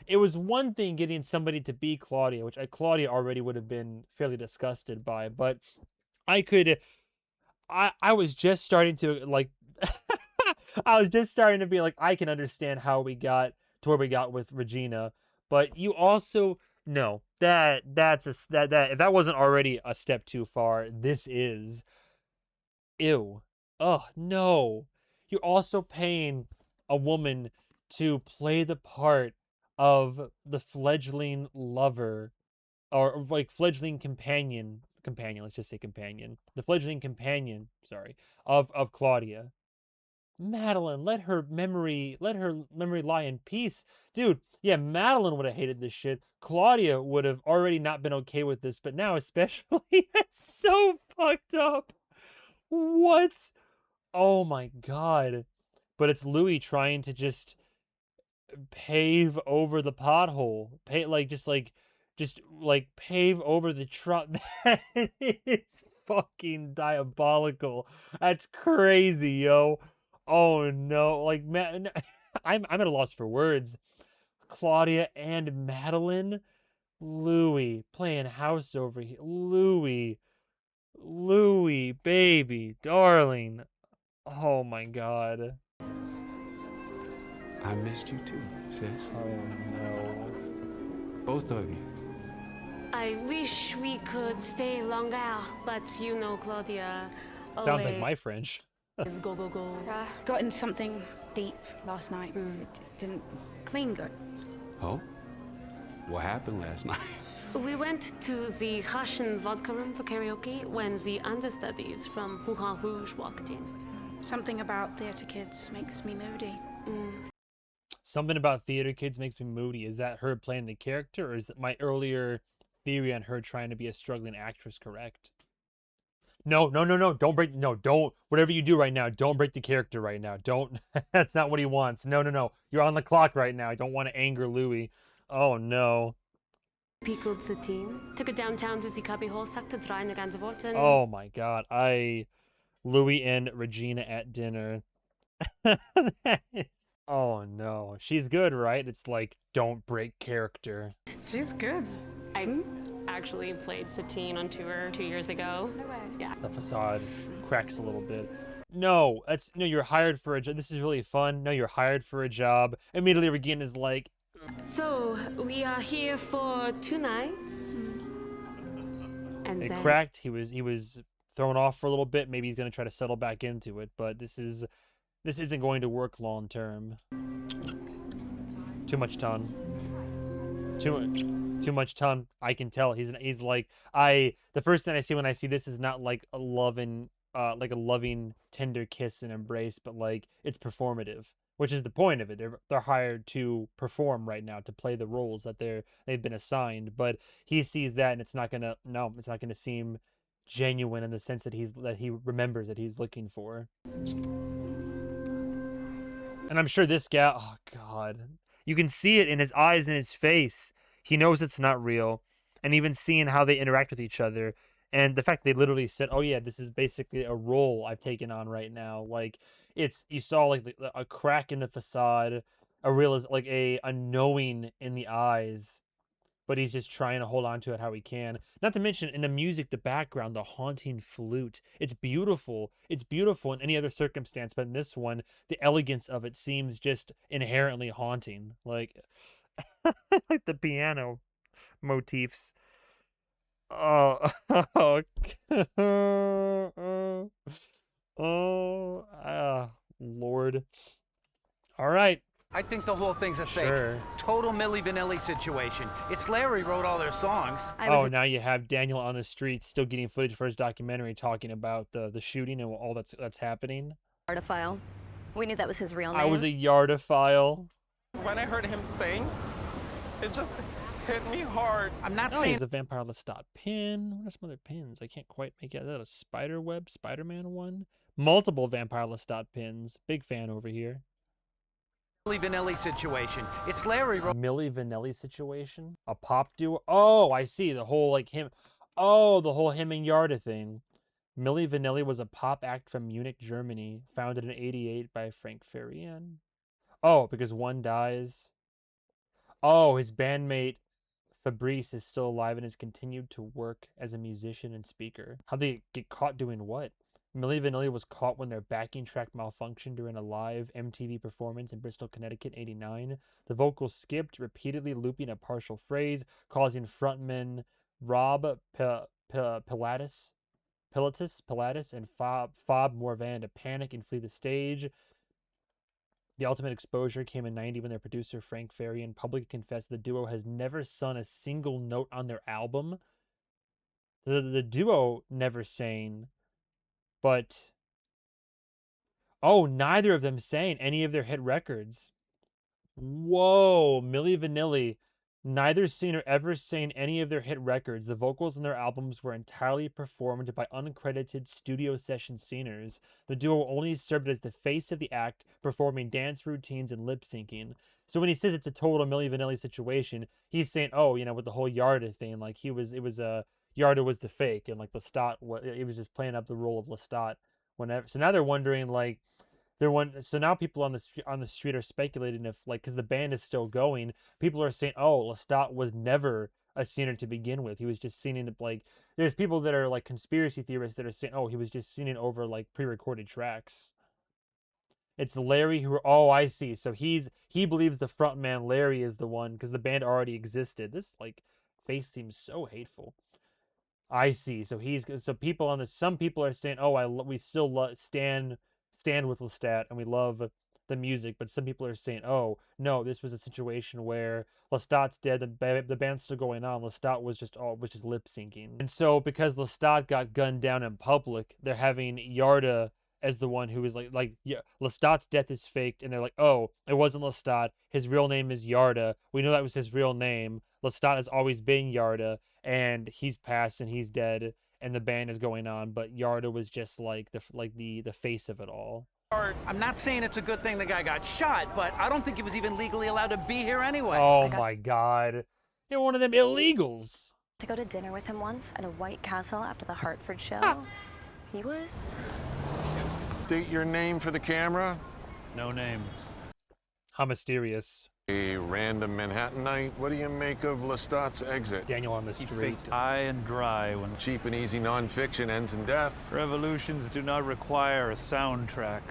It was one thing getting somebody to be Claudia, which Claudia already would have been fairly disgusted by, but I was just starting to, like, I was just starting to be like, I can understand how we got to where we got with Regina, but you also, no, that if that wasn't already a step too far, this is. Ew. Oh, no. You're also paying a woman to play the part of the fledgling lover, or like fledgling companion, let's just say companion, the fledgling companion, sorry, of Claudia. Madeline, let her memory lie in peace. Dude, yeah, Madeline would have hated this shit. Claudia would have already not been okay with this, but now especially, it's so fucked up. What? Oh my god. But it's Louis trying to just pave over the pothole. Just pave over the truck. That is fucking diabolical. That's crazy, yo. Oh no. Like, man, I'm at a loss for words. Claudia and Madeline. Louis playing house over here. Louis, baby, darling. Oh my god.
I missed you too, sis.
Oh no.
Both of you.
I wish we could stay longer, but you know, Claudia.
Sounds like my French.
Is go, go, go.
Got into something deep last night. It didn't clean good.
Oh? What happened last night?
We went to the Russian vodka room for karaoke when the understudies from Moulin Rouge walked in.
Something about theater kids makes me moody.
Something about theater kids makes me moody. Is that her playing the character, or is my earlier theory on her trying to be a struggling actress correct? No. Don't break. No, don't. Whatever you do right now, don't break the character right now. Don't. That's not what he wants. No. You're on the clock right now. I don't want to anger Louis. Oh, no.
Pickled satine. Took it downtown to the COBBLE, sucked it dry in the ganze Worten.
Oh, my God. Louis and Regina at dinner. Oh, no. She's good, right? It's like, don't break character.
She's good.
I actually played Satine on tour 2 years ago.
No way.
Yeah.
The facade cracks a little bit. No, you're hired for a job. This is really fun. No, you're hired for a job. Immediately Regina is like...
So, we are here for 2 nights. And
It
then...
cracked. He was thrown off for a little bit. Maybe he's going to try to settle back into it, but this isn't going to work long term. Too much tongue. Too much tongue. I can tell. He's like, the first thing I see when I see this is not like a loving tender kiss and embrace, but like it's performative, which is the point of it. They're hired to perform right now, to play the roles that they've been assigned. But he sees that, and it's not gonna seem genuine in the sense that he remembers that he's looking for. And I'm sure this guy, oh God, you can see it in his eyes and his face. He knows it's not real. And even seeing how they interact with each other, and the fact they literally said, oh yeah, this is basically a role I've taken on right now. Like, you saw like a crack in the facade, a knowing in the eyes, but he's just trying to hold on to it how he can. Not to mention, in the music, the background, the haunting flute. It's beautiful. It's beautiful in any other circumstance, but in this one, the elegance of it seems just inherently haunting. Like, like the piano motifs. Oh, Lord. All right.
I think the whole thing's a fake.
Sure.
Total Milli Vanilli situation. It's Larry wrote all their songs.
Oh, now you have Daniel on the street still getting footage for his documentary talking about the shooting and all that's happening.
Yardophile. We knew that was his real name.
I was a yardophile.
When I heard him sing, it just hit me hard.
I'm not
Oh,
saying
he's a Vampire Lestat pin. What are some other pins? I can't quite make it. Is that a Spiderweb Spider-Man one? Multiple Vampire Lestat pins. Big fan over here.
Milli Vanilli situation. It's Larry wrote
Milli Vanilli situation? A pop duo? Oh, I see. The whole like him. Oh, the whole him and Yarda thing. Milli Vanilli was a pop act from Munich, Germany, founded in '88 by Frank Farian. Oh, because one dies. Oh, his bandmate Fabrice is still alive and has continued to work as a musician and speaker. How'd they get caught doing what? Milli Vanilli was caught when their backing track malfunctioned during a live MTV performance in Bristol, Connecticut in '89. The vocals skipped, repeatedly looping a partial phrase, causing frontman Rob Pilatus and Fob Morvan to panic and flee the stage. The ultimate exposure came in '90 when their producer Frank Farian publicly confessed the duo has never sung a single note on their album. The duo never sang, but oh, neither of them sang any of their hit records. Whoa, Milli Vanilli. Neither singer ever sang any of their hit records. The vocals in their albums were entirely performed by uncredited studio session singers. The duo only served as the face of the act, performing dance routines and lip syncing. So when he says it's a total Milli Vanilli situation, he's saying, oh, you know, with the whole Yarda thing, like Yarda was the fake, and like Lestat, it was just playing up the role of Lestat. Whenever, so now they're wondering, like, so now people on the street are speculating if, like, because the band is still going, people are saying, oh, Lestat was never a singer to begin with. He was just singing, like, there's people that are like conspiracy theorists that are saying, oh, he was just singing over like pre-recorded tracks. It's Larry who, oh, I see. So he believes the frontman Larry is the one because the band already existed. This like face seems so hateful. I see. So people on some people are saying, oh, we still stand with Lestat and we love the music, but some people are saying, oh no, this was a situation where Lestat's dead, the band's still going on, Lestat was just lip syncing. And so because Lestat got gunned down in public, they're having Yarda as the one who is yeah, Lestat's death is faked, and they're like, oh, it wasn't Lestat, his real name is Yarda, we know that was his real name, Lestat has always been Yarda, and he's passed and he's dead, and the band is going on, but Yarda was just like the face of it all.
I'm not saying it's a good thing the guy got shot, but I don't think he was even legally allowed to be here anyway.
Oh my God. You're one of them illegals.
To go to dinner with him once at a White Castle after the Hartford show. He was...
State your name for the camera.
No names.
How mysterious.
A random Manhattanite. What do you make of Lestat's exit?
Daniel on the street.
High and dry when
cheap and easy nonfiction ends in death.
Revolutions do not require a soundtrack.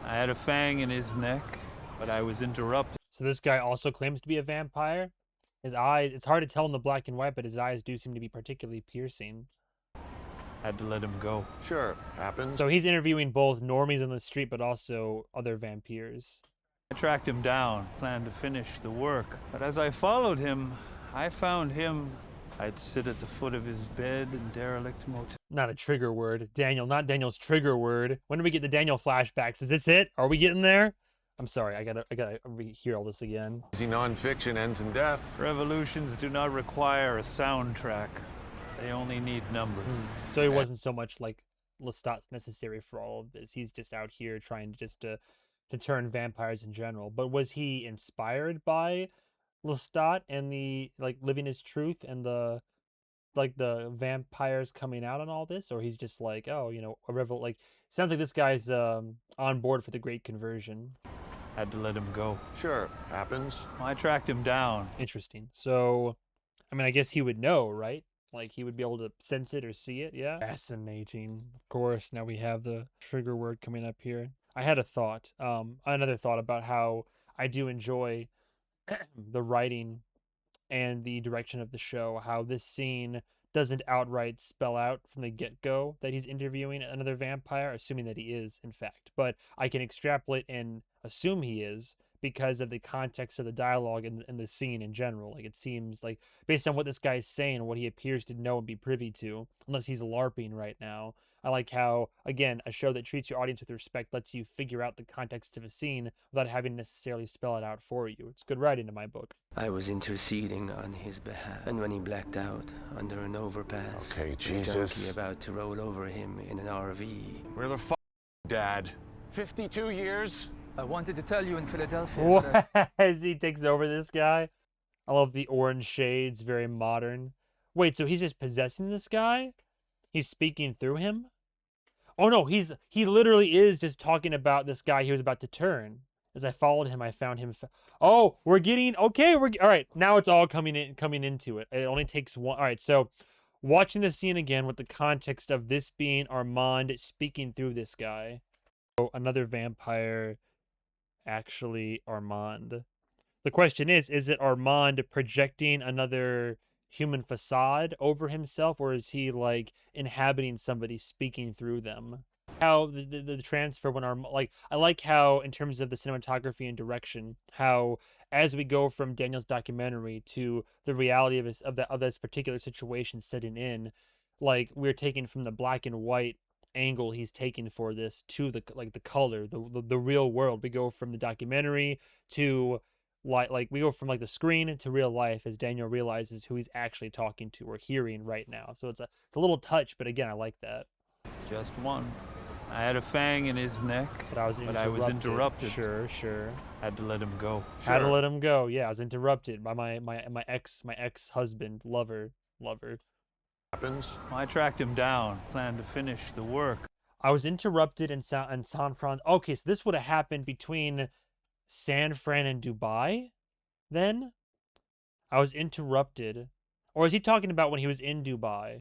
I had a fang in his neck, but I was interrupted.
So this guy also claims to be a vampire? His eyes, it's hard to tell in the black and white, but his eyes do seem to be particularly piercing.
Had to let him go.
Sure, happens.
So he's interviewing both normies on the street, but also other vampires.
I tracked him down, planned to finish the work. But as I followed him, I found him. I'd sit at the foot of his bed in derelict motel. Not a trigger word. Daniel, not Daniel's trigger word. When do we get the Daniel flashbacks? Is this it? Are we getting there? I'm sorry, I gotta hear all this again.
Easy nonfiction ends in death.
Revolutions do not require a soundtrack. They only need numbers.
So he wasn't so much like Lestat's necessary for all of this. He's just out here trying to turn vampires in general. But was he inspired by Lestat and the living his truth and the vampires coming out on all this, or he's just like, oh, you know, sounds like this guy's on board for the great conversion.
Had to let him go.
Sure, happens.
I tracked him down.
Interesting. So, I mean, I guess he would know, right? Like, he would be able to sense it or see it, yeah? Fascinating. Of course, now we have the trigger word coming up here. I had a thought, another thought about how I do enjoy the writing and the direction of the show, how this scene doesn't outright spell out from the get-go that he's interviewing another vampire, assuming that he is, in fact. But I can extrapolate and assume he is because of the context of the dialogue and the scene in general. Like, it seems like, based on what this guy's saying, what he appears to know and be privy to, unless he's LARPing right now. I like how, again, a show that treats your audience with respect lets you figure out the context of a scene without having to necessarily spell it out for you. It's good writing in my book.
I was interceding on his behalf, and when he blacked out under an overpass,
Okay,
with a
Jesus.
donkey about to roll over him in an RV.
Where the f, Dad? 52 years?
I wanted to tell you in Philadelphia.
What? As he takes over this guy? I love the orange shades, very modern. Wait, so he's just possessing this guy? He's speaking through him? Oh no, he literally is just talking about this guy he was about to turn. As I followed him, I found him. Oh, we're getting okay. All right. Now it's all coming into it. It only takes one. All right. So, watching the scene again with the context of this being Armand speaking through this guy. Oh, another vampire. Actually, Armand. The question is it Armand projecting another human facade over himself, or is he like inhabiting somebody speaking through them? How the transfer when I like how, in terms of the cinematography and direction, how as we go from Daniel's documentary to the reality of this particular situation setting in, like, we're taking from the black and white angle he's taking for this to the color, the real world. We go from the documentary to like we go from like the screen to real life as Daniel realizes who he's actually talking to or hearing right now. So it's a little touch, but again, I like that.
Just one. I had a fang in his neck,
but I was interrupted. Sure.
Had to let him go.
Had to let him go. Yeah, I was interrupted by my ex-husband, lover.
Happens.
I tracked him down, planned to finish the work.
I was interrupted in San Fran. Okay, so this would have happened between San Fran and Dubai, then? I was interrupted. Or is he talking about when he was in Dubai?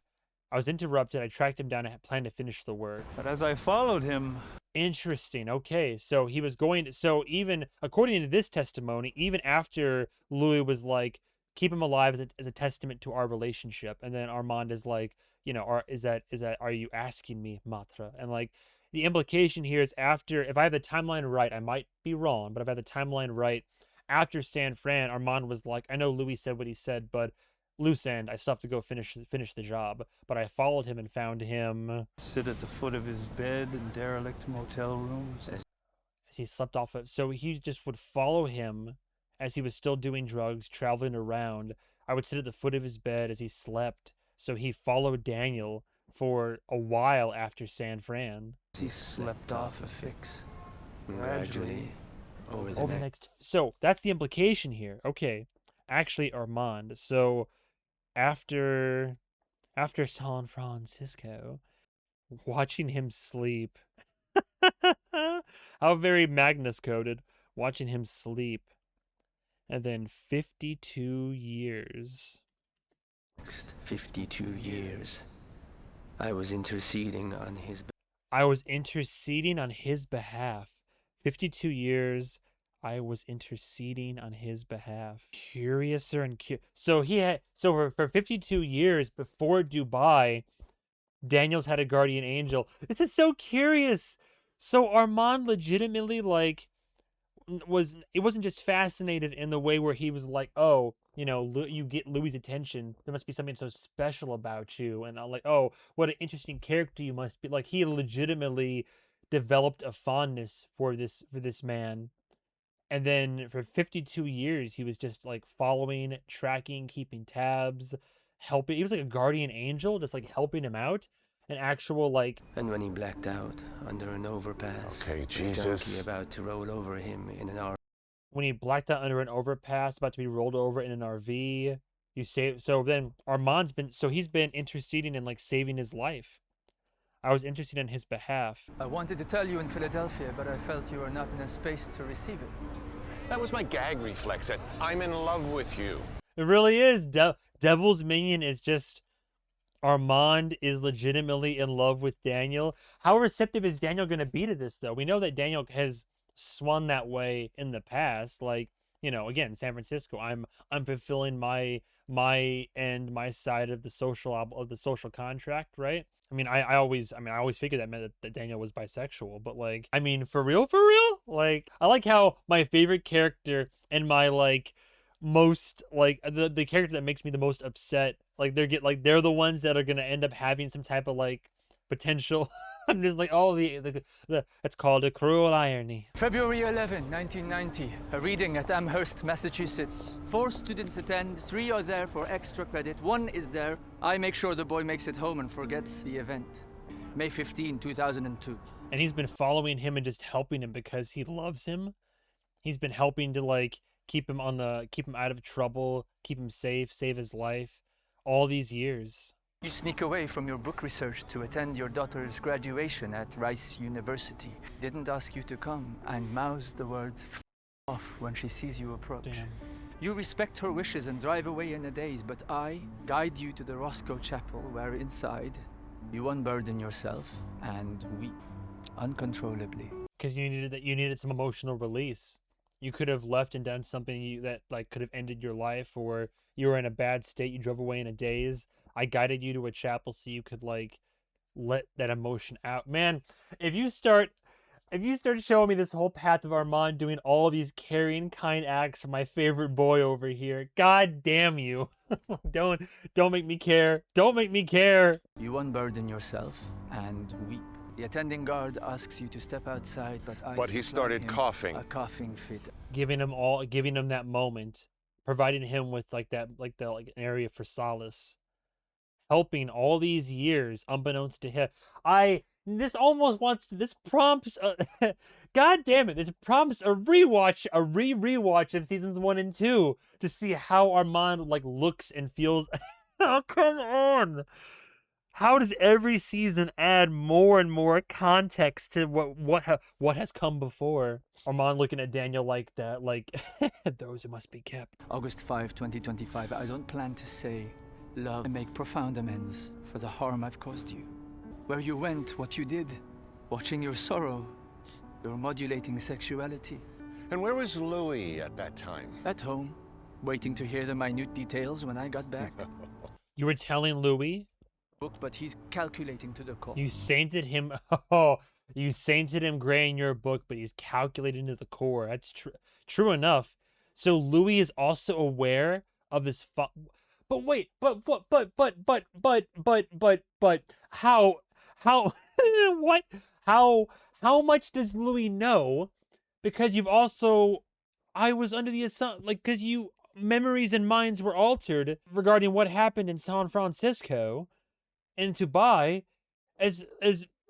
I was interrupted. I tracked him down and planned to finish the work.
But as I followed him...
Interesting. Okay, so he was going to... So even, according to this testimony, even after Louis was like, keep him alive as a testament to our relationship, and then Armand is like, you know, are you asking me, Matra? And like, the implication here is after, if I have the timeline right, I might be wrong, but if I have the timeline right, after San Fran, Armand was like, I know Louis said what he said, but loose end, I still have to go finish the job. But I followed him and found him
sit at the foot of his bed in derelict motel rooms
as he slept off of. So he just would follow him as he was still doing drugs, traveling around. I would sit at the foot of his bed as he slept. So he followed Daniel for a while after San Fran.
He slept off a fix.
Gradually over the
next. So that's the implication here. Okay, actually, Armand. So after San Francisco, watching him sleep. How very Magnus coded. Watching him sleep. And then 52 years.
52 years. I was interceding on his
behalf. 52 years. I was interceding on his behalf. Curiouser and so for 52 years before Dubai, Daniel's had a guardian angel. This is so curious. So Armand legitimately it wasn't just fascinated in the way where he was like, oh, you know, you get Louis' attention. There must be something so special about you. And I'm like, oh, what an interesting character you must be. Like, he legitimately developed a fondness for this man. And then for 52 years, he was just like following, tracking, keeping tabs, helping. He was like a guardian angel, just like helping him out. An actual like.
And when he blacked out under an overpass.
Okay, Jesus.
A donkey about to roll over him in an RV.
When he blacked out under an overpass, about to be rolled over in an RV. You say so. Then Armand's he's been interceding and like saving his life. I was interested in his behalf.
I wanted to tell you in Philadelphia, but I felt you were not in a space to receive it.
That was my gag reflex. I'm in love with you.
It really is. Devil's Minion is just Armand is legitimately in love with Daniel. How receptive is Daniel going to be to this, though? We know that Daniel has swung that way in the past. Like, you know, again, San Francisco. I'm fulfilling my end, my side of the social contract, right? I mean, I always figured that meant that Daniel was bisexual, but like, I mean, for real, like, I like how my favorite character and my like most like the character that makes me the most upset, like they're the ones that are gonna end up having some type of like potential. I'm just like, oh, it's called a cruel irony.
February 11, 1990. A reading at Amherst, Massachusetts. 4 students attend, 3 are there for extra credit. 1 is there. I make sure the boy makes it home and forgets the event. May 15, 2002.
And he's been following him and just helping him because he loves him. He's been helping to like keep him out of trouble, keep him safe, save his life all these years.
You sneak away from your book research to attend your daughter's graduation at Rice University. Didn't ask you to come and mouths the words "F off" when she sees you approach.
Damn.
You respect her wishes and drive away in a daze, but I guide you to the Roscoe Chapel, where inside you unburden yourself and weep uncontrollably.
Because you needed some emotional release. You could have left and done something that like could have ended your life, or you were in a bad state, you drove away in a daze. I guided you to a chapel so you could like let that emotion out. Man, if you start showing me this whole path of Armand doing all these caring, kind acts for my favorite boy over here, god damn you. Don't make me care. Don't make me care.
You unburden yourself and weep. The attending guard asks you to step outside, but
he started coughing.
A coughing fit.
Giving him that moment, providing him with like an area for solace. Helping all these years, unbeknownst to him. This prompts god damn it, this prompts a re-rewatch of seasons 1 and 2 to see how Armand like looks and feels. Oh, come on. How does every season add more and more context to what has come before? Armand looking at Daniel like that, like those who must be kept.
August 5, 2025. I don't plan to say love and make profound amends for the harm I've caused you. Where you went, what you did, watching your sorrow, your modulating sexuality.
And where was Louis at that time?
At home, waiting to hear the minute details when I got back.
You were telling Louis?
Book, but he's calculating to the core.
You sainted him. Oh, you sainted him gray in your book, but he's calculating to the core. That's true enough. So Louis is also aware of this. But wait, but how what? How much does Louis know? Because you've also, I was under the assumption, like, because memories and minds were altered regarding what happened in San Francisco and Dubai, as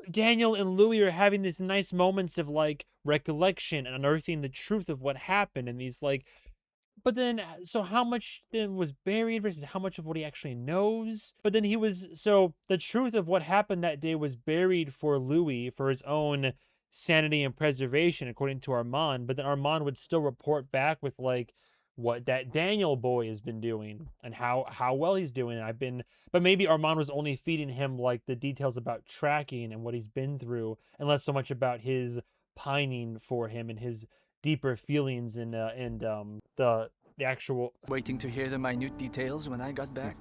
Daniel and Louis are having these nice moments of like recollection and unearthing the truth of what happened, and these like. But then, so how much then was buried versus how much of what he actually knows? But then so the truth of what happened that day was buried for Louis for his own sanity and preservation, according to Armand. But then Armand would still report back with like what that Daniel boy has been doing and how well he's doing. But maybe Armand was only feeding him like the details about tracking and what he's been through, and less so much about his pining for him and his deeper feelings and the actual
waiting to hear the minute details when I got back.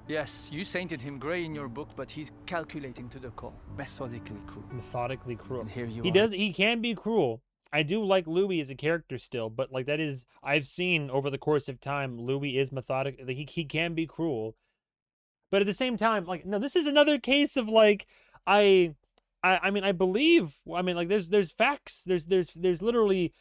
Yes, you sainted him gray in your book, but he's calculating to the core. Methodically cruel. And here you are.
He can be cruel. I do like Louis as a character still, but like I've seen over the course of time, Louis is methodical. He can be cruel. But at the same time, like, no, this is another case of like, I mean, I believe, I mean, like, there's facts, there's literally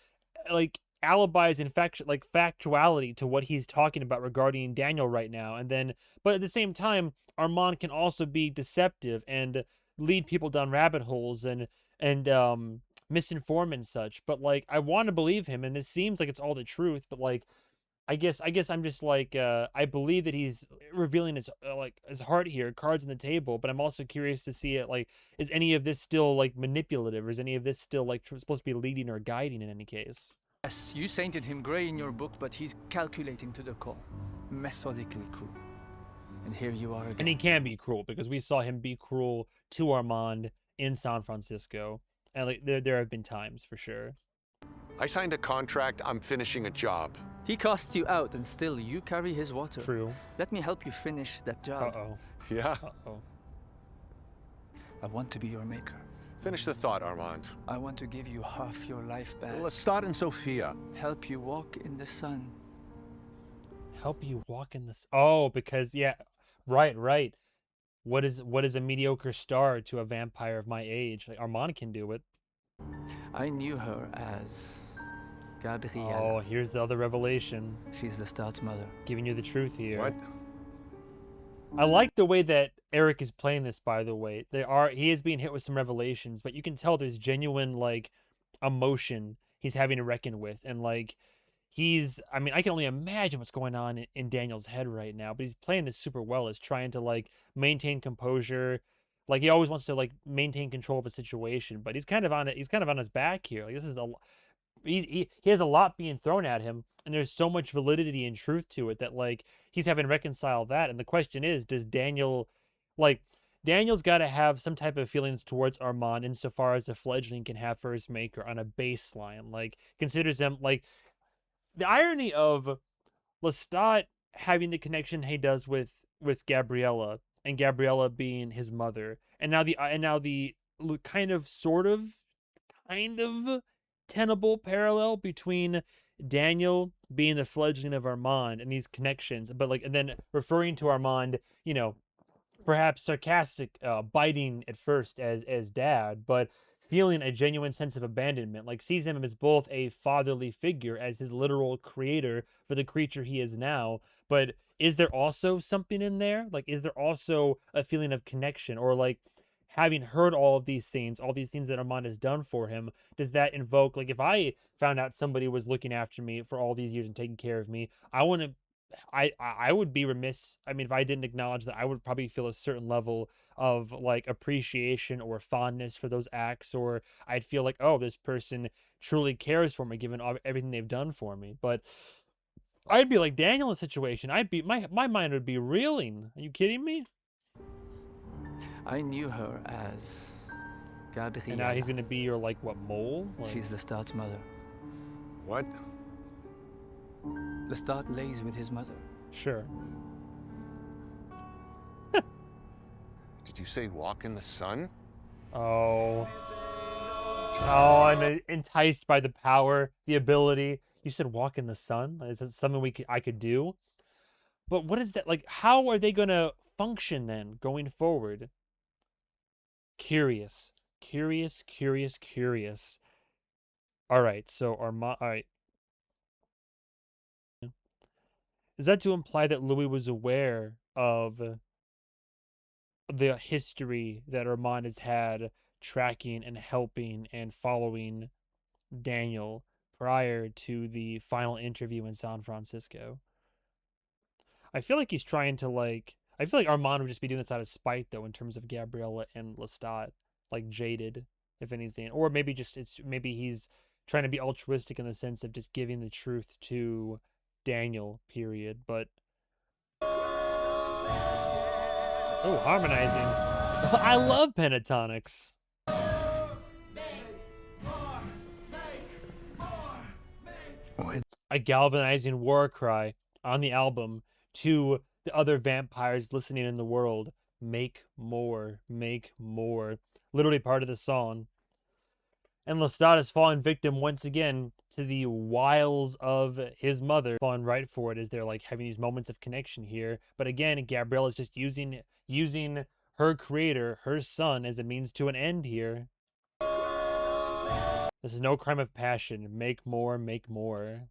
like alibis and factuality to what he's talking about regarding Daniel right now. And then, but at the same time, Armand can also be deceptive and lead people down rabbit holes and misinform and such. But like, I want to believe him, and it seems like it's all the truth. But like, I guess I'm just like, I believe that he's revealing his heart here, cards on the table. But I'm also curious to see it. Like, is any of this still like manipulative, or is any of this still like supposed to be leading or guiding in any case?
Yes, you sainted him gray in your book, but he's calculating to the core. Methodically cruel. And here you are again.
And he can be cruel, because we saw him be cruel to Armand in San Francisco. And like, there have been times for sure.
I signed a contract. I'm finishing a job.
He costs you out, and still you carry his water.
True.
Let me help you finish that job.
Uh-oh.
Yeah?
Uh-oh.
I want to be your maker.
Finish the thought, Armand.
I want to give you half your life back.
Lestat and Sophia.
Help you walk in the sun.
Help you walk in this. Oh, because yeah, right. What is a mediocre star to a vampire of my age? Like, Armand can do it.
I knew her as Gabriella.
Oh, here's the other revelation.
She's Lestat's mother.
Giving you the truth here.
What?
I like the way that Eric is playing this, by the way. He is being hit with some revelations, but you can tell there's genuine, like, emotion he's having to reckon with. And, like, I mean, I can only imagine what's going on in Daniel's head right now, but he's playing this super well. He's trying to, like, maintain composure. Like, he always wants to, like, maintain control of a situation, but he's kind of on his back here. Like, this is he has a lot being thrown at him, and there's so much validity and truth to it that, like, he's having to reconcile that. And the question is, does Daniel's got to have some type of feelings towards Armand insofar as a fledgling can have for his maker on a baseline. Like, considers them, like, the irony of Lestat having the connection he does with Gabriella, and Gabriella being his mother, and now the kind of tenable parallel between Daniel being the fledgling of Armand and these connections, but like, and then referring to Armand, you know, perhaps sarcastic, biting at first as dad, but feeling a genuine sense of abandonment, like sees him as both a fatherly figure as his literal creator for the creature he is now. But is there also something in there? Like, is there also a feeling of connection, or like, having heard all these things that Armand has done for him, does that invoke, like, if I found out somebody was looking after me for all these years and taking care of me, I would be remiss. I mean, if I didn't acknowledge that, I would probably feel a certain level of, like, appreciation or fondness for those acts, or I'd feel like, oh, this person truly cares for me given everything they've done for me. But I'd be like Daniel in a situation. My mind would be reeling. Are you kidding me?
I knew her as Gabriella.
And now he's gonna be your, like, what, mole? Like...
She's Lestat's mother.
What?
Lestat lays with his mother.
Sure.
Did you say walk in the sun?
Oh, I'm enticed by the power, the ability. You said walk in the sun? Is that something I could do? But what is that? Like, how are they gonna function then going forward? Curious. All right, so all right. Is that to imply that Louis was aware of the history that Armand has had tracking and helping and following Daniel prior to the final interview in San Francisco? I feel like he's trying to, like, I feel like Armand would just be doing this out of spite, though, in terms of Gabriella and Lestat, like, jaded, if anything. Or maybe maybe he's trying to be altruistic in the sense of just giving the truth to Daniel, period. But oh, harmonizing. I love pentatonics. A galvanizing war cry on the album to the other vampires listening in the world. Make more, make more. Literally part of the song. And Lestat has fallen victim once again to the wiles of his mother, falling right for it as they're, like, having these moments of connection here. But again, Gabrielle is just using her creator, her son, as a means to an end here. This is no crime of passion. Make more, make more.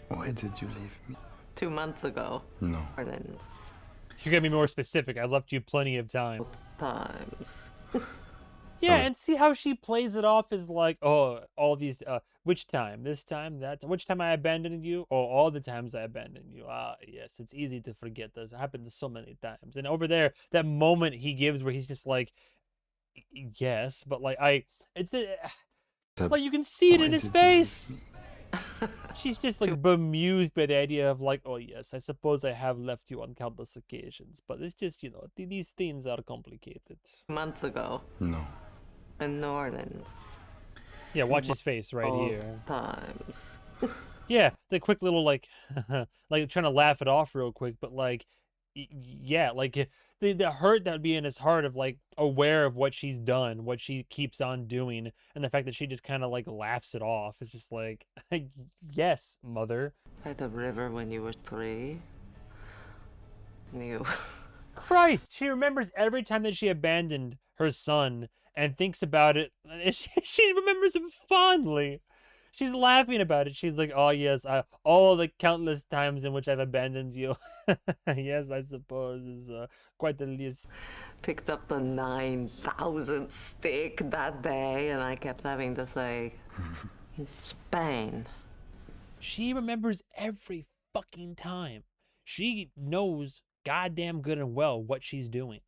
Why did you leave me?
2 months ago.
No.
You're gonna be more specific. I left you plenty of time.
Times.
Yeah, and see how she plays it off as like, oh, all these, which time? This time? That time? Which time I abandoned you? Oh, all the times I abandoned you. Ah, yes, it's easy to forget this. It happened so many times. And over there, that moment he gives where he's just like, yes, but like, like, you can see it in his face. She's just like bemused by the idea of like, oh yes, I suppose I have left you on countless occasions, but it's just, you know, these things are complicated.
Months ago.
No.
In New Orleans.
Yeah, watch his face right
All
here.
Times.
Yeah, the quick little like, like trying to laugh it off real quick, but like, yeah, like the hurt that would be in his heart of like aware of what she's done, what she keeps on doing, and the fact that she just kind of like laughs it off. It's just like, yes, mother.
By the river when you were 3. You.
Christ, she remembers every time that she abandoned her son and thinks about it. She remembers him fondly. She's laughing about it. She's like, oh yes, all the countless times in which I've abandoned you. Yes, I suppose is quite the least.
Picked up the 9,000th steak that day, and I kept having to say, in Spain.
She remembers every fucking time. She knows goddamn good and well what she's doing.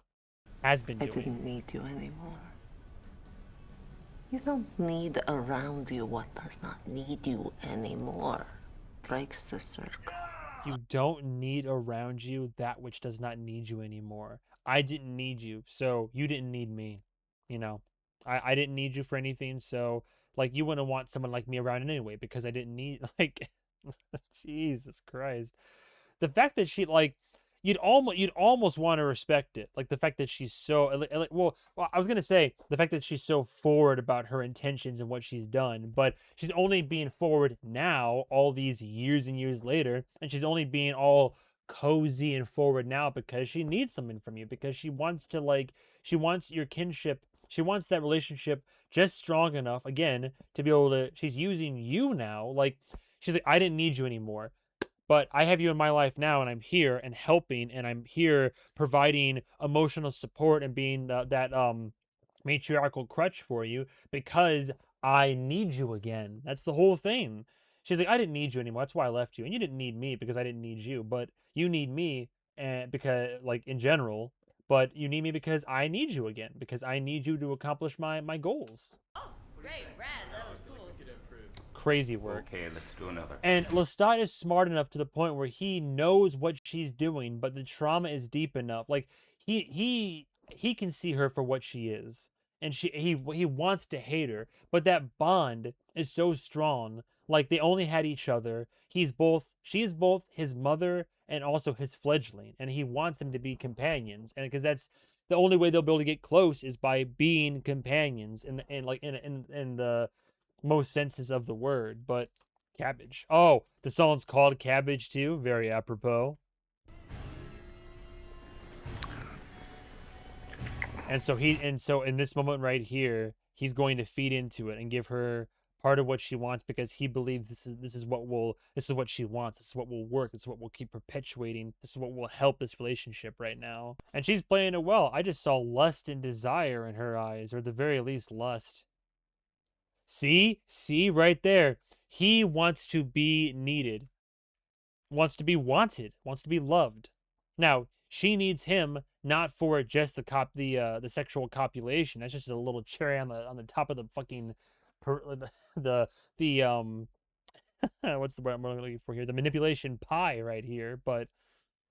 Has been doing.
I didn't need you anymore. You don't need around you what does not need you anymore. Breaks the circle.
You don't need around you that which does not need you anymore. I didn't need you, so you didn't need me. You know, I didn't need you for anything, so like you wouldn't want someone like me around anyway because I didn't need, like, Jesus Christ. The fact that she, like, you'd almost want to respect it, like the fact that she's so well, I was gonna say the fact that she's so forward about her intentions and what she's done, but she's only being forward now, all these years and years later, and she's only being all cozy and forward now because she needs something from you, because she wants to, like, she wants your kinship, she wants that relationship just strong enough again to be able to. She's using you now, like she's like, I didn't need you anymore. But I have you in my life now, and I'm here and helping, and I'm here providing emotional support and being that matriarchal crutch for you because I need you again. That's the whole thing. She's like, I didn't need you anymore. That's why I left you. And you didn't need me because I didn't need you. But you need me because, like, in general. But you need me because I need you again. Because I need you to accomplish my goals.
Oh, great, Brad. That was cool.
Crazy work.
Okay, let's do another.
And Lestat is smart enough to the point where he knows what she's doing, but the trauma is deep enough. Like he can see her for what she is, and he wants to hate her, but that bond is so strong. Like they only had each other. She is both his mother and also his fledgling, and he wants them to be companions. And because that's the only way they'll be able to get close is by being companions in the most senses of the word. But Cabbage. Oh, the song's called Cabbage too. Very apropos. And so in this moment right here, he's going to feed into it and give her part of what she wants because he believes this is what she wants. This is what will work. This is what will keep perpetuating. This is what will help this relationship right now. And she's playing it well. I just saw lust and desire in her eyes, or at the very least lust. See right there. He wants to be needed, wants to be wanted, wants to be loved. Now, she needs him not for just the sexual copulation. That's just a little cherry on the top of the fucking the what's the word I'm looking for here? The manipulation pie right here, but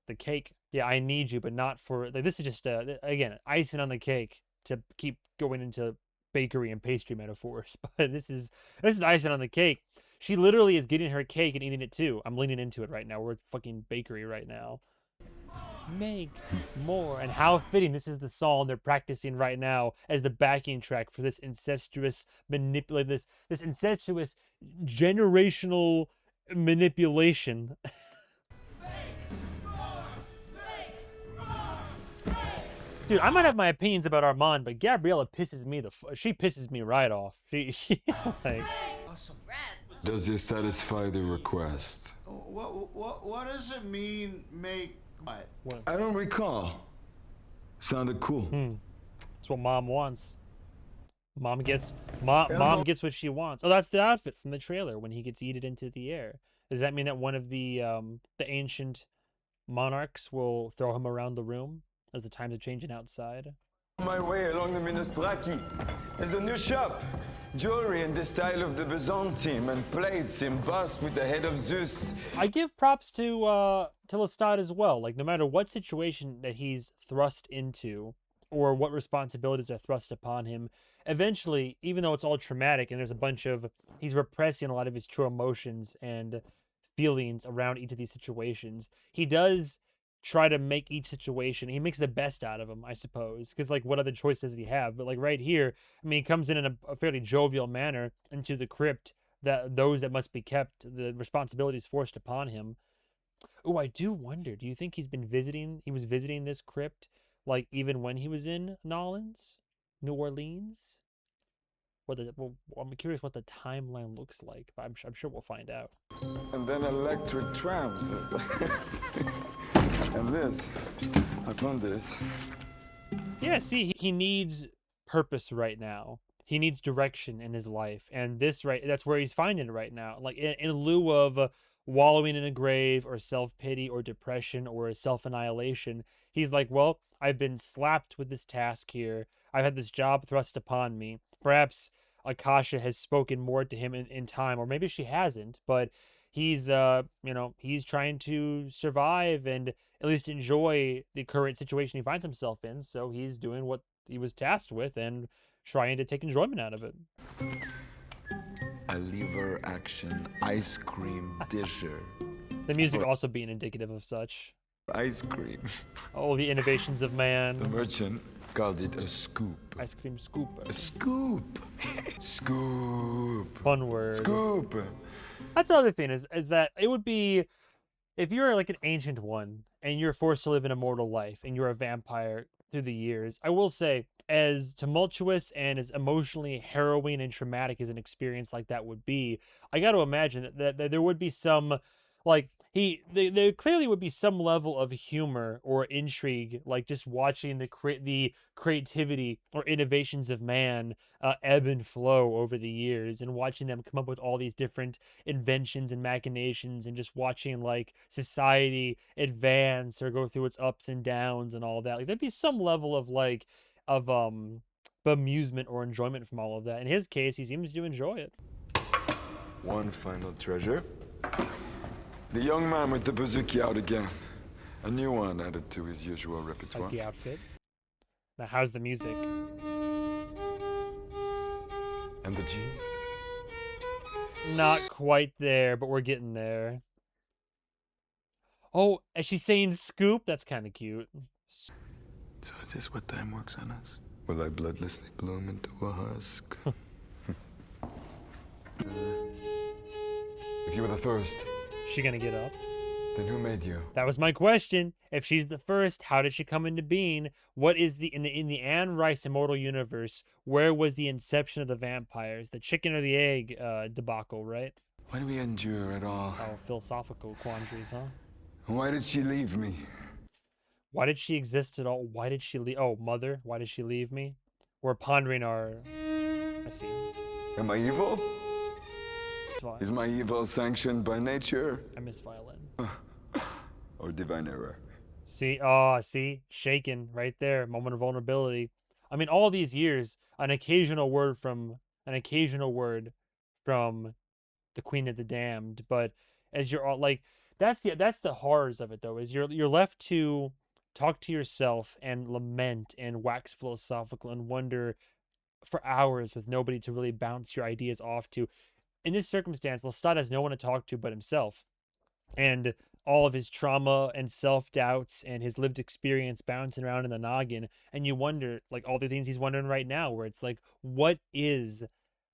the cake. Yeah, I need you, but not for, like, this is just again, icing on the cake to keep going into bakery and pastry metaphors, but this is icing on the cake. She literally is getting her cake and eating it too. I'm leaning into it right now. We're at fucking bakery right now. Make more. And how fitting, this is the song they're practicing right now as the backing track for this incestuous this incestuous generational manipulation. Dude, I might have my opinions about Armand, but Gabriella pisses me she pisses me right off. She like.
Awesome.
Does this satisfy the request?
What does it mean, make what?
I don't recall. Sounded cool.
That's what Mom wants. Mom gets what she wants. Oh, that's the outfit from the trailer when he gets yeeted into the air. Does that mean that one of the ancient monarchs will throw him around the room as the times are changing outside?
My way along the Minestraki. There's a new shop. Jewelry in the style of the Byzantine and plates embossed with the head of Zeus.
I give props to Lestat as well. Like, no matter what situation that he's thrust into, or what responsibilities are thrust upon him. Eventually, even though it's all traumatic and there's a bunch of, he's repressing a lot of his true emotions and feelings around each of these situations, he does try to make each situation, he makes the best out of them, I suppose, because like what other choice does he have? But like right here, I mean, he comes in a fairly jovial manner into the crypt, that those that must be kept, the responsibilities forced upon him. Oh, I do wonder, do you think he was visiting this crypt like even when he was in New Orleans? Well, I'm curious what the timeline looks like, but I'm sure we'll find out.
And then electric trams. And this. I found this.
Yeah, see, he needs purpose right now. He needs direction in his life. And that's where he's finding it right now. Like in lieu of wallowing in a grave or self-pity or depression or self-annihilation, he's like, well, I've been slapped with this task here. I've had this job thrust upon me. Perhaps Akasha has spoken more to him in time, or maybe she hasn't, but he's he's trying to survive and at least enjoy the current situation he finds himself in, so he's doing what he was tasked with and trying to take enjoyment out of it.
A lever action ice cream disher.
The music also being indicative of such.
Ice cream.
Oh, the innovations of man.
The merchant called it a scoop.
Ice cream scoop.
A scoop. Scoop.
Fun word.
Scoop.
That's the other thing is that it would be, if you're like an ancient one and you're forced to live an immortal life and you're a vampire through the years, I will say, as tumultuous and as emotionally harrowing and traumatic as an experience like that would be, I got to imagine that there would be some, like, there clearly would be some level of humor or intrigue, like just watching the creativity or innovations of man ebb and flow over the years, and watching them come up with all these different inventions and machinations, and just watching like society advance or go through its ups and downs and all that. Like there'd be some level of bemusement or enjoyment from all of that. In his case, he seems to enjoy it.
One final treasure. The young man with the bazooki out again. A new one added to his usual repertoire.
Like the outfit. Now, how's the music?
And the G?
Not quite there, but we're getting there. Oh, is she saying scoop? That's kind of cute.
So is this what time works on us? Will I bloodlessly bloom into a husk? If you were the first...
She gonna get up?
Then who made you?
That was my question. If she's the first, how did she come into being? What is in the Anne Rice immortal universe? Where was the inception of the vampires? The chicken or the egg debacle, right?
Why do we endure at all?
Oh, philosophical quandaries, huh?
Why did she leave me?
Why did she exist at all? Why did she leave? Oh, mother, why did she leave me? We're pondering our... I see.
Am I evil? Is my evil sanctioned by nature?
I miss violin.
Or divine error?
See, see, shaken right there, moment of vulnerability. I mean, all these years, an occasional word from the Queen of the Damned, but as you're all like, that's the horrors of it though, is you're left to talk to yourself and lament and wax philosophical and wonder for hours with nobody to really bounce your ideas off to. In this circumstance, Lestat has no one to talk to but himself, and all of his trauma and self-doubts and his lived experience bouncing around in the noggin, and you wonder, like all the things he's wondering right now, where it's like, what is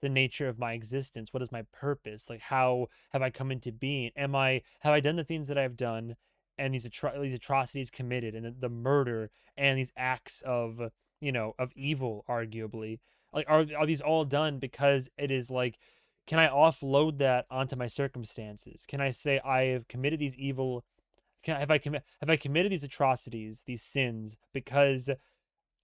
the nature of my existence? What is my purpose? Like, how have I come into being? Have I done the things that I've done, and these atrocities committed, and the murder, and these acts of evil, arguably, like are these all done because it is like, can I offload that onto my circumstances? Can I say I have committed these evil? Have I committed these atrocities, these sins, because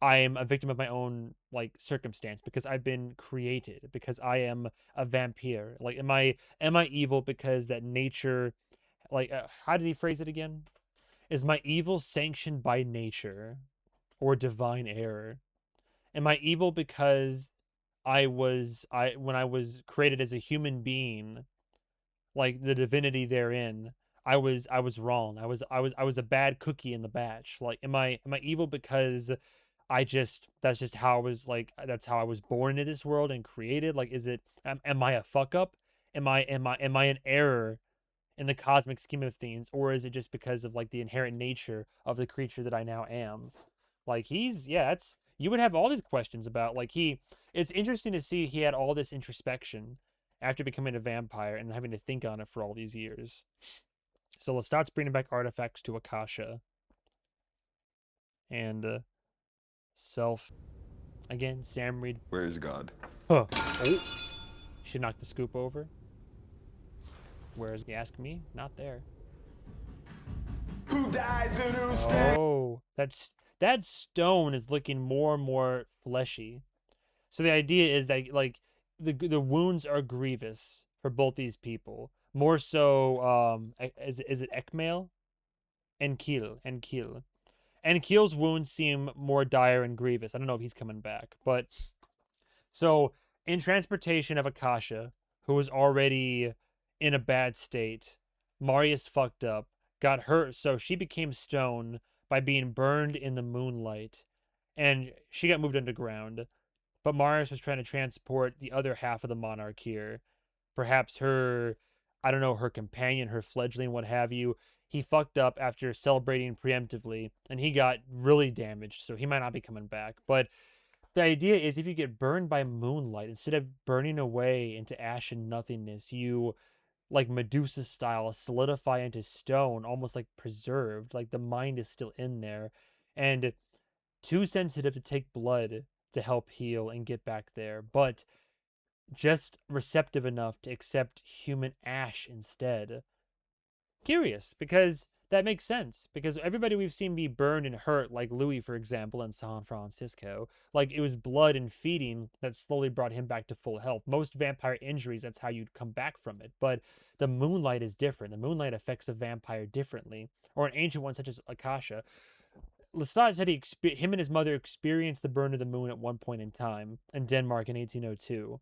I am a victim of my own like circumstance? Because I've been created? Because I am a vampire? Like, am I evil because that nature? Like, how did he phrase it again? Is my evil sanctioned by nature, or divine error? Am I evil because when I was created as a human being, like the divinity therein, I was wrong. I was a bad cookie in the batch. Like, am I evil because that's just how I was like, that's how I was born into this world and created. Like, am I a fuck up? Am I an error in the cosmic scheme of things, or is it just because of like the inherent nature of the creature that I now am? Like, you would have all these questions about, like, it's interesting to see he had all this introspection after becoming a vampire and having to think on it for all these years. So Lestat's bringing back artifacts to Akasha. And, again, Sam Reed.
Where is God?
Huh. Oh. Should knock the scoop over. Where's, you ask me? Not there.
Who dies and who stays?
Oh, that stone is looking more and more fleshy. So the idea is that, like, the wounds are grievous for both these people. More so, is it Ekmail? Enkill. Enkill's wounds seem more dire and grievous. I don't know if he's coming back, but so in transportation of Akasha, who was already in a bad state, Marius fucked up, got hurt, so she became stone by being burned in the moonlight, and she got moved underground. But Marius was trying to transport the other half of the monarch here. Perhaps her, I don't know, her companion, her fledgling, what have you. He fucked up after celebrating preemptively, and he got really damaged, so he might not be coming back. But the idea is if you get burned by moonlight, instead of burning away into ash and nothingness, you, like Medusa style, solidify into stone, almost like preserved, like the mind is still in there, and too sensitive to take blood to help heal and get back there, but just receptive enough to accept human ash instead. Curious, because that makes sense, because everybody we've seen be burned and hurt, like Louis, for example, in San Francisco, like it was blood and feeding that slowly brought him back to full health. Most vampire injuries, that's how you'd come back from it, but the moonlight is different. The moonlight affects a vampire differently, or an ancient one such as Akasha. Lestat said him and his mother experienced the burn of the moon at one point in time in Denmark in 1802.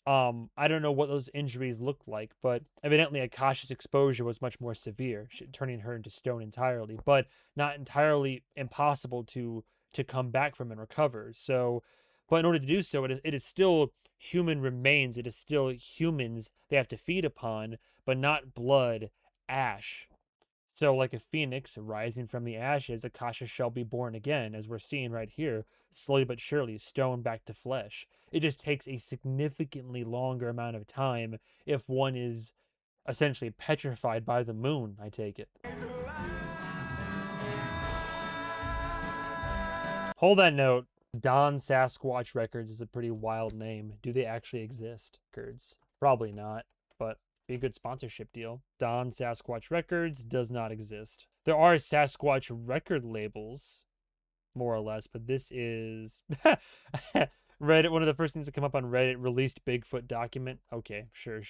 I don't know what those injuries looked like, but evidently Akasha's exposure was much more severe, turning her into stone entirely, but not entirely impossible to come back from and recover. So, but in order to do so, it is still human remains. It is still humans they have to feed upon, but not blood, ash. So like a phoenix rising from the ashes, Akasha shall be born again, as we're seeing right here, slowly but surely, stone back to flesh. It just takes a significantly longer amount of time if one is essentially petrified by the moon, I take it. Hold that note. Don Sasquatch Records is a pretty wild name. Do they actually exist? Records? Probably not, but be a good sponsorship deal. Don Sasquatch Records does not exist. There are Sasquatch record labels, more or less, but this is Reddit. One of the first things that come up on Reddit, released Bigfoot document. Okay, sure.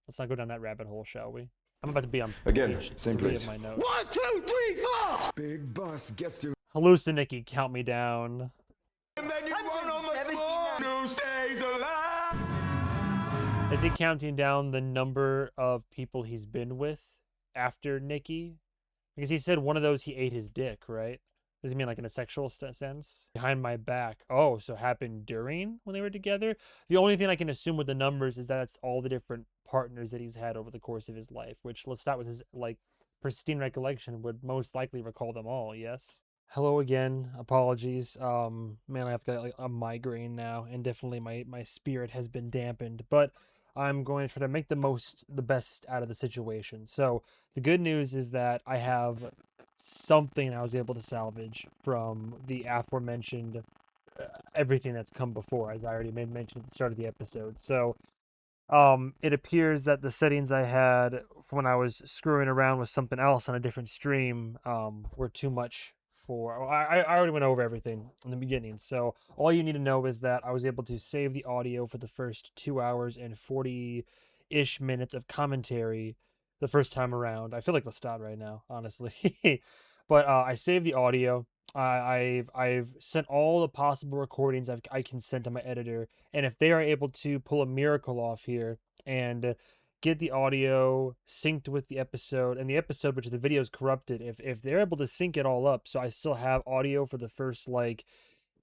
Let's not go down that rabbit hole, shall we? I'm about to be on
again, same place.
1, 2, 3, 4.
Big boss gets to
Halluciniki, count me down.
And then you run on the floor. Who stays alive?
Is he counting down the number of people he's been with after Nikki? Because he said one of those he ate his dick, right? Does he mean like in a sexual sense? Behind my back. Oh, so happened during when they were together? The only thing I can assume with the numbers is that it's all the different partners that he's had over the course of his life, which, let's start with his like pristine recollection, would most likely recall them all, yes? Hello again. Apologies. Man, I've got like a migraine now, and definitely my spirit has been dampened, but I'm going to try to make the best out of the situation. So the good news is that I have something I was able to salvage from the aforementioned everything that's come before, as I already made mention at the start of the episode. So it appears that the settings I had when I was screwing around with something else on a different stream were too much for... I already went over everything in the beginning, so all you need to know is that I was able to save the audio for the first 2 hours and 40-ish minutes of commentary the first time around. I feel like Lestat right now, honestly. But I saved the audio. I've sent all the possible recordings I can send to my editor, and if they are able to pull a miracle off here and get the audio synced with the episode, and the episode, which the video is corrupted, if they're able to sync it all up, so I still have audio for the first like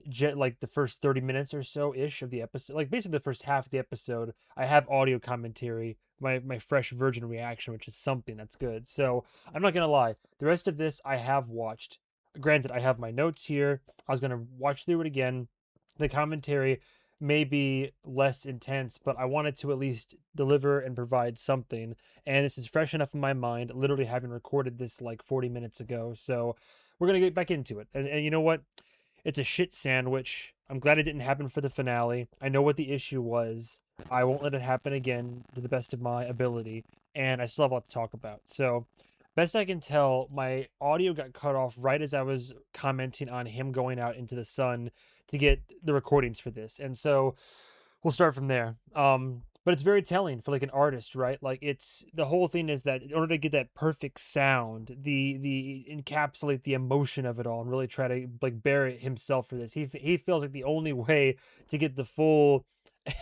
the first 30 minutes or so ish of the episode, like basically the first half of the episode, I have audio commentary, my fresh virgin reaction, which is something that's good. So I'm not gonna lie, the rest of this I have watched. Granted, I have my notes here. I was gonna watch through it again. The commentary may be less intense, but I wanted to at least deliver and provide something. And this is fresh enough in my mind, literally having recorded this like 40 minutes ago. So we're going to get back into it. And you know what? It's a shit sandwich. I'm glad it didn't happen for the finale. I know what the issue was. I won't let it happen again to the best of my ability. And I still have a lot to talk about. So best I can tell, my audio got cut off right as I was commenting on him going out into the sun to get the recordings for this. And so we'll start from there. But it's very telling for like an artist, right? Like it's, the whole thing is that in order to get that perfect sound, the encapsulate the emotion of it all and really try to like bear it himself for this. He feels like the only way to get the full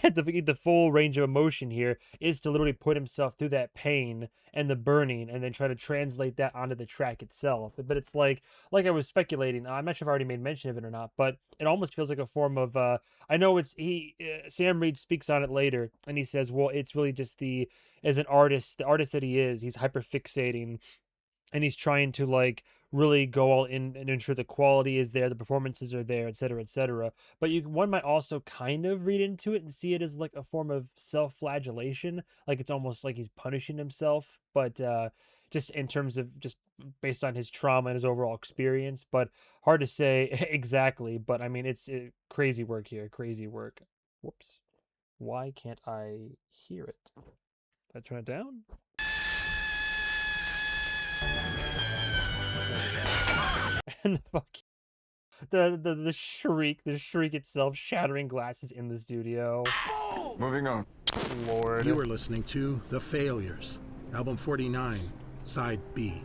the full range of emotion here is to literally put himself through that pain and the burning and then try to translate that onto the track itself. But it's like I was speculating, I'm not sure if I already made mention of it or not, but it almost feels like a form of I know it's Sam Reed speaks on it later and he says, well, it's really just as an artist, the artist that he is, he's hyper fixating and he's trying to like really go all in and ensure the quality is there, the performances are there, etc., etc. But one might also kind of read into it and see it as like a form of self-flagellation, like it's almost like he's punishing himself, but just in terms of just based on his trauma and his overall experience. But hard to say exactly. But I mean, it's crazy work here, crazy work. Whoops, why can't I hear it? Did I turn it down? And the shriek itself shattering glasses in the studio.
Moving on.
Lord.
You are listening to The Failures, album 49, side B.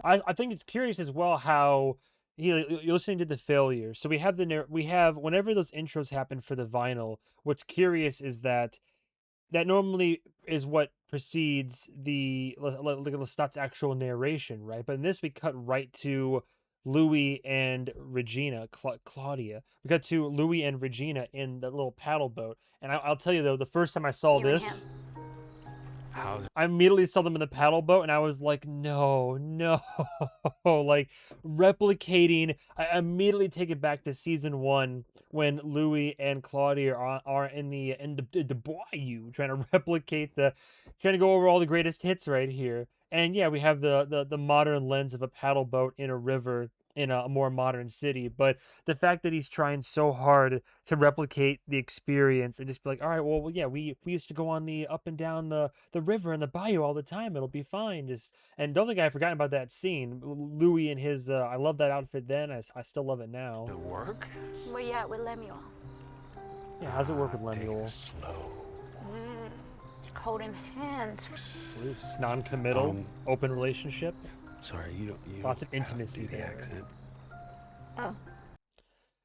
I think it's curious as well how you're listening to The Failures. So we have whenever those intros happen for the vinyl, what's curious is that normally is what precedes the Lestat's actual narration, right? But in this we cut right to Louis and Regina, Claudia. We got to Louis and Regina in the little paddle boat. And I'll tell you though, the first time I saw this, I immediately saw them in the paddle boat and I was like, no, like replicating. I immediately take it back to season 1 when Louis and Claudia are in the bayou trying to replicate trying to go over all the greatest hits right here. And yeah, we have the modern lens of a paddle boat in a river in a more modern city. But the fact that he's trying so hard to replicate the experience and just be like, all right, well yeah, we used to go on the up and down the river and the bayou all the time. It'll be fine. And don't think I've forgotten about that scene. Louis and his, I love that outfit then. I still love it now.
It work?
Where you at with Lemuel?
Yeah, how's it work with Lemuel?
Holding hands.
Loose, non-committal, open relationship.
Sorry, you
lots of intimacy
the
there.
accent.
Oh.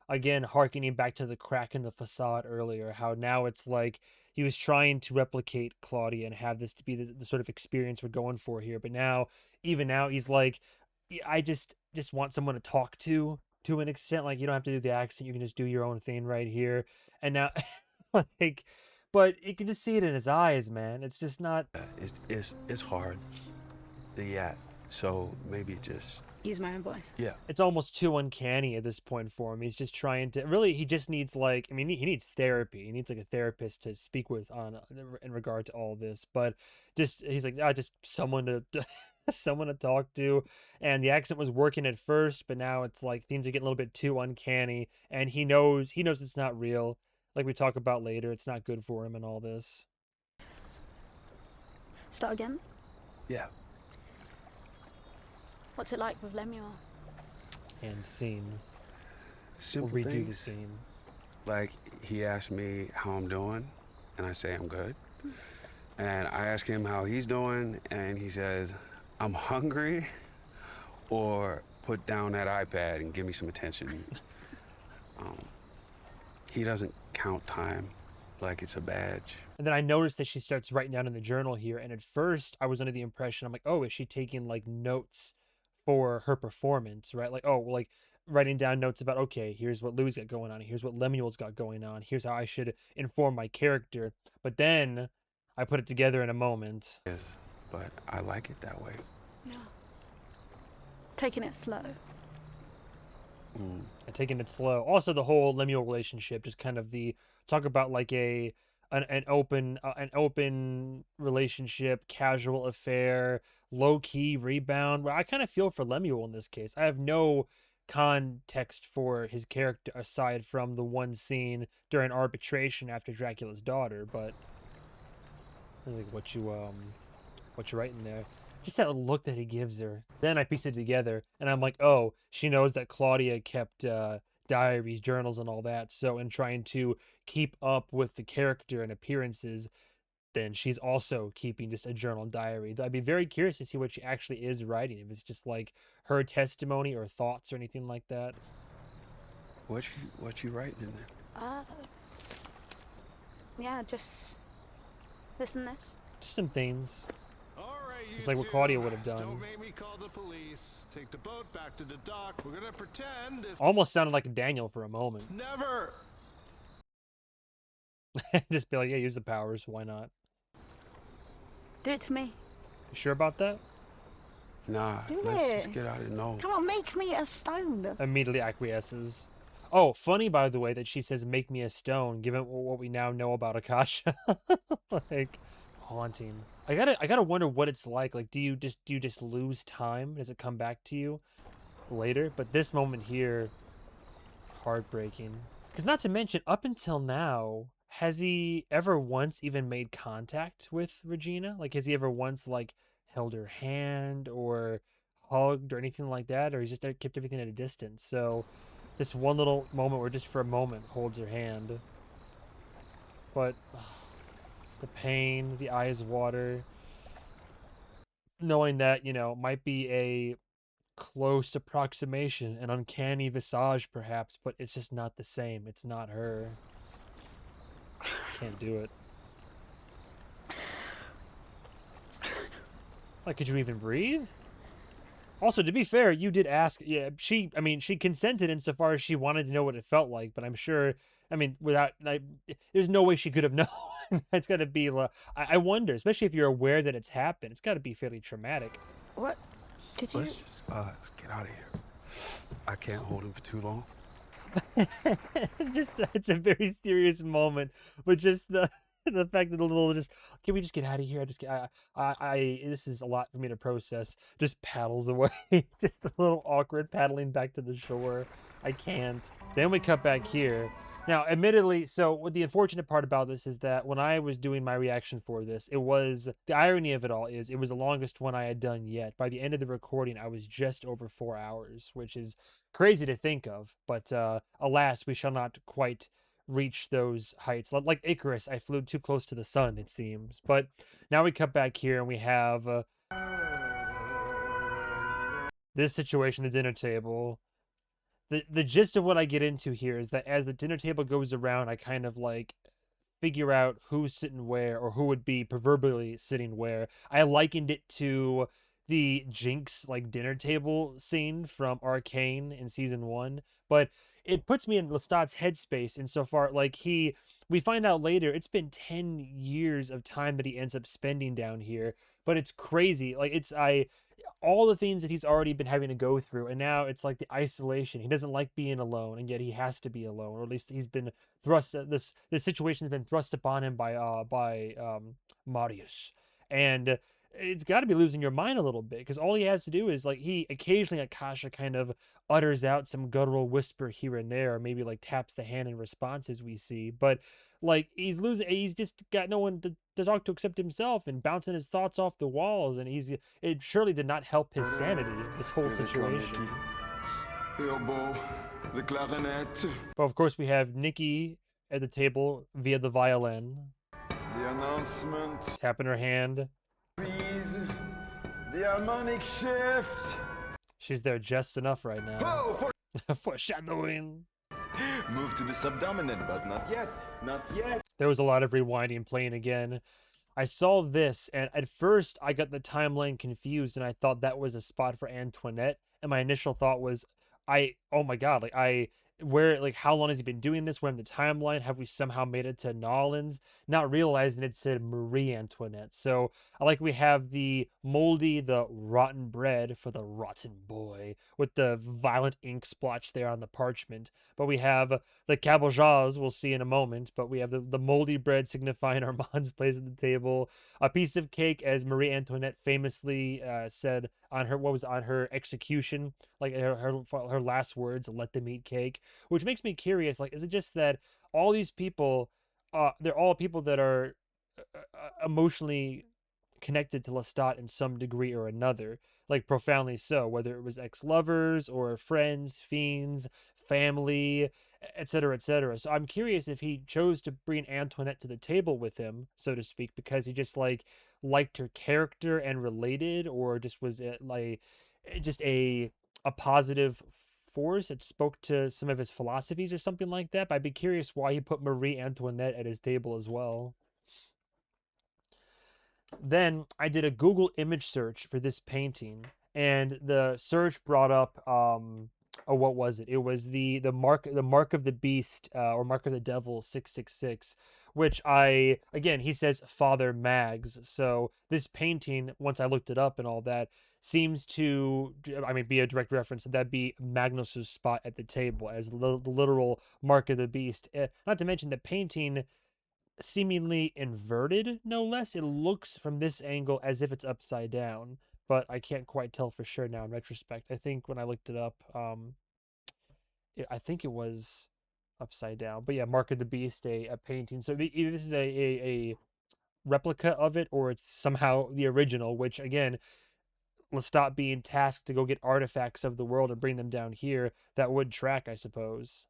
Again, harkening back to the crack in the facade earlier, how now it's like he was trying to replicate Claudia and have this to be the sort of experience we're going for here. But now, even now, he's like, I just want someone to talk to an extent. Like, you don't have to do the accent. You can just do your own thing right here. And now, like, but you can just see it in his eyes, man. It's just not.
It's hard. Yeah. So maybe just
use my own voice.
Yeah.
It's almost too uncanny at this point for him. He's just trying to really. He just needs like. I mean, he needs therapy. He needs like a therapist to speak with in regard to all this. But he's like, just someone to. Someone to talk to. And the accent was working at first, but now it's like things are getting a little bit too uncanny. And he knows it's not real. Like we talk about later, it's not good for him and all this.
Start again?
Yeah.
What's it like with Lemuel?
And scene.
Simple
we'll redo
things.
the scene.
Like, he asked me how I'm doing, and I say I'm good. And I ask him how he's doing, and he says, I'm hungry, or put down that iPad and give me some attention. He doesn't count time. like it's a badge.
And then I noticed that she starts writing down in the journal here, and at first I was under the impression, I'm like, oh, is she taking like notes for her performance, right? Like, oh, like writing down notes about, okay, here's what Lou's got going on, here's what Lemuel's got going on, here's how I should inform my character. But then I put it together in a moment.
Yes, but I like it that way.
No. Taking it slow.
And taking it slow. Also, the whole Lemuel relationship, just kind of the talk about like an open relationship, casual affair, low key rebound. Where I kind of feel for Lemuel in this case. I have no context for his character aside from the one scene during arbitration after Dracula's daughter, but like what you writing there. Just that look that he gives her. Then I piece it together, and I'm like, oh, she knows that Claudia kept diaries, journals, and all that. So in trying to keep up with the character and appearances, then she's also keeping just a journal diary. I'd be very curious to see what she actually is writing. If it's just like her testimony or thoughts or anything like that.
What you writing in there?
Yeah, just this and this.
Just some things. It's like what Claudia would have done.
Don't make me call the police. Take the boat back to the dock. We're gonna pretend this
Almost sounded like Daniel for a moment.
never.
Just be like, yeah, use the powers. Why not?
Do it to me.
You sure about that?
Nah,
Do
let's
it.
just get out of no.
Come on, make me a stone.
Immediately acquiesces. Oh, funny, by the way, that she says, make me a stone, given what we now know about Akasha. Like, haunting. I gotta wonder what it's like. Like, do you just lose time? Does it come back to you later? But this moment here, heartbreaking. Because not to mention, up until now, has he ever once even made contact with Regina? Like, has he ever once, like, held her hand or hugged or anything like that? Or he's just kept everything at a distance? So this one little moment where just for a moment holds her hand. But the pain, the eyes water, knowing that, you know, might be a close approximation, an uncanny visage perhaps, but it's just not the same. It's not her. Can't do it. Like, could you even breathe? Also, to be fair, you did ask. Yeah, she consented insofar as she wanted to know what it felt like, but I'm sure, I mean, there's no way she could have known. It's got to be, I wonder, especially if you're aware that it's happened, it's got to be fairly traumatic.
What? Did you?
Let's just let's get out of here. I can't hold him for too long.
It's a very serious moment, but just the fact that the little can we just get out of here? This is a lot for me to process. Just paddles away. Just a little awkward paddling back to the shore. I can't. Then we cut back here. Now, admittedly, so what the unfortunate part about this is that when I was doing my reaction for this, the irony of it all is it was the longest one I had done yet. By the end of the recording, I was just over 4 hours, which is crazy to think of. But alas, we shall not quite reach those heights. Like Icarus, I flew too close to the sun, it seems. But now we cut back here and we have this situation, the dinner table. The gist of what I get into here is that as the dinner table goes around, I kind of like figure out who's sitting where or who would be proverbially sitting where. I likened it to the Jinx like dinner table scene from Arcane in season 1, but it puts me in Lestat's headspace insofar like we find out later it's been 10 years of time that he ends up spending down here, but it's crazy. Like all the things that he's already been having to go through, and now it's like the isolation. He doesn't like being alone, and yet he has to be alone, or at least he's been thrust. This situation has been thrust upon him by Marius, and it's got to be losing your mind a little bit because all he has to do is like he occasionally Akasha kind of utters out some guttural whisper here and there, or maybe like taps the hand in response as we see, but like he's just got no one to talk to except himself and bouncing his thoughts off the walls, and it surely did not help his sanity, this whole situation.
The clarinet.
But of course we have Nikki at the table via the violin.
The announcement.
Tapping her hand.
Please. The harmonic shift.
She's there just enough right now.
Oh,
foreshadowing.
Move to the subdominant, but not yet. Not yet.
There was a lot of rewinding and playing again. I saw this, and at first I got the timeline confused, and I thought that was a spot for Antoinette. And my initial thought was, oh my god, how long has he been doing this? We're in the timeline. Have we somehow made it to Nolans? Not realizing it said Marie Antoinette. So we have the moldy, the rotten bread for the rotten boy with the violent ink splotch there on the parchment. But we have the cabochons we'll see in a moment. But we have the moldy bread signifying Armand's place at the table. A piece of cake, as Marie Antoinette famously said on her execution, her last words, "Let them eat cake," which makes me curious. Is it just that all these people, they're all people that are emotionally connected to Lestat in some degree or another, profoundly so, whether it was ex-lovers or friends, fiends, family, etc., etc. So I'm curious if he chose to bring Antoinette to the table with him, so to speak, because he just liked her character and related, or just was it just a positive force that spoke to some of his philosophies or something like that. But I'd be curious why he put Marie Antoinette at his table as well. Then I did a Google image search for this painting, and the search brought up what was it? It was the mark of the beast, or mark of the devil 666, which he says Father Mags. So this painting, once I looked it up and all that, seems to be a direct reference to that be Magnus's spot at the table as the literal mark of the beast. Not to mention the painting seemingly inverted, no less. It looks from this angle as if it's upside down, but I can't quite tell for sure now in retrospect. I think when I looked it up, I think it was upside down. But yeah, Mark of the Beast, a painting. So either this is a replica of it, or it's somehow the original, which again, Lestat being tasked to go get artifacts of the world and bring them down here, that would track, I suppose.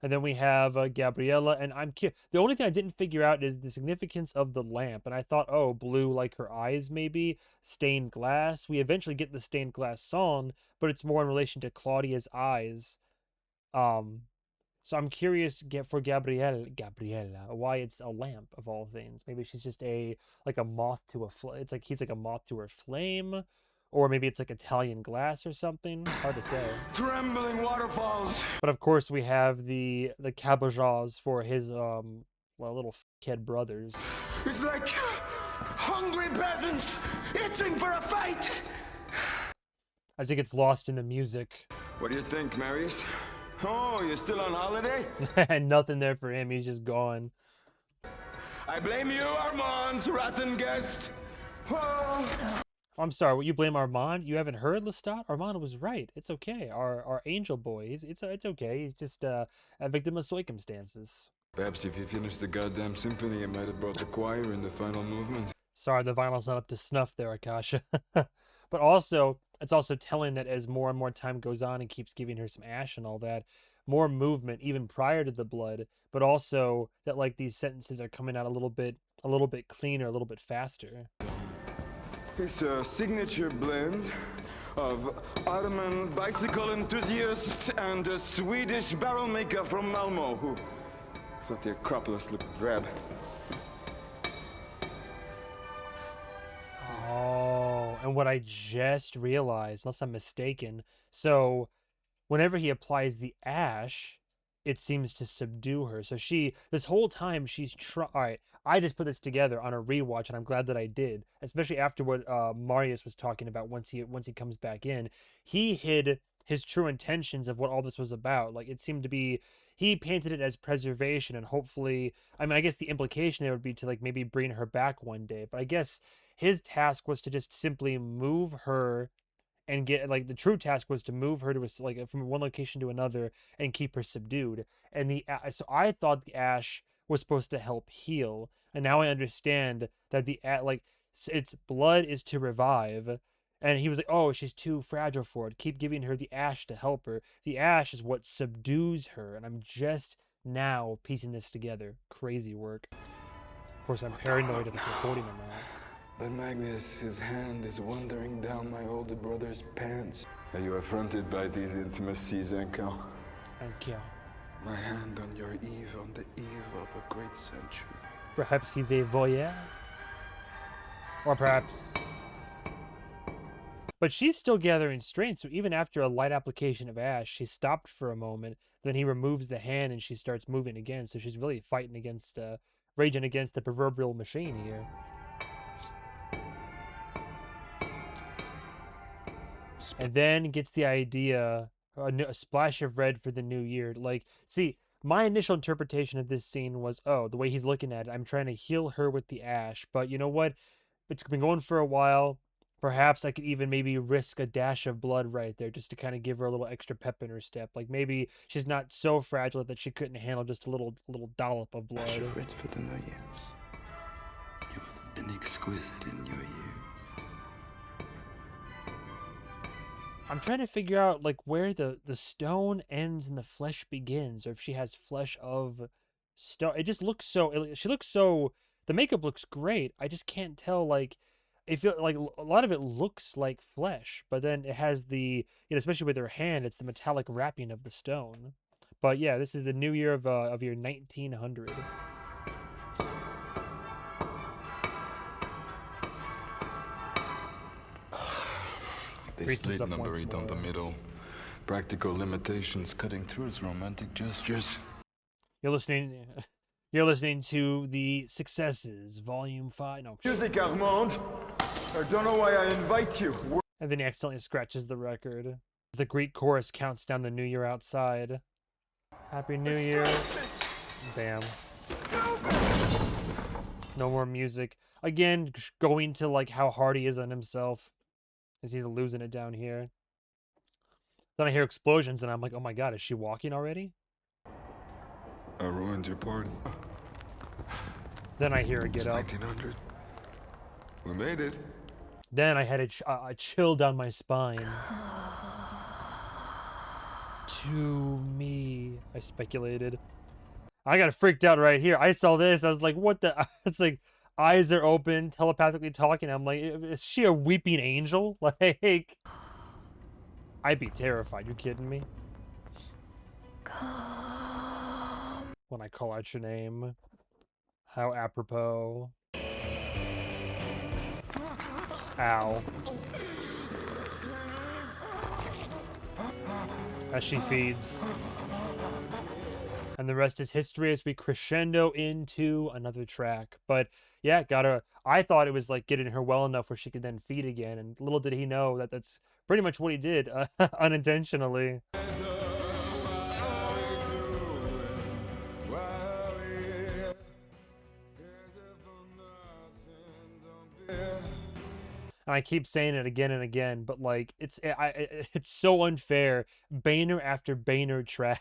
And then we have Gabriella, and the only thing I didn't figure out is the significance of the lamp. And I thought, oh, blue like her eyes, maybe stained glass. We eventually get the stained glass song, but it's more in relation to Claudia's eyes. So I'm curious for Gabriella, why it's a lamp of all things. Maybe she's just a moth to a flame. It's he's like a moth to her flame. Or maybe it's Italian glass or something. Hard to say.
Trembling waterfalls.
But of course we have the cabochons for his little kid brothers.
It's like hungry peasants itching for a fight.
As he gets lost in the music.
What do you think, Marius? Oh, you're still on holiday?
And nothing there for him. He's just gone.
I blame you, Armand's rotten guest. Oh.
I'm sorry, you blame Armand? You haven't heard Lestat? Armand was right. It's okay. Our angel boy, it's okay. He's just a victim of circumstances.
Perhaps if you finished the goddamn symphony, it might have brought the choir in the final movement.
Sorry, the vinyl's not up to snuff there, Akasha. But also, it's also telling that as more and more time goes on and keeps giving her some ash and all that, more movement even prior to the blood, but also that these sentences are coming out a little bit cleaner, a little bit faster.
It's a signature blend of Ottoman bicycle enthusiast and a Swedish barrel maker from Malmo who thought the Acropolis looked drab.
Oh, and what I just realized, unless I'm mistaken, so whenever he applies the ash, it seems to subdue her. So this whole time she's all right, I just put this together on a rewatch, and I'm glad that I did, especially after what Marius was talking about once he comes back in. He hid his true intentions of what all this was about. It seemed to be, he painted it as preservation, and hopefully, I guess the implication there would be to maybe bring her back one day. But I guess his task was to just simply move her and get the true task was to move her to from one location to another and keep her subdued. And so I thought the ash was supposed to help heal, and now I understand that its blood is to revive. And he was like, oh, she's too fragile for it. Keep giving her the ash to help her. The ash is what subdues her, and I'm just now piecing this together. Crazy work. Of course, I'm paranoid if it's recording or not.
But Magnus, his hand is wandering down my older brother's pants. Are you affronted by these intimacies, Enkel?
Thank you.
My hand on your eve, on the eve of a great century.
Perhaps he's a voyeur? Or perhaps... But she's still gathering strength, so even after a light application of ash, she stopped for a moment, then he removes the hand and she starts moving again, so she's really fighting against, raging against the proverbial machine here. And then gets the idea, a splash of red for the new year. Like, see, my initial interpretation of this scene was, oh, the way he's looking at it, I'm trying to heal her with the ash. But you know what? It's been going for a while. Perhaps I could even maybe risk a dash of blood right there just to kind of give her a little extra pep in her step. Like maybe she's not so fragile that she couldn't handle just a little dollop of blood.
Ash of red for the new year. You would have been exquisite in your years.
I'm trying to figure out like where the stone ends and the flesh begins, or if she has flesh of stone. It just looks so. She looks so. The makeup looks great. I just can't tell. Like, I feel like a lot of it looks like flesh, but then it has the, you know, especially with her hand, it's the metallic wrapping of the stone. But yeah, this is the new year of year 1900.
They split number 8 down the middle. Practical limitations cutting through its romantic gestures.
You're listening to the Successes, Volume 5. No.
Music, Armand! I don't know why I invite you.
And then he accidentally scratches the record. The Greek chorus counts down the new year outside. Happy New Year. Bam. No more music. Again, going to like how hard he is on himself. As he's losing it down here. Then I hear explosions and I'm like, oh my god, is she walking already?
I ruined your party.
Then I hear her get up.
1900. We made it.
Then I had a chill down my spine. To me, I speculated. I got freaked out right here. I saw this. I was like, what the? It's like, eyes are open, telepathically talking. I'm like, is she a weeping angel? Like, I'd be terrified. You kidding me? When I call out your name. How apropos. Ow. As she feeds. And the rest is history as we crescendo into another track. But yeah, I thought it was like getting her well enough where she could then feed again. And little did he know that that's pretty much what he did unintentionally. And I keep saying it again and again, but like it's so unfair. Banner after banner track,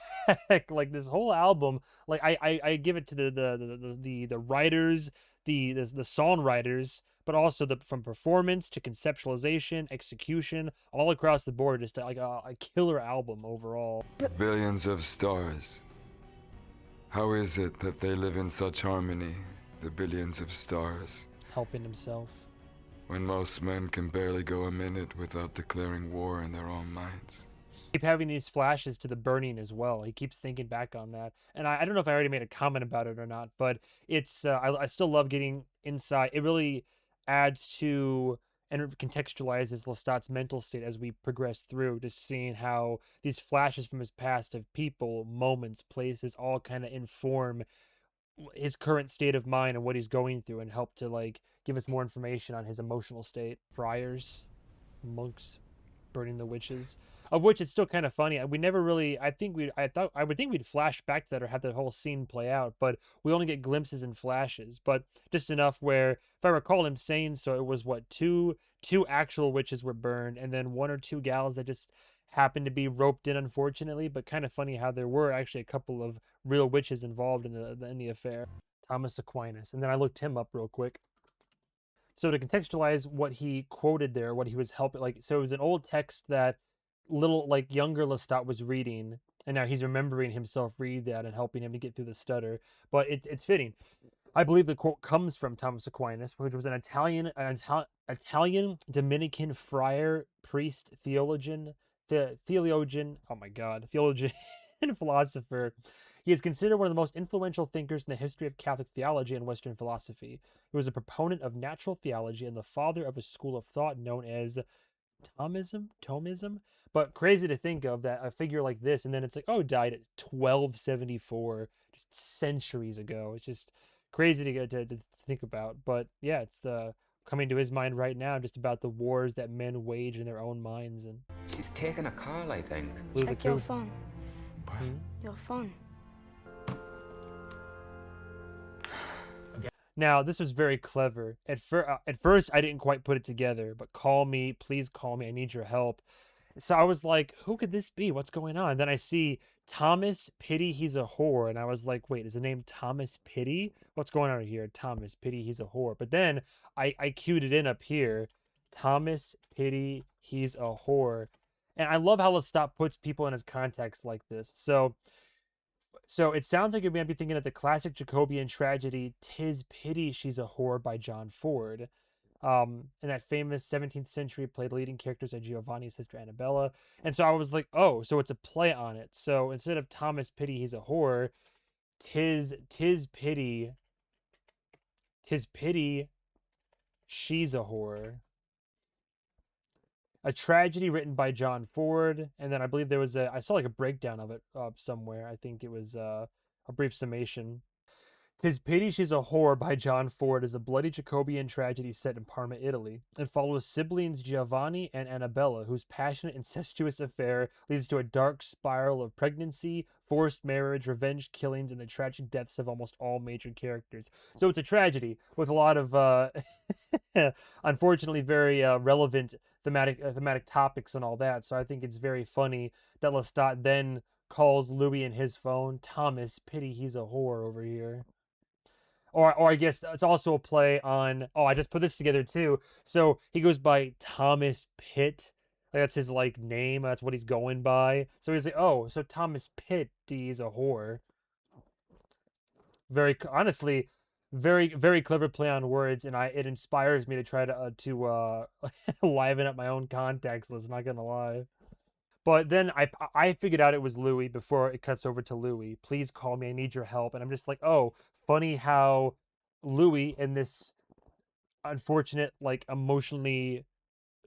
like this whole album. Like I give it to the writers, the songwriters, but also from performance to conceptualization, execution, all across the board. Just like a killer album overall.
Billions of stars. How is it that they live in such harmony? The billions of stars.
Helping himself.
When most men can barely go a minute without declaring war in their own minds.
Keep having these flashes to the burning as well. He keeps thinking back on that. And I don't know if I already made a comment about it or not, but it's I still love getting inside. It really adds to and contextualizes Lestat's mental state as we progress through, just seeing how these flashes from his past of people, moments, places, all kind of inform his current state of mind and what he's going through and help to like give us more information on his emotional state. Friars, monks, burning the witches, of which it's still kind of funny. We never really, I would think we'd flash back to that or have that whole scene play out, but we only get glimpses and flashes, but just enough where, if I recall him saying so, it was what, two actual witches were burned and then one or two gals that just happened to be roped in, unfortunately, but kind of funny how there were actually a couple of real witches involved in the affair. Thomas Aquinas. And then I looked him up real quick. So to contextualize what he quoted there, what he was helping, like, so it was an old text that younger Lestat was reading, and now he's remembering himself read that and helping him to get through the stutter. But it's fitting. I believe the quote comes from Thomas Aquinas, which was an Italian Dominican friar, priest, theologian, oh my God, theologian and philosopher. He is considered one of the most influential thinkers in the history of Catholic theology and Western philosophy. He was a proponent of natural theology and the father of a school of thought known as Thomism. But crazy to think of that a figure like this, and then it's like, oh, died at 1274, just centuries ago. It's just crazy to get to think about. But yeah, it's the coming to his mind right now, just about the wars that men wage in their own minds. And
She's taking a call, I think.
Check your phone. Your phone.
Now, this was very clever. At first, I didn't quite put it together, but call me, please call me, I need your help. So I was like, who could this be? What's going on? Then I see Thomas Pity, he's a whore. And I was like, wait, is the name Thomas Pity? What's going on here? Thomas Pity, he's a whore. But then I queued it in up here. Thomas Pity, he's a whore. And I love how Lestat puts people in his context like this. So it sounds like you might be thinking of the classic Jacobean tragedy, 'Tis Pity She's a Whore by John Ford. In that famous 17th century played leading characters are Giovanni's sister Annabella. And so I was like, oh, so it's a play on it. So instead of Thomas Pity, he's a whore, tis pity, she's a whore. A tragedy written by John Ford. And then I believe there was I saw like a breakdown of it somewhere. I think it was a brief summation. 'Tis Pity She's a Whore by John Ford is a bloody Jacobean tragedy set in Parma, Italy. It follows siblings Giovanni and Annabella, whose passionate incestuous affair leads to a dark spiral of pregnancy, forced marriage, revenge killings, and the tragic deaths of almost all major characters. So it's a tragedy with a lot of, unfortunately, very relevant thematic topics and all that. So I think it's very funny that Lestat then calls Louis in his phone, Thomas Pity He's a Whore over here. Or I guess it's also a play on, oh, I just put this together too. So he goes by Thomas Pitt. Like, that's his like name. That's what he's going by. So he's like, oh, so Thomas Pitt, he's a whore. Honestly, very, very clever play on words, and it inspires me to try to liven up my own context list, not gonna lie. But then I figured out it was Louis before it cuts over to Louis. Please call me, I need your help. And I'm just like, oh, funny how Louis, in this unfortunate, like, emotionally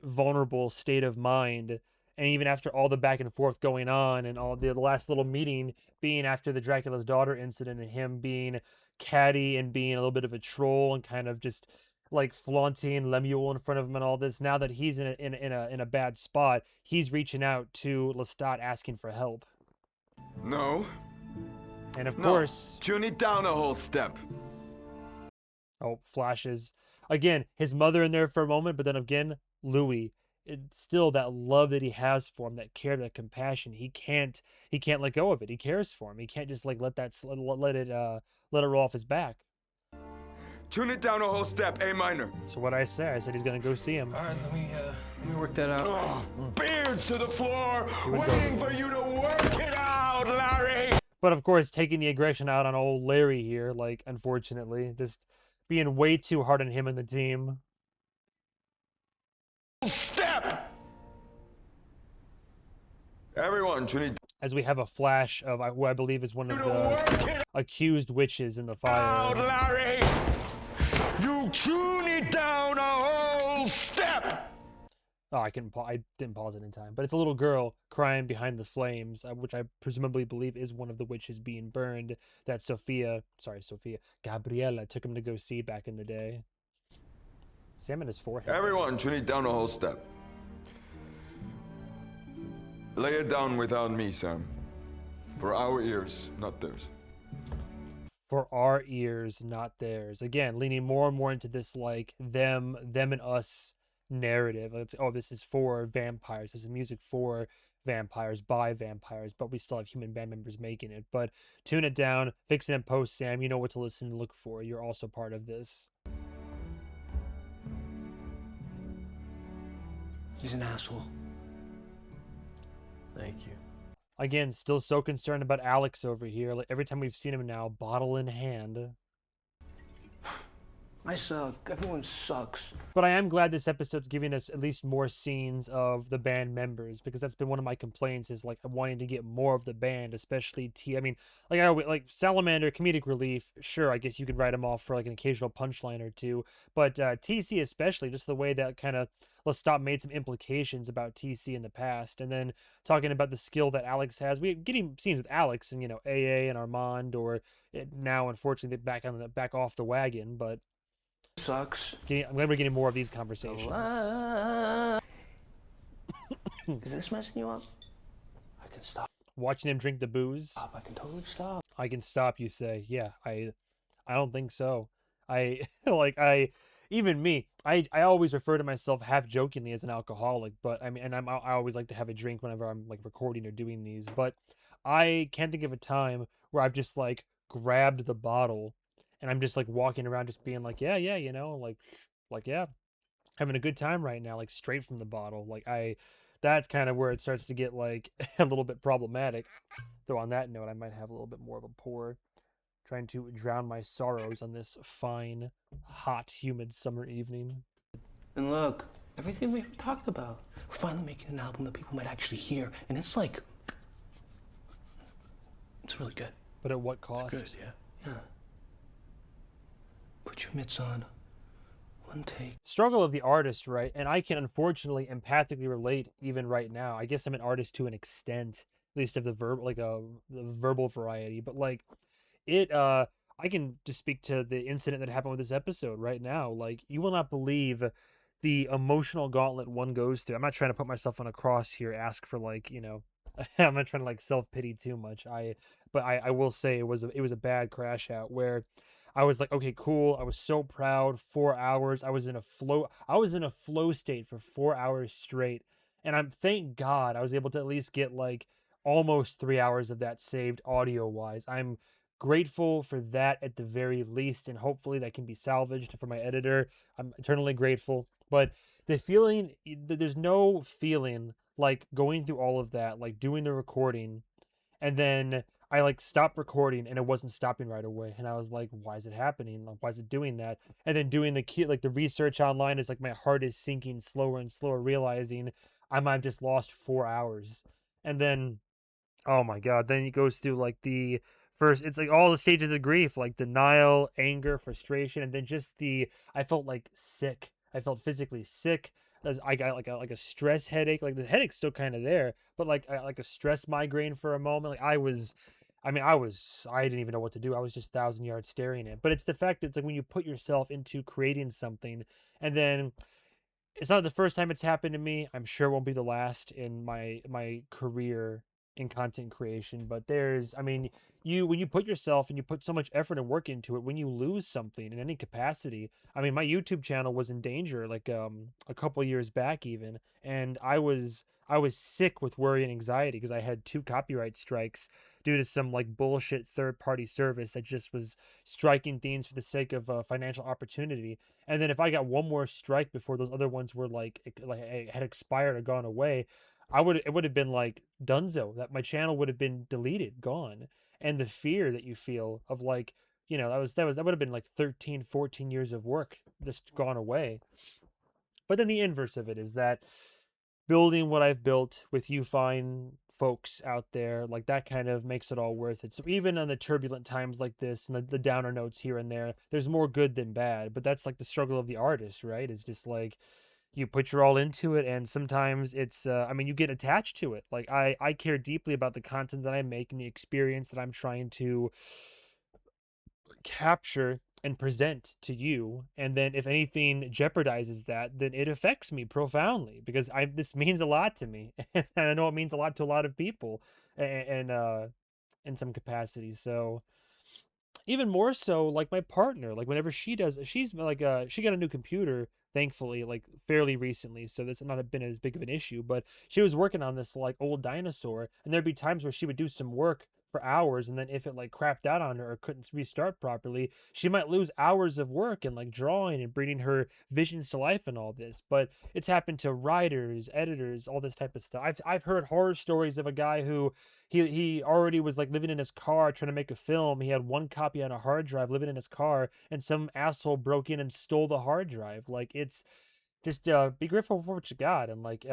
vulnerable state of mind, and even after all the back and forth going on and all the last little meeting being after the Dracula's daughter incident and him being catty and being a little bit of a troll and kind of just like flaunting Lemuel in front of him and all this, now that he's in a bad spot, he's reaching out to Lestat asking for help.
No.
And of course,
tune it down a whole step.
Oh, flashes. Again, his mother in there for a moment, but then again, Louis. It's still that love that he has for him, that care, that compassion. He can't let go of it. He cares for him. He can't just like let it roll off his back.
Tune it down a whole step, A minor.
So what I said he's gonna go see him.
All right, let me work that out.
Oh, beards to the floor, waiting for you to work it out, Larry.
But of course, taking the aggression out on old Larry here, like, unfortunately, just being way too hard on him and the team.
Step. Everyone, tune it.
As we have a flash of who I believe is one of the accused witches in the fire.
Larry. You tune it down a whole step!
Oh, I didn't pause it in time. But it's a little girl crying behind the flames, which I presumably believe is one of the witches being burned that Gabriella took him to go see back in the day. Sam in his forehead.
Everyone, tune it down a whole step. Lay it down without me, Sam. For our ears, not theirs.
For our ears, not theirs. Again, leaning more and more into this like them and us narrative. It's, oh, this is for vampires. This is music for vampires by vampires, but we still have human band members making it. But tune it down, fix it in post, Sam. You know what to listen and look for. You're also part of this.
He's an asshole. Thank you.
Again, still so concerned about Alex over here. Like, every time we've seen him now, bottle in hand.
I suck. Everyone sucks.
But I am glad this episode's giving us at least more scenes of the band members, because that's been one of my complaints, is like wanting to get more of the band, especially I mean, like like Salamander, comedic relief. Sure, I guess you could write him off for like an occasional punchline or two, but TC especially, just the way that kind of Lestat made some implications about TC in the past, and then talking about the skill that Alex has. We getting scenes with Alex and AA and Armand, or now unfortunately they're back off the wagon, but.
Sucks.
I'm glad we're getting more of these conversations.
Is this messing you up? I can stop.
Watching him drink the booze.
I can totally stop.
I can stop, you say. Yeah, I don't think so. Even me, I always refer to myself half jokingly as an alcoholic, but I mean, and I always like to have a drink whenever I'm like recording or doing these, but I can't think of a time where I've just like grabbed the bottle and I'm just like walking around just being like, yeah, like, yeah, having a good time right now, like straight from the bottle. That's kind of where it starts to get like a little bit problematic. Though on that note, I might have a little bit more of a pour, trying to drown my sorrows on this fine, hot, humid summer evening.
And look, everything we've talked about, we're finally making an album that people might actually hear, and it's like, it's really good.
But at what cost?
It's good, yeah. Put your mitts on. One take.
Struggle of the artist, right? And I can unfortunately empathically relate even right now. I guess I'm an artist to an extent, at least of the verbal variety. But like I can just speak to the incident that happened with this episode right now. Like, you will not believe the emotional gauntlet one goes through. I'm not trying to put myself on a cross here, ask for like, I'm not trying to like self-pity too much. But I will say it was a bad crash out where I was like, okay, cool. I was so proud. 4 hours. I was in a flow state for 4 hours straight. And thank God I was able to at least get like almost 3 hours of that saved audio wise. I'm grateful for that at the very least, and hopefully that can be salvaged for my editor. I'm eternally grateful. But the feeling, there's no feeling like going through all of that, like doing the recording, and then I like stopped recording and it wasn't stopping right away. And I was like, why is it happening? Like, why is it doing that? And then doing the research online is like my heart is sinking slower and slower, realizing I might have just lost 4 hours. And then, oh my God, then it goes through like it's like all the stages of grief, like denial, anger, frustration, and then just I felt like sick. I felt physically sick. I got like a stress headache. Like the headache's still kind of there, but like a stress migraine for a moment. Like I didn't even know what to do. I was just 1,000 yards staring at it. But it's the fact that it's like when you put yourself into creating something, and then it's not the first time it's happened to me. I'm sure it won't be the last in my career in content creation. But when you put yourself and you put so much effort and work into it, when you lose something in any capacity, I mean, my YouTube channel was in danger like a couple years back even, and I was sick with worry and anxiety because I had 2 copyright strikes due to some like bullshit third-party service that just was striking things for the sake of financial opportunity. And then if I got one more strike before those other ones were like had expired or gone away, it would have been like dunzo, that my channel would have been deleted, gone. And the fear that you feel of like, that would have been like 13, 14 years of work just gone away. But then the inverse of it is that building what I've built with you fine folks out there, like that kind of makes it all worth it. So even on the turbulent times like this and the downer notes here and there, there's more good than bad. But that's like the struggle of the artist, right? It's just like you put your all into it, and sometimes it's you get attached to it. Like I care deeply about the content that I make and the experience that I'm trying to capture and present to you. And then if anything jeopardizes that, then it affects me profoundly, because this means a lot to me, and I know it means a lot to a lot of people, and in some capacity. So even more so, like my partner, like whenever she's like she got a new computer, thankfully, like fairly recently, so this has not been as big of an issue. But she was working on this like old dinosaur, and there'd be times where she would do some work for hours, and then if it like crapped out on her or couldn't restart properly, she might lose hours of work and like drawing and bringing her visions to life and all this. But it's happened to writers, editors, all this type of stuff. I've heard horror stories of a guy who he already was like living in his car trying to make a film. He had one copy on a hard drive living in his car, and some asshole broke in and stole the hard drive. Like, it's just be grateful for what you got. And like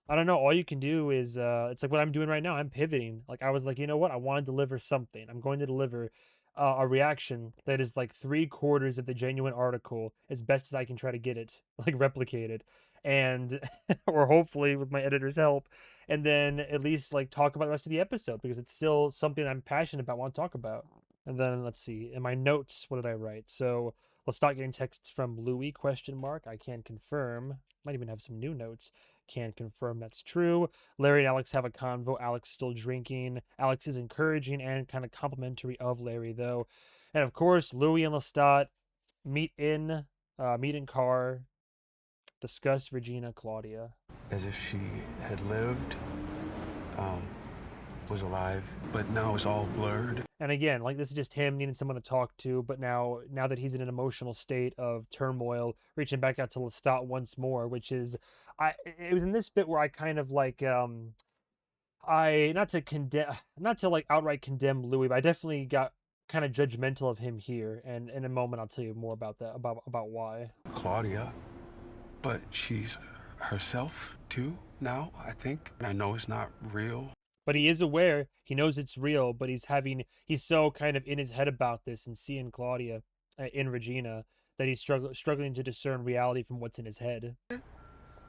I don't know, all you can do is it's like what I'm doing right now. I'm pivoting. Like, I was like, you know what, I want to deliver something. I'm going to deliver a reaction that is like 3/4 of the genuine article as best as I can try to get it like replicated, and or hopefully with my editor's help, and then at least like talk about the rest of the episode, because it's still something I'm passionate about, want to talk about. And then let's see, in my notes, what did I write? So let's start getting texts from Louis, ? I can confirm. Might even have some new notes. Can confirm that's true. Larry and Alex have a convo. Alex still drinking. Alex is encouraging and kind of complimentary of Larry, though. And of course, Louis and Lestat meet in car, discuss Regina, Claudia.
As if she had lived, was alive, but now it's all blurred.
And again, like, this is just him needing someone to talk to, but now that he's in an emotional state of turmoil, reaching back out to Lestat once more, which is, it was in this bit where I kind of like, not to like outright condemn Louis, but I definitely got kind of judgmental of him here, and in a moment I'll tell you more about that, about why.
Claudia, but she's herself too now, I think. I know it's not real.
But he is aware, he knows it's real, but he's so kind of in his head about this and seeing Claudia in Regina that he's struggling to discern reality from what's in his head.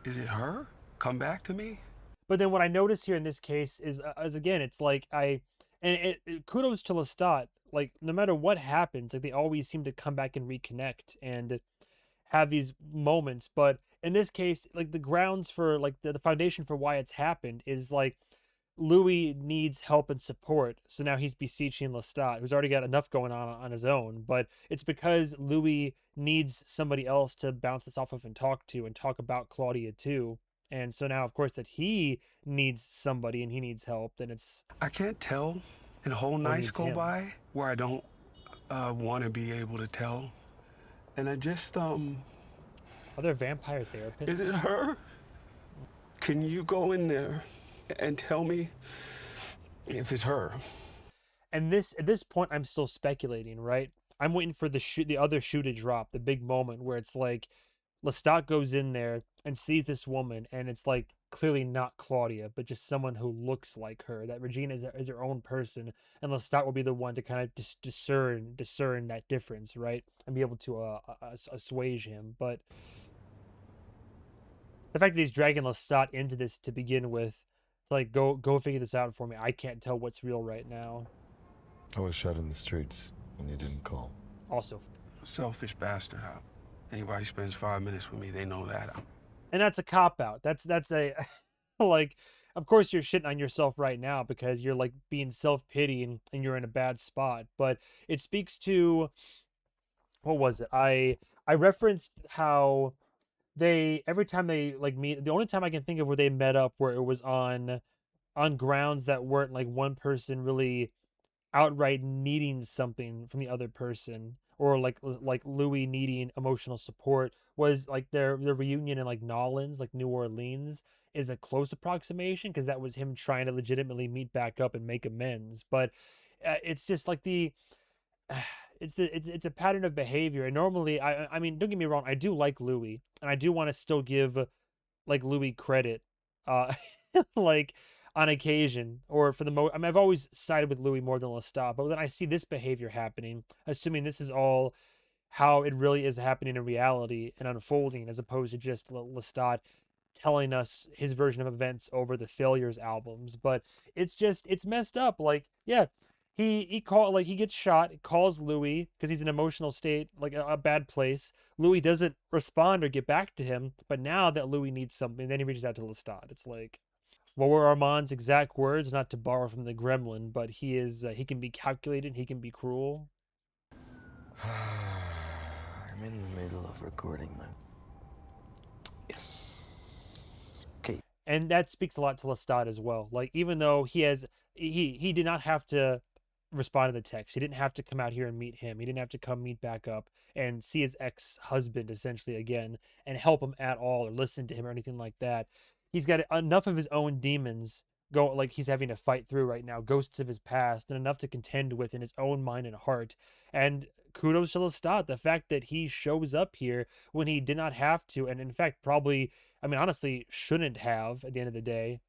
Is it her? Come back to me?
But then what I notice here in this case is again, it's like kudos to Lestat, like no matter what happens, like they always seem to come back and reconnect and have these moments. But in this case, like the grounds for like the foundation for why it's happened is like, Louis needs help and support, so now he's beseeching Lestat, who's already got enough going on his own. But it's because Louis needs somebody else to bounce this off of and talk about Claudia too. And so now, of course, that he needs somebody and he needs help, then it's...
I can't tell, and whole nights go by where I don't want to be able to tell. And I just,
Are there vampire therapists?
Is it her? Can you go in there and tell me if it's her?
And at this point, I'm still speculating, right? I'm waiting for the other shoe to drop, the big moment where it's like Lestat goes in there and sees this woman, and it's like clearly not Claudia, but just someone who looks like her. That Regina is her own person, and Lestat will be the one to kind of discern that difference, right? And be able to assuage him. But the fact that he's dragging Lestat into this to begin with, like, go figure this out for me. I can't tell what's real right now.
I was shot in the streets when you didn't call.
Also,
selfish bastard. Anybody spends 5 minutes with me, they know that.
And that's a cop-out. That's a, like, of course you're shitting on yourself right now because you're, like, being self-pitying and you're in a bad spot. But it speaks to, what was it? I referenced how every time they like meet, the only time I can think of where they met up where it was on grounds that weren't like one person really outright needing something from the other person, or like Louis needing emotional support, was like their reunion in like Nolens, like New Orleans, is a close approximation because that was him trying to legitimately meet back up and make amends. But it's just like it's a pattern of behavior. And normally, I mean, don't get me wrong, I do like Louis, and I do want to still give like Louis credit, like on occasion, or for the most. I mean, I've always sided with Louis more than Lestat, but then I see this behavior happening, assuming this is all how it really is happening in reality and unfolding, as opposed to just Lestat telling us his version of events over the Failures albums. But it's messed up. Like, yeah. He gets shot, calls Louis because he's in an emotional state, like a bad place. Louis doesn't respond or get back to him, but now that Louis needs something, then he reaches out to Lestat. It's like, what were Armand's exact words? Not to borrow from the Gremlin, but he can be calculated, he can be cruel.
I'm in the middle of recording my... Yes. Okay.
And that speaks a lot to Lestat as well. Like, even though he has he did not have to respond to the text. He didn't have to come out here and meet him. He didn't have to come meet back up and see his ex-husband essentially again and help him at all or listen to him or anything like that. He's got enough of his own demons he's having to fight through right now, ghosts of his past, and enough to contend with in his own mind and heart. And kudos to Lestat, the fact that he shows up here when he did not have to, and in fact probably, I mean, honestly, shouldn't have at the end of the day.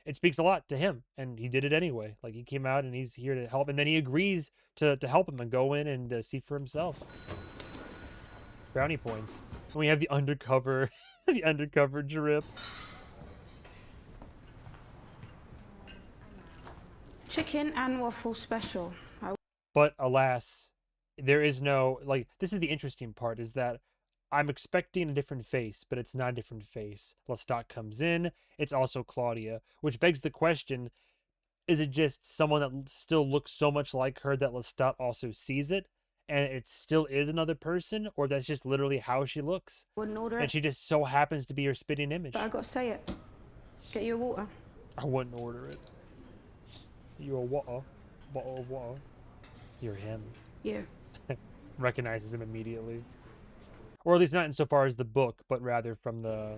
It speaks a lot to him, and he did it anyway. Like, he came out and he's here to help, and then he agrees to help him and go in and see for himself. Brownie points. And we have the undercover, the undercover drip.
Chicken and waffle special.
But alas, there is no, like, this is the interesting part, is that I'm expecting a different face, but it's not a different face. Lestat comes in, it's also Claudia, which begs the question, is it just someone that still looks so much like her that Lestat also sees it, and it still is another person, or that's just literally how she looks?
Wouldn't order it.
And she just so happens to be her spitting image.
But I gotta say it. Get you a water.
I wouldn't order it. You a water? Bottle of water? You're him.
Yeah.
Recognizes him immediately. Or at least not insofar as the book, but rather from the...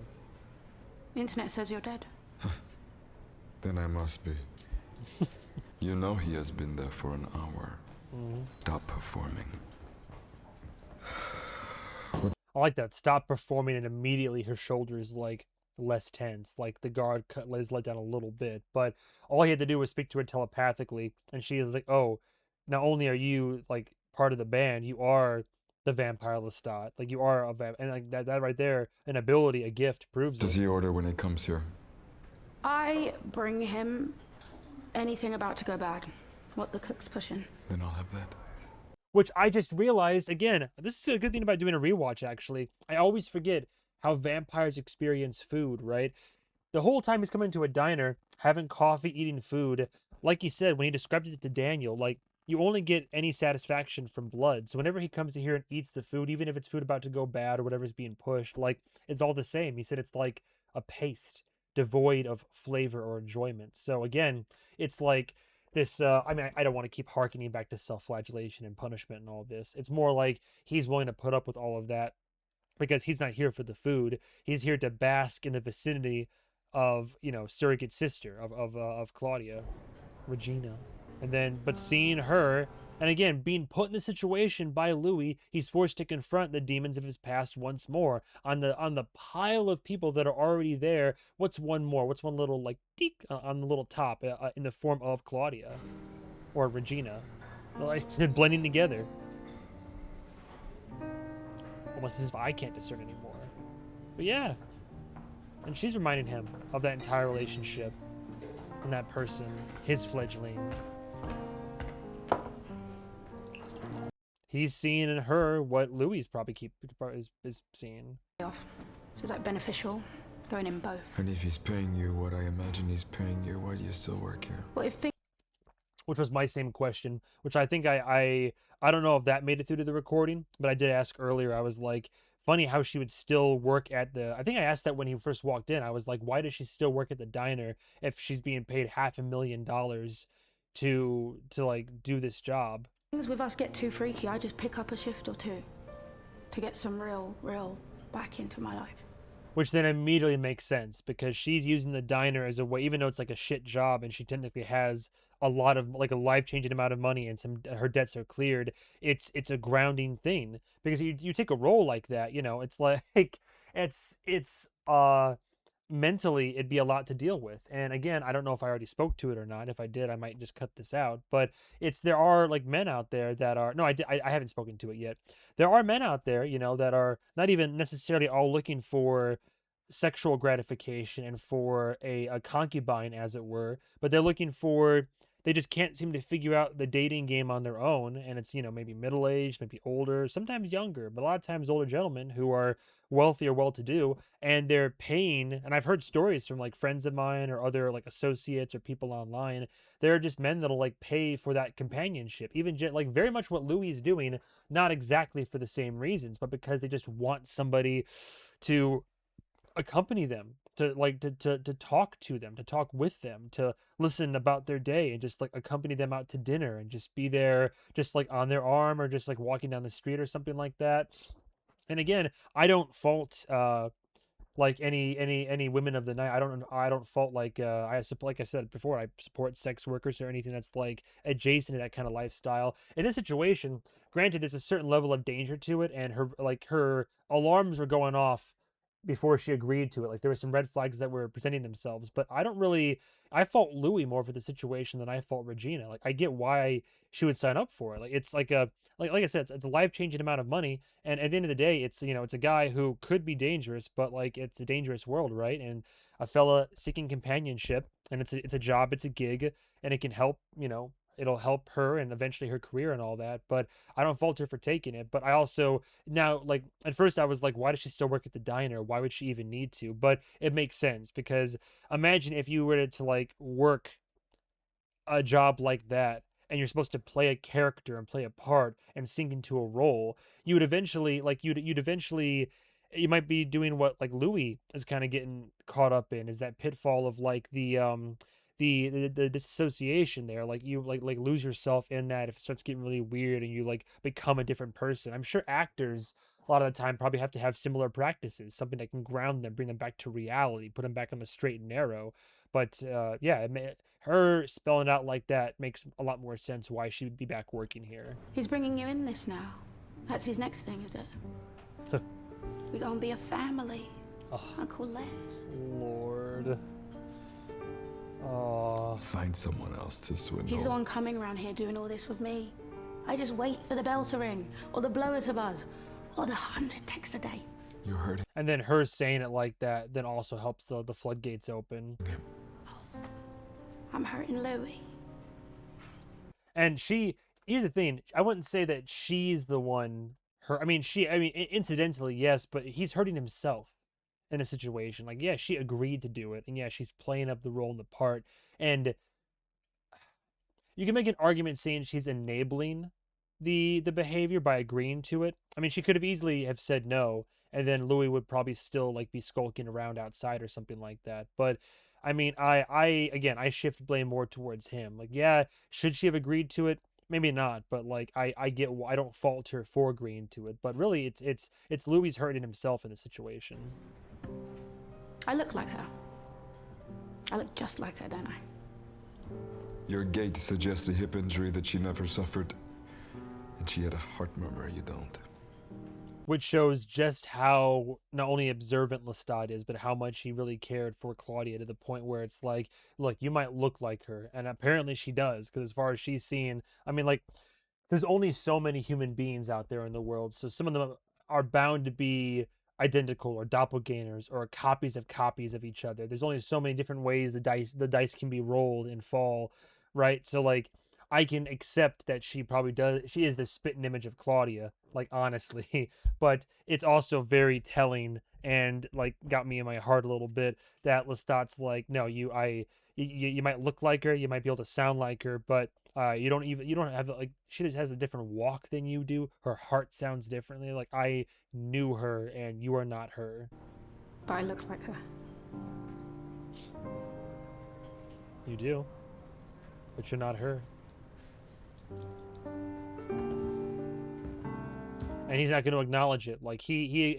The internet says you're dead.
Then I must be. You know he has been there for an hour. Stop performing.
I like that. Stop performing, and immediately her shoulders, like, less tense. Like, the guard is let down a little bit. But all he had to do was speak to her telepathically, and she is like, oh, not only are you, like, part of the band, you are the vampire Lestat. Like, you are a and like that right there, an ability, a gift, proves
Does
it.
he order when he comes here?
I bring him anything about to go bad. What the cook's pushing.
Then I'll have that.
Which I just realized, again, this is a good thing about doing a rewatch, actually. I always forget how vampires experience food, right? The whole time he's coming to a diner, having coffee, eating food, like he said, when he described it to Daniel, like, you only get any satisfaction from blood. So whenever he comes in here and eats the food, even if it's food about to go bad or whatever's being pushed, like, it's all the same. He said it's like a paste, devoid of flavor or enjoyment. So again, it's like this, I mean, I don't want to keep harkening back to self-flagellation and punishment and all this. It's more like he's willing to put up with all of that because he's not here for the food. He's here to bask in the vicinity of, you know, surrogate sister of Claudia, Regina. And then, but seeing her, and again, being put in the situation by Louis, he's forced to confront the demons of his past once more. On the pile of people that are already there, what's one more? What's one little, like, deek on the little top in the form of Claudia or Regina? Like, they're blending together. Almost as if I can't discern anymore. But yeah. And she's reminding him of that entire relationship and that person, his fledgling. He's seeing in her what Louis probably is seeing.
So it's like beneficial, going in both.
And if he's paying you what I imagine he's paying you, why do you still work here?
Well, if
which was my same question, which I think I don't know if that made it through to the recording, but I did ask earlier. I was like, funny how she would still work at the, I think I asked that when he first walked in. I was like, why does she still work at the diner if she's being paid $500,000 to like do this job?
Things with us get too freaky, I just pick up a shift or two to get some real back into my life.
Which then immediately makes sense because she's using the diner as a way, even though it's like a shit job and she technically has a lot of, like, a life-changing amount of money and her debts are cleared, it's a grounding thing because you take a role like that, you know, it's like it's mentally it'd be a lot to deal with. And again, I don't know if I already spoke to it or not. If I did, I might just cut this out. But there are like men out there that are, no, I haven't spoken to it yet. There are men out there, you know, that are not even necessarily all looking for sexual gratification and for a concubine, as it were, but they're looking for, they just can't seem to figure out the dating game on their own. And it's, you know, maybe middle-aged, maybe older, sometimes younger, but a lot of times older gentlemen who are wealthy or well-to-do, and they're paying, and I've heard stories from like friends of mine or other like associates or people online, there are just men that'll like pay for that companionship, even like very much what Louis is doing, not exactly for the same reasons, but because they just want somebody to accompany them to talk to them, to talk with them, to listen about their day, and just like accompany them out to dinner and just be there, just like on their arm, or just like walking down the street or something like that. And again, I don't fault like any women of the night. I don't fault like like I said before, I support sex workers or anything that's like adjacent to that kind of lifestyle. In this situation, granted, there's a certain level of danger to it, and her alarms were going off before she agreed to it. Like there were some red flags that were presenting themselves, but I fault Louis more for the situation than I fault Regina. Like I get why she would sign up for it. Like it's like like I said, it's a life-changing amount of money, and at the end of the day, it's it's a guy who could be dangerous, but like it's a dangerous world, right? And a fella seeking companionship, and it's a job, it's a gig, and it can help, it'll help her and eventually her career and all that. But I don't fault her for taking it. But I also now, like, at first I was like, why does she still work at the diner? Why would she even need to? But it makes sense, because imagine if you were to like work a job like that, and you're supposed to play a character and play a part and sink into a role, you would eventually you might be doing what like Louis is kind of getting caught up in, is that pitfall of like the disassociation there. Like you like lose yourself in that if it starts getting really weird and you like become a different person. I'm sure actors a lot of the time probably have to have similar practices, something that can ground them, bring them back to reality, put them back on the straight and narrow. But yeah, her spelling out like that makes a lot more sense why she would be back working here.
He's bringing you in this now. That's his next thing, is it? We're gonna be a family.
Oh,
Uncle Les.
Lord. Oh.
Find someone else to swindle.
He's the one coming around here doing all this with me. I just wait for the bell to ring, or the blower to buzz, or the 100 texts a day.
You heard him.
And then her saying it like that then also helps the floodgates open.
I'm hurting Louis.
And here's the thing, I wouldn't say that she's the one incidentally, yes, but he's hurting himself in a situation. Like, yeah, she agreed to do it, and yeah, she's playing up the role and the part, and you can make an argument saying she's enabling the behavior by agreeing to it. I mean, she could have easily have said no, and then Louis would probably still like be skulking around outside or something like that. But I mean, I shift blame more towards him. Like, yeah, should she have agreed to it? Maybe not, but like I don't fault her for agreeing to it. But really, it's Louis hurting himself in the situation.
I look like her. I look just like her, don't I?
Your gait suggests a hip injury that she never suffered, and she had a heart murmur you don't.
Which shows just how not only observant Lestat is, but how much he really cared for Claudia, to the point where it's like, look, you might look like her. And apparently she does, because as far as she's seen, I mean, like, there's only so many human beings out there in the world. So some of them are bound to be identical or doppelgangers or copies of each other. There's only so many different ways the dice can be rolled and fall, right? So like, I can accept that she is the spitting image of Claudia, like, honestly, but it's also very telling and like got me in my heart a little bit that Lestat's like, no, you might look like her, you might be able to sound like her, but you don't have, like, she just has a different walk than you do. Her heart sounds differently. Like, I knew her and you are not her.
But I look like her.
You do, but you're not her. And he's not going to acknowledge it. Like she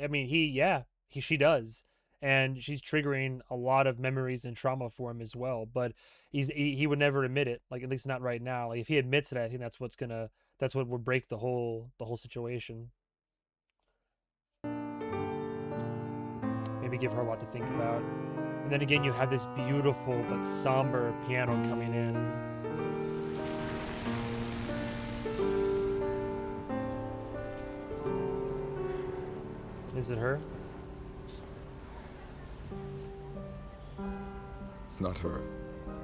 does, and she's triggering a lot of memories and trauma for him as well. But he would never admit it. Like, at least not right now. Like, if he admits it, I think that's what would break the whole situation. Maybe give her a lot to think about. And then again, you have this beautiful but somber piano coming in. Is it her?
It's not her.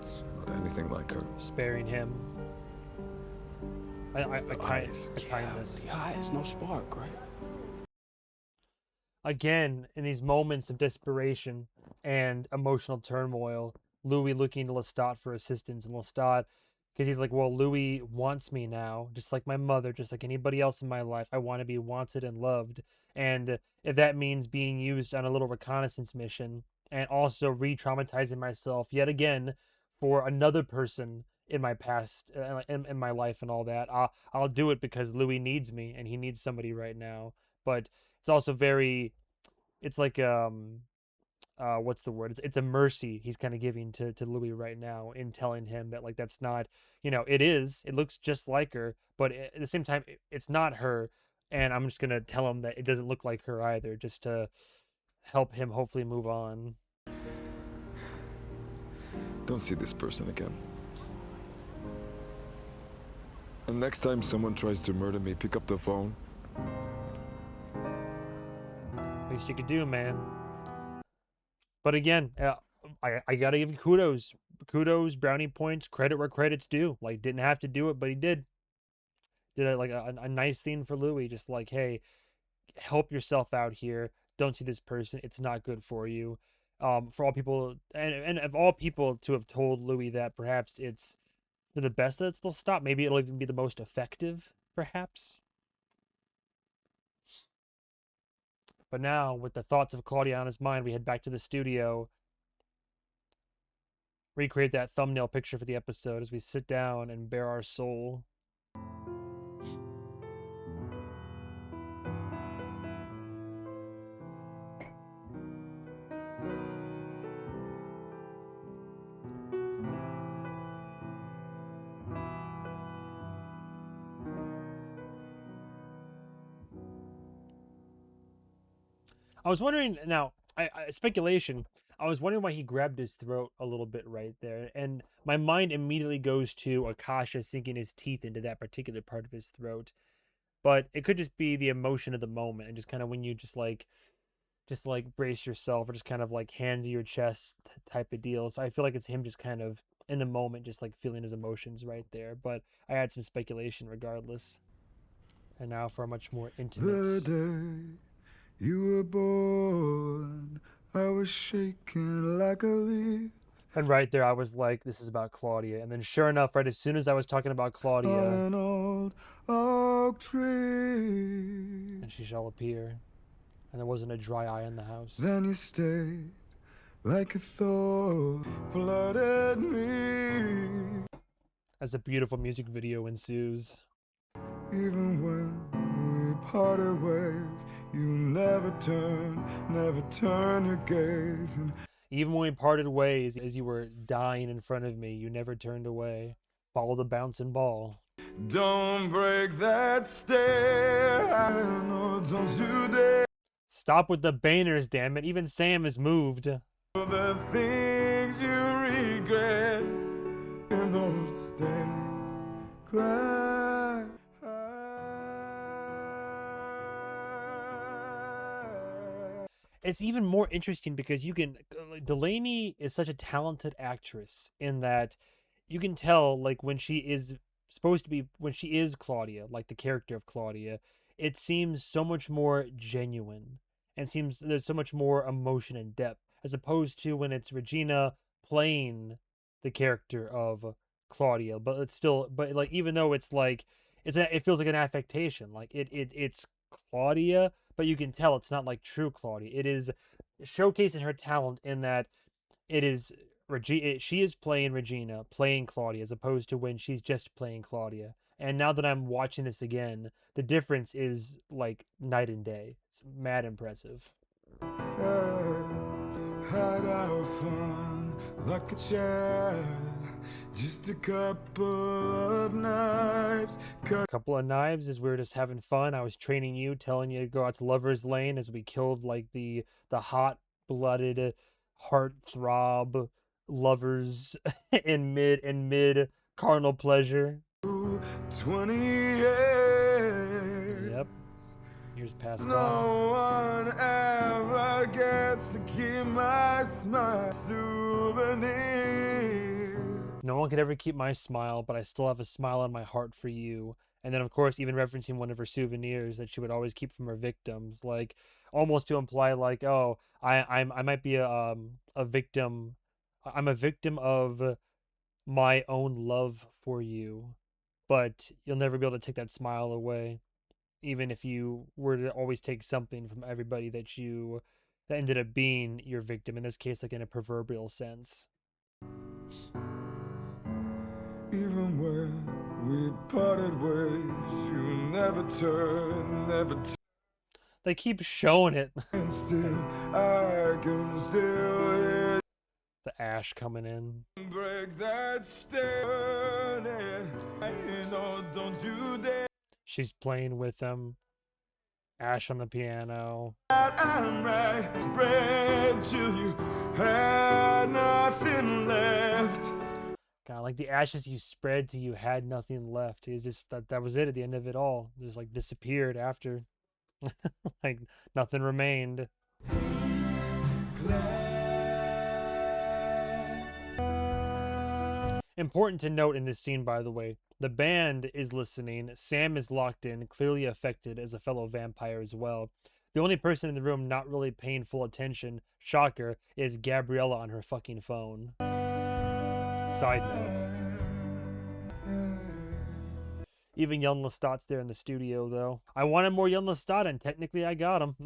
It's not anything like her.
Sparing him. I kindness.
The eyes, no spark, right?
Again, in these moments of desperation and emotional turmoil, Louis looking to Lestat for assistance, and Lestat, because he's like, well, Louis wants me now, just like my mother, just like anybody else in my life. I want to be wanted and loved. And if that means being used on a little reconnaissance mission and also re-traumatizing myself yet again for another person in my past, in my life and all that. I'll do it because Louis needs me and he needs somebody right now. But it's also very, it's like what's the word? It's a mercy he's kind of giving to Louis right now in telling him that, like, that's not, it looks just like her, but at the same time it's not her, and I'm just gonna tell him that it doesn't look like her either, just to help him hopefully move on.
Don't see this person again. And next time someone tries to murder me, pick up the phone.
Least you could do, man. But again, I gotta give you kudos, brownie points, credit where credit's due. Like, didn't have to do it, but he did a nice thing for Louis, just like, hey, help yourself out here, don't see this person, it's not good for you. For all people, and of all people to have told Louis that perhaps it's for the best that they'll stop, maybe it'll even be the most effective, perhaps. But now, with the thoughts of Claudia on his mind, we head back to the studio, recreate that thumbnail picture for the episode as we sit down and bare our soul. I was wondering, now, speculation, I was wondering why he grabbed his throat a little bit right there, and my mind immediately goes to Akasha sinking his teeth into that particular part of his throat, but it could just be the emotion of the moment, and just kind of when you just like brace yourself, or just kind of like hand to your chest type of deal. So I feel like it's him just kind of in the moment, just like feeling his emotions right there, but I had some speculation regardless. And now for a much more intimate...
The day you were born, I was shaking like a leaf.
And right there, I was like, this is about Claudia. And then sure enough, right as soon as I was talking about Claudia...
On an old oak tree.
And she shall appear. And there wasn't a dry eye in the house.
Then you stayed like a thought flooded me.
As a beautiful music video ensues.
Even when we parted ways, you never turn your gaze. And
even when we parted ways, as you were dying in front of me, you never turned away. Follow the bouncing ball.
Don't break that stare. No, don't you dare.
Stop with the banners, damn it. Even Sam is moved.
The things you regret and don't stay. Cry.
It's even more interesting because you can... Delaney is such a talented actress in that you can tell, like, when she is supposed to be... When she is Claudia, like the character of Claudia, it seems so much more genuine. And seems there's so much more emotion and depth. As opposed to when it's Regina playing the character of Claudia. But it's still... But, like, even though it's like... It feels like an affectation. Like, it's Claudia... But you can tell it's not like true Claudia. It is showcasing her talent in that it is Regina. She is playing Regina, playing Claudia, as opposed to when she's just playing Claudia. And now that I'm watching this again, the difference is like night and day. It's mad impressive.
Had our fun like a child. Just a couple of knives.
Couple of knives as we were just having fun. I was training you, telling you to go out to Lover's Lane as we killed like the hot-blooded, heart-throb lovers in mid carnal pleasure.
28.
Yep. Years past by.
No one ever gets to keep my smile. Souvenir.
No one could ever keep my smile, but I still have a smile on my heart for you. And then, of course, even referencing one of her souvenirs that she would always keep from her victims, like almost to imply, like, oh, I might be a victim. I'm a victim of my own love for you, but you'll never be able to take that smile away, even if you were to always take something from everybody that you that ended up being your victim, in this case, like in a proverbial sense.
Even when we parted ways, you never turn.
They keep showing it.
And still, I can still hear
the ash coming in.
Break that stone. No, don't you dare.
She's playing with them. Ash on the piano.
I'm right, bread till you had nothing left.
God, like the ashes you spread till you had nothing left. It's just that was it at the end of it all. Just like disappeared after. Like nothing remained. Important to note in this scene, by the way, the band is listening. Sam is locked in, clearly affected as a fellow vampire as well. The only person in the room not really paying full attention, shocker, is Gabriella on her fucking phone. Side note. Even young Lestat's there in the studio, though. I wanted more young Lestat, and technically I got him.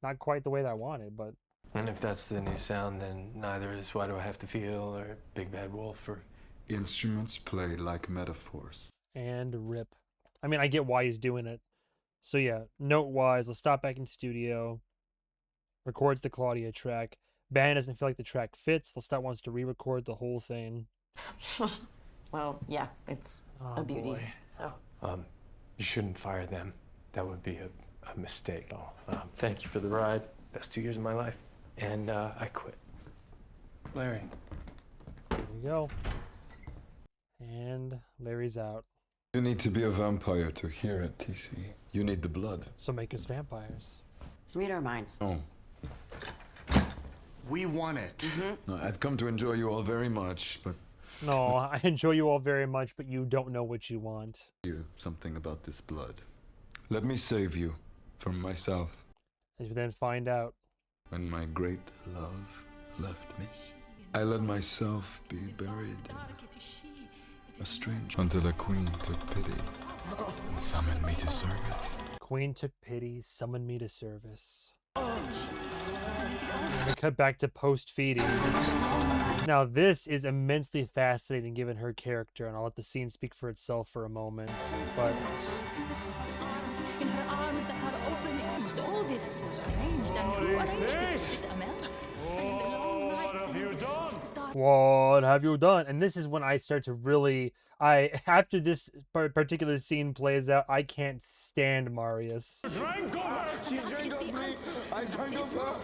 Not quite the way that I wanted, but...
And if that's the new sound, then neither is Why Do I Have to Feel or Big Bad Wolf or...
Instruments played like metaphors.
And rip. I mean, I get why he's doing it. So yeah, note-wise, Lestat back in studio. Records the Claudia track. Band doesn't feel like the track fits. Lestat wants to re-record the whole thing.
Well, yeah, it's a beauty.
Boy.
So.
You shouldn't fire them. That would be a mistake. Thank you for the ride. Best 2 years of my life. And I quit.
Larry.
There we go. And Larry's out.
You need to be a vampire to hear it, TC. You need the blood.
So make us vampires.
Read our minds.
Oh.
We want it.
No, I've come to enjoy you all very much, but...
No, I enjoy you all very much, but you don't know what you want.
You something about this blood. Let me save you from myself.
As you then find out.
When my great love left me, I let myself be buried in a strange until the queen took pity and summoned me to service.
Queen took pity, summoned me to service. We cut back to post-feeding. Now this is immensely fascinating given her character, and I'll let the scene speak for itself for a moment. But
in her arms that are open, all this was arranged, and who arranged it? Was it Amel? And the long nights and the soft dark.
what have you done? And this is when I start to really, after this particular scene plays out, I can't stand Marius.
That is the answer. That is what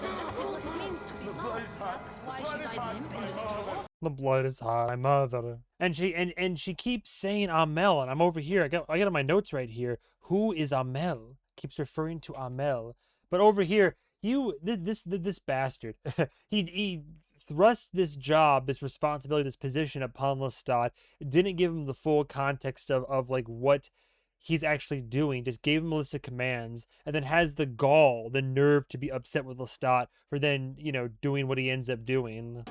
it means to be loved. That's why she dies limp in the straw.
The blood is hot, my mother. And she keeps saying Amel, and I'm over here. I got on my notes right here. Who is Amel? Keeps referring to Amel. But over here, this bastard, he thrust this job, this responsibility, this position upon Lestat, didn't give him the full context of like what he's actually doing, just gave him a list of commands, and then has the gall, the nerve to be upset with Lestat for then, you know, doing what he ends up doing.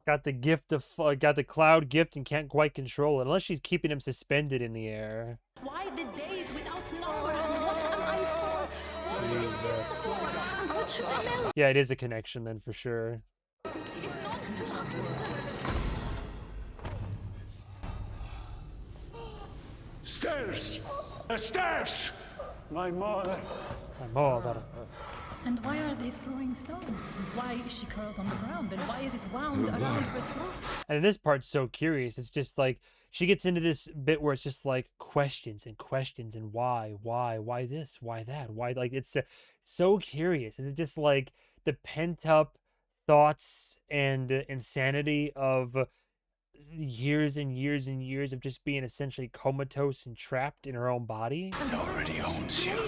Got the gift of, got the cloud gift and can't quite control it, unless she's keeping him suspended in the air.
Why the days without number, and what am I for? What is this for? And what should I know?
Yeah, it is a connection then for sure.
If not to answer.
Stairs! Stairs! My mother.
My mother.
And why are they throwing stones? And why is she curled on the ground? And why is it wound around her throat?
And this part's so curious. It's just like, she gets into this bit where it's just like questions and questions and why this, why that, why, like, it's so curious. Is it just like the pent up thoughts and insanity of years and years and years of just being essentially comatose and trapped in her own body?
It already owns you.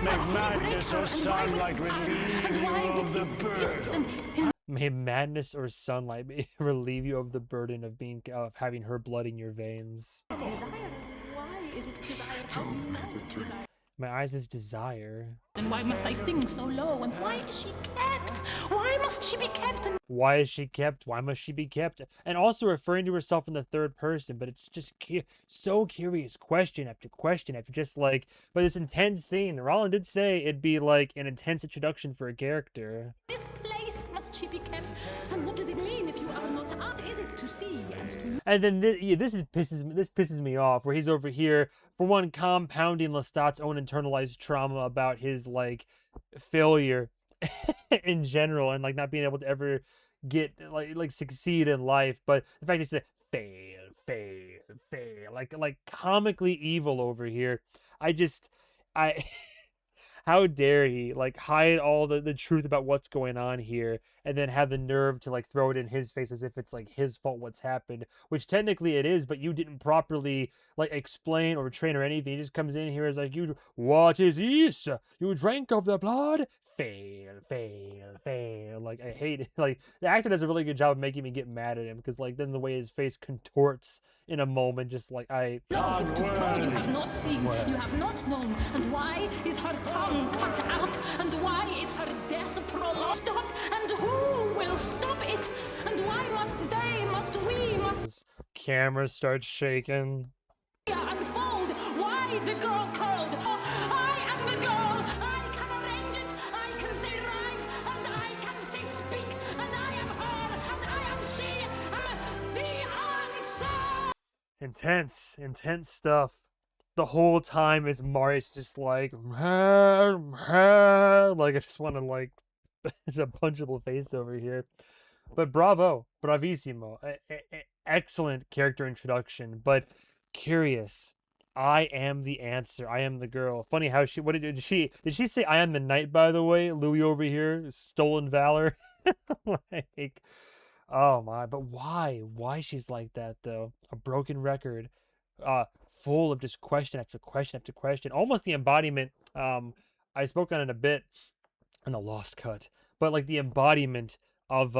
May madness or sunlight relieve you of the burden.
May madness or sunlight relieve you of the burden of being having her blood in your veins.
Why is it desire?
My eyes is desire.
And why must I sing so low? And why is she kept? Why must must she be kept?
Why is she kept? Why must she be kept? And also referring to herself in the third person, but it's just so curious, question after question after just like, but this intense scene. Roland did say it'd be like an intense introduction for a character.
This place must she be kept? And what does it mean if you are not art? Is it to see and to...
And then this pisses me off, where he's over here, for one, compounding Lestat's own internalized trauma about his like failure in general, and like not being able to ever get like succeed in life. But the fact is that fail, like comically evil over here. I how dare he like hide all the truth about what's going on here, and then have the nerve to like throw it in his face as if it's like his fault what's happened, which technically it is, but you didn't properly like explain or train or anything. He just comes in here as like, what is this? You drank of the blood? Fail. Like, I hate it. Like, the actor does a really good job of making me get mad at him, because like then the way his face contorts in a moment, just like
No, but to told you have not seen, you have not known. And why is her tongue cut out? And why is her death prolonged? Stop! And who will stop it? And why must they, must we, must...
Camera starts shaking.
Unfold why the girl curled. Oh, I am the girl. I can arrange it. I can say rise, and I can say speak. And I am her, and I am she. I'm the answer.
Intense stuff. The whole time is Marius just like, like I just want to like, it's a punchable face over here. But bravissimo, excellent character introduction. But curious, I am the answer. I am the girl. Funny how did she say I am the knight, by the way? Louis over here, stolen valor. Like, oh my, but why she's like that though? A broken record, full of just question after question after question, almost the embodiment. I spoke on it a bit in the Lost Cut, but like the embodiment of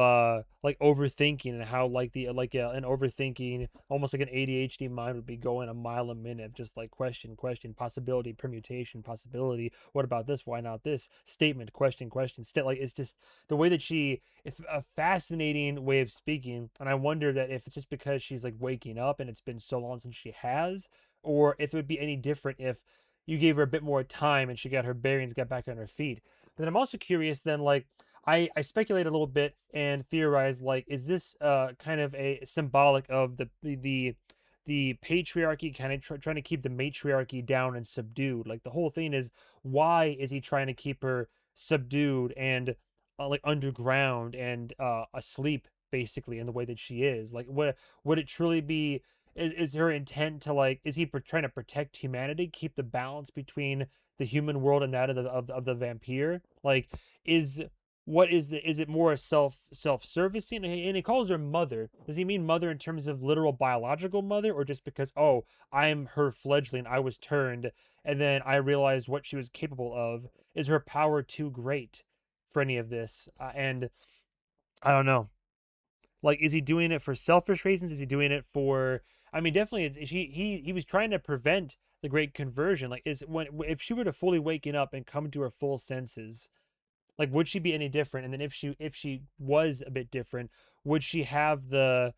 like overthinking, and how like an overthinking, almost like an ADHD mind would be going a mile a minute, just like question, possibility, permutation, possibility, what about this, why not this, statement, question, still, like, it's just the way that it's a fascinating way of speaking. And I wonder that if it's just because she's like waking up and it's been so long since she has, or if it would be any different if you gave her a bit more time and she got her bearings, got back on her feet. But then I'm also curious then, like, I speculate a little bit and theorize, like, is this kind of a symbolic of the patriarchy, kind of trying to keep the matriarchy down and subdued? Like, the whole thing is, why is he trying to keep her subdued and like underground and asleep, basically, in the way that she is? Like, would it truly be? Is her intent to, like, is he trying to protect humanity, keep the balance between the human world and that of the vampire? Like, is it more self-servicing? And he calls her mother. Does he mean mother in terms of literal biological mother, or just because, oh, I'm her fledgling, I was turned, and then I realized what she was capable of? Is her power too great for any of this? And I don't know. Like, is he doing it for selfish reasons? Is he doing it for? I mean, definitely, he was trying to prevent the great conversion. Like, if she were to fully waken up and come to her full senses, like, would she be any different? And then if she was a bit different, would she have that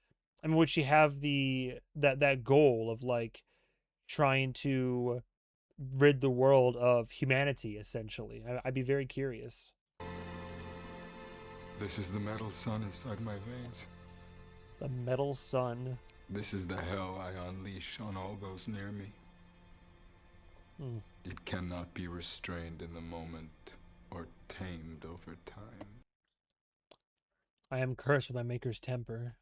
goal of, like, trying to rid the world of humanity, essentially? I'd be very curious.
This is the metal sun inside my veins.
The metal sun.
This is the hell I unleash on all those near me. It cannot be restrained in the moment or tamed over time.
I am cursed with my maker's temper.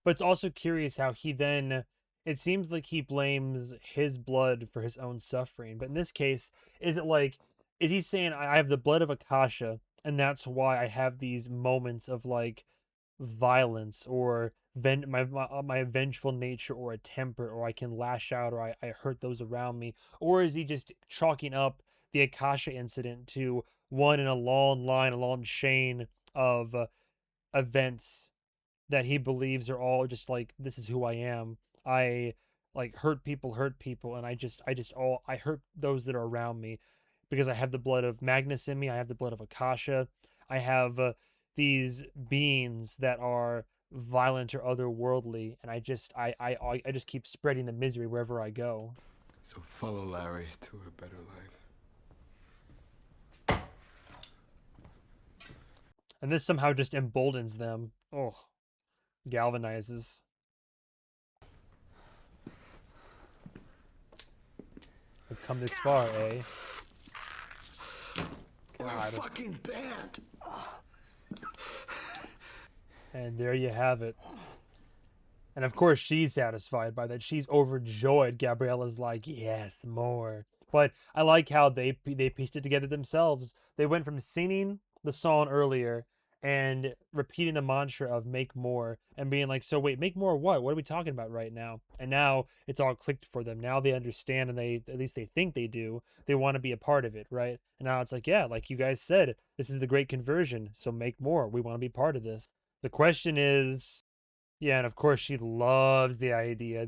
But it's also curious how he then, it seems like he blames his blood for his own suffering. But in this case, is he saying, I have the blood of Akasha, and that's why I have these moments of, like, violence, or my vengeful nature, or a temper, or I can lash out, or I hurt those around me? Or is he just chalking up the Akasha incident to one in a long chain of events that he believes are all just like, this is who I am. I like hurt people, and I hurt those that are around me because I have the blood of Magnus in me. I have the blood of Akasha. I have these beings that are violent or otherworldly, and I just keep spreading the misery wherever I go.
So follow Larry to a better life.
And this somehow just emboldens them. Oh, galvanizes. We've come this far, eh? God.
Fucking bad.
And there you have it. And of course she's satisfied by that. She's overjoyed. Gabriella's like, yes, more. But I like how they pieced it together themselves. They went from singing the song earlier and repeating the mantra of make more and being like, so wait, make more what? What are we talking about right now? And now it's all clicked for them. Now they understand, and they, at least they think they do. They want to be a part of it, right? And now it's like, yeah, like you guys said, this is the great conversion. So make more. We want to be part of this. The question is, yeah, and of course she loves the idea.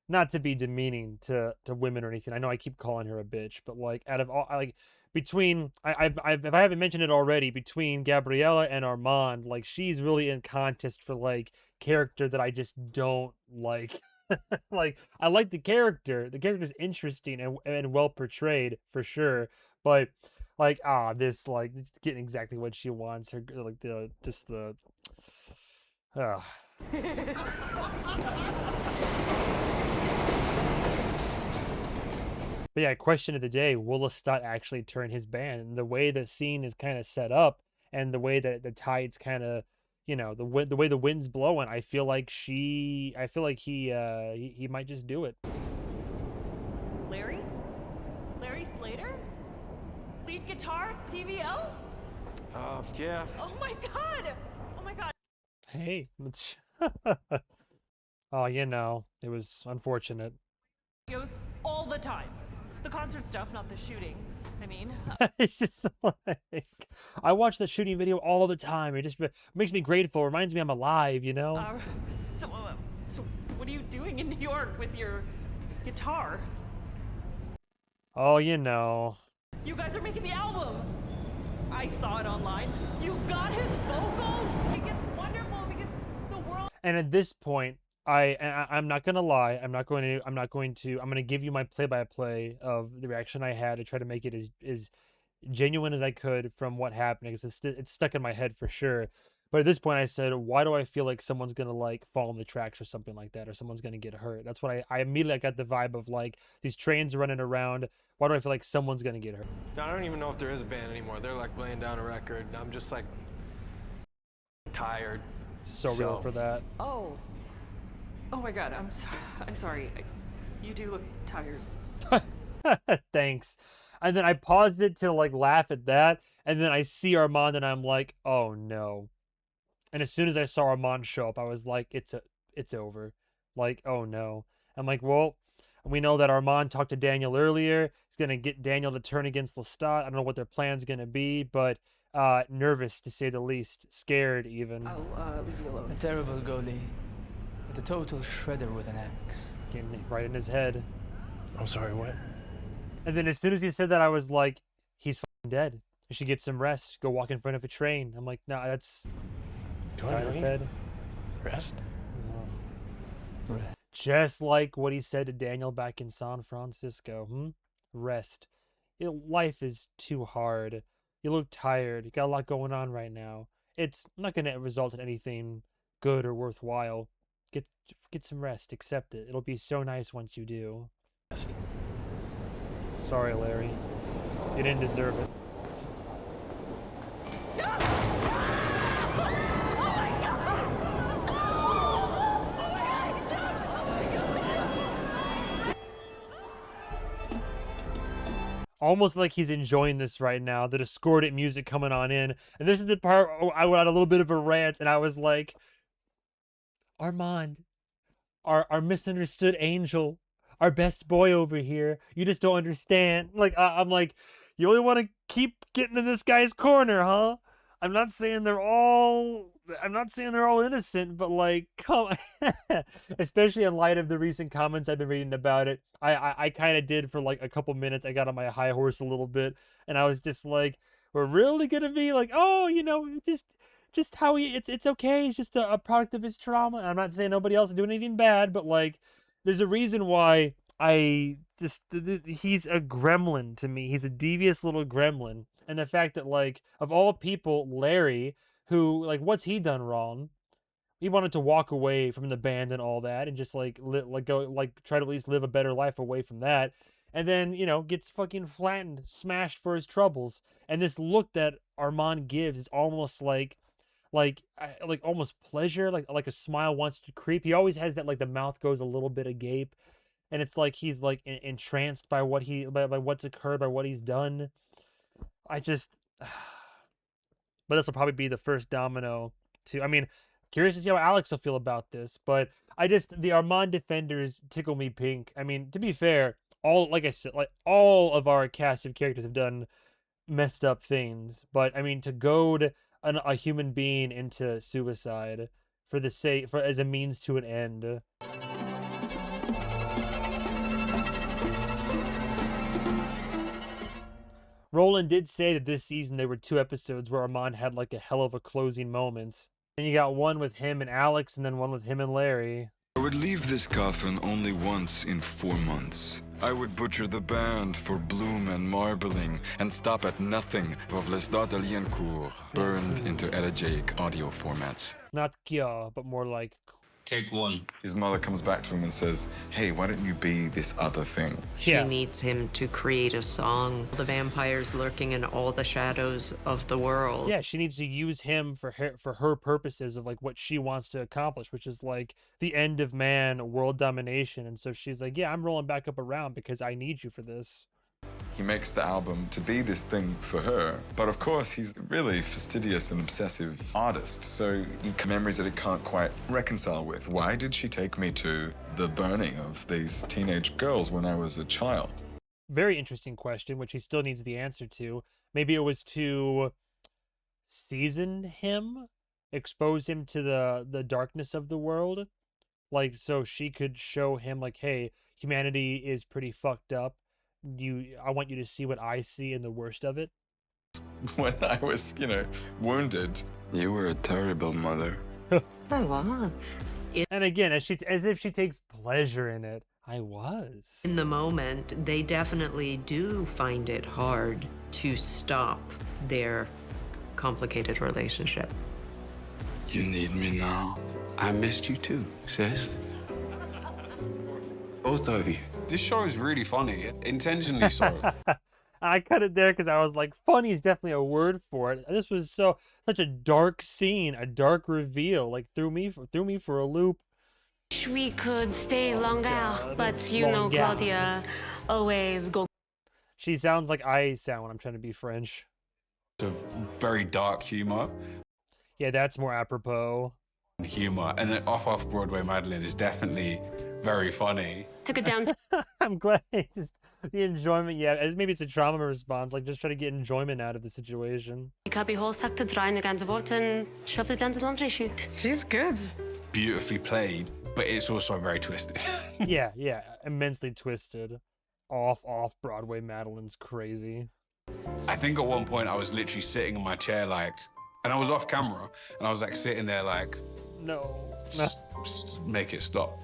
Not to be demeaning to women or anything. I know I keep calling her a bitch, but like out of all, like between if I haven't mentioned it already, between Gabriella and Armand, like she's really in contest for like character that I just don't like. Like I like the character. The character's interesting and well portrayed for sure, but like this like getting exactly what she wants. Her like the. But yeah, question of the day, will Lestat actually turn his ban? And the way the scene is kind of set up and the way that the tide's kind of, you know, the way the wind's blowing, I feel like he might just do it.
Larry? Larry Slater? Lead guitar, TVL?
Yeah.
Oh my god! Oh my god!
Hey. Oh, you know, it was unfortunate.
Videos all the time. The concert stuff, not the shooting. I mean,
It's just like, I watch the shooting video all the time. It just makes me grateful. Reminds me I'm alive, you know?
so what are you doing in New York with your guitar?
Oh, you know.
You guys are making the album. I saw it online. You got his vocals. It's wonderful because the world.
And at this point, I'm not gonna lie. I'm gonna give you my play-by-play of the reaction I had to try to make it as genuine as I could from what happened, because it's stuck in my head for sure. But at this point, I said, why do I feel like someone's gonna like fall in the tracks or something like that, or someone's gonna get hurt? That's what I immediately got the vibe of, like, these trains running around. Why do I feel like someone's gonna get hurt?
I don't even know if there is a band anymore. They're like laying down a record. I'm just like tired.
So real for that.
Oh my god, I'm sorry. You do look tired.
Thanks. And then I paused it to like laugh at that, and then I see Armand and I'm like, oh no. And as soon as I saw Armand show up, I was like, it's over. Like, oh no. I'm like, well, we know that Armand talked to Daniel earlier. He's gonna get Daniel to turn against Lestat. I don't know what their plan's gonna be, but nervous to say the least. Scared even.
I'll leave you alone.
A terrible goalie. With a total shredder with an axe.
Getting right in his head.
I'm sorry, what?
And then as soon as he said that, I was like, he's fucking dead. You should get some rest. Go walk in front of a train. I'm like, nah, that's...
Do I really?
said.
Rest?
No. Just like what he said to Daniel back in San Francisco. Rest. Life is too hard. You look tired. You got a lot going on right now. It's not going to result in anything good or worthwhile. Get some rest. Accept it. It'll be so nice once you do. Sorry, Larry. You didn't deserve it. Almost like he's enjoying this right now. The discordant music coming on in. And this is the part I went on a little bit of a rant, and I was like, Armand, our misunderstood angel, our best boy over here, you just don't understand. Like, I'm like, you only want to keep getting in this guy's corner, huh? I'm not saying they're all innocent, but like, come on. Especially in light of the recent comments I've been reading about it. I kind of did for like a couple minutes. I got on my high horse a little bit, and I was just like, we're really gonna be like, oh, you know, just how it's okay. He's just a product of his trauma. I'm not saying nobody else is doing anything bad, but like, there's a reason why he's a gremlin to me. He's a devious little gremlin, and the fact that like of all people, Larry, who like what's he done wrong? He wanted to walk away from the band and all that, and just like go like try to at least live a better life away from that, and then you know gets fucking flattened, smashed for his troubles. And this look that Armand gives is almost like almost pleasure, like a smile wants to creep. He always has that, like the mouth goes a little bit agape, and it's like he's like entranced by by what's occurred, by what he's done. I just, but this will probably be the first domino to. I mean, curious to see how Alex will feel about this, but the Armand defenders tickle me pink. I mean, to be fair, like I said, all of our cast of characters have done messed up things, but I mean, to goad a human being into suicide as a means to an end. Roland did say that this season there were 2 episodes where Armand had like a hell of a closing moment. And you got one with him and Alex, and then one with him and Larry.
I would leave this coffin only once in 4 months. I would butcher the band for bloom and marbling, and stop at nothing for Lestat Aliencourt, burned into elegiac audio formats.
Not Kya, but more like...
Take 1.
His mother comes back to him and says, hey, why don't you be this other thing?
She needs him to create a song. The vampire's lurking in all the shadows of the world.
Yeah, she needs to use him for her purposes of like what she wants to accomplish, which is like the end of man, world domination. And so she's like, yeah, I'm rolling back up around because I need you for this.
He makes the album to be this thing for her, but of course he's a really fastidious and obsessive artist, so he memories that he can't quite reconcile with. Why did she take me to the burning of these teenage girls when I was a child?
Very interesting question, which he still needs the answer to. Maybe it was to season him, expose him to the darkness of the world, like so she could show him like, hey, humanity is pretty fucked up. I want you to see what I see in the worst of it.
When I was, wounded, you were a terrible mother.
I was.
And again, as if she takes pleasure in it. I was.
In the moment, they definitely do find it hard to stop their complicated relationship.
You need me now.
I missed you too, sis. Both of you. This show is really funny. Intentionally so.
I cut it there because I was like, funny is definitely a word for it. This was such a dark scene, a dark reveal, like threw me for a loop.
We could stay longer, but you know, Claudia always go.
She sounds like I sound when I'm trying to be French.
It's a very dark humor.
Yeah, that's more apropos.
Humor, and then off Broadway Madeline is definitely very funny.
Took it down.
I'm glad just the enjoyment. Yeah, maybe it's a trauma response, like just try to get enjoyment out of the situation.
Ik heb je hoofdstuk te draaien against the vote and shoved it down the laundry chute.
She's good.
Beautifully played, but it's also very twisted.
yeah, immensely twisted. Off Broadway Madeline's crazy.
I think at one point I was literally sitting in my chair and I was off camera, and I was like sitting there like,
no.
Just make it stop.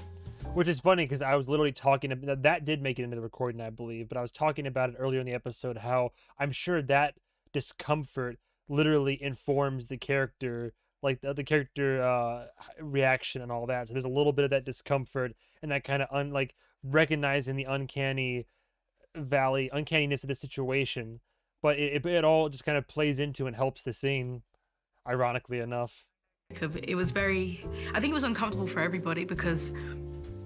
Which is funny because I was literally talking about that did make it into the recording, I believe, but I was talking about it earlier in the episode how I'm sure that discomfort literally informs the character, like the character reaction and all that. So there's a little bit of that discomfort and that kind of like recognizing the uncanniness of the situation, but it all just kind of plays into and helps the scene, ironically enough.
It was I think it was uncomfortable for everybody because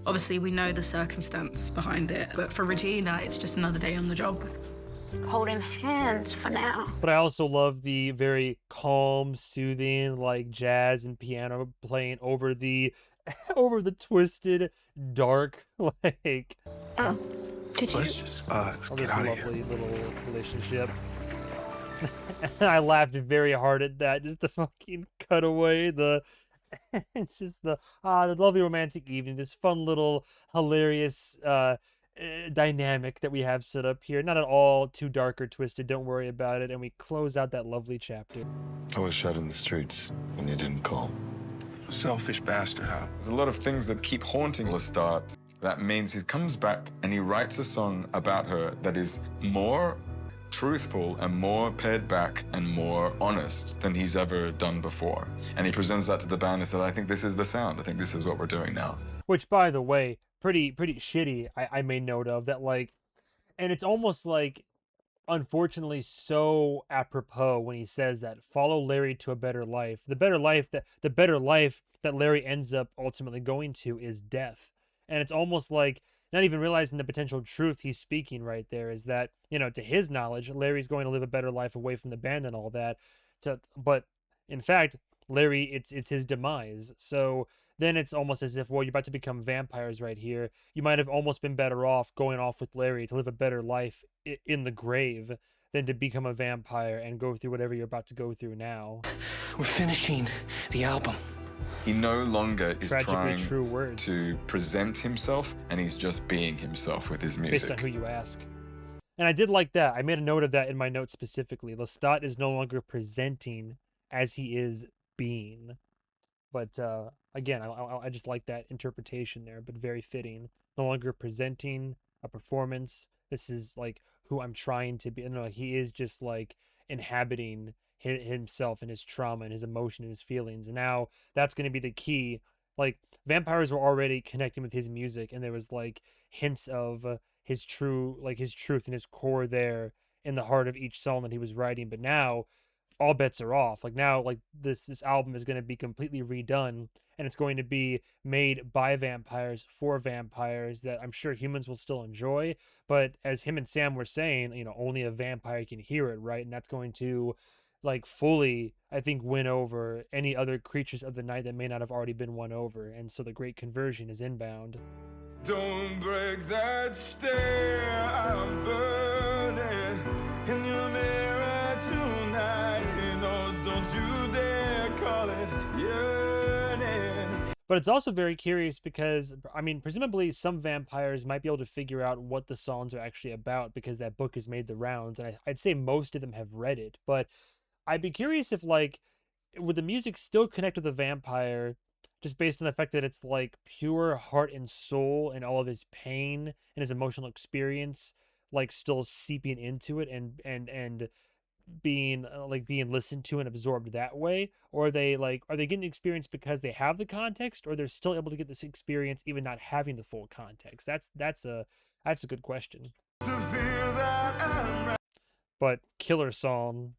obviously we know the circumstance behind it, but for Regina, it's just another day on the job.
Holding hands for now.
But I also love the very calm, soothing, like jazz and piano playing over the twisted, dark, like.
Oh, did you?
Let's just get out of here.
Lovely little relationship. I laughed very hard at that. Just the fucking cutaway, it's just the lovely romantic evening, this fun little hilarious dynamic that we have set up here. Not at all too dark or twisted. Don't worry about it. And we close out that lovely chapter.
I was shot in the streets when you didn't call.
Selfish bastard, huh? There's a lot of things that keep haunting Lestat. That means he comes back and he writes a song about her that is more truthful and more pared back and more honest than he's ever done before. And he presents that to the band and said, I think this is the sound. I think this is what we're doing now.
Which, by the way, pretty shitty, I made note of that, like, and it's almost like, unfortunately, so apropos when he says that, follow Larry to a better life. The better life that Larry ends up ultimately going to is death. And it's almost like not even realizing the potential truth he's speaking right there is that, you know, to his knowledge, Larry's going to live a better life away from the band and all that. But in fact, Larry, it's his demise. So then it's almost as if, well, you're about to become vampires right here. You might have almost been better off going off with Larry to live a better life in the grave than to become a vampire and go through whatever you're about to go through now.
We're finishing the album.
He no longer is trying
true words.
to present himself, and he's just being himself with his music.
Based on who you ask. And I did like that. I made a note of that in my notes specifically. Lestat is no longer presenting as he is being. But again, I just like that interpretation there, but very fitting. No longer presenting a performance. This is like who I'm trying to be. No, he is just like inhabiting himself and his trauma and his emotion and his feelings. And now that's going to be the key. Like, vampires were already connecting with his music, and there was like hints of his truth and his core there in the heart of each song that he was writing. But now all bets are off. Like, now, like, this album is going to be completely redone, and it's going to be made by vampires for vampires that I'm sure humans will still enjoy. But as him and Sam were saying, you know, only a vampire can hear it, right? And that's going to, like, fully, I think, win over any other creatures of the night that may not have already been won over. And so the great conversion is inbound.
Don't break that stare, I'm burning in your mirror tonight. No, don't you dare call it yearning.
But it's also very curious because, I mean, presumably some vampires might be able to figure out what the songs are actually about because that book has made the rounds. And I'd say most of them have read it. But I'd be curious if, like, would the music still connect with a vampire just based on the fact that it's, like, pure heart and soul and all of his pain and his emotional experience, like, still seeping into it and being being listened to and absorbed that way? Or are they getting the experience because they have the context, or they're still able to get this experience even not having the full context? That's a good question. But killer song.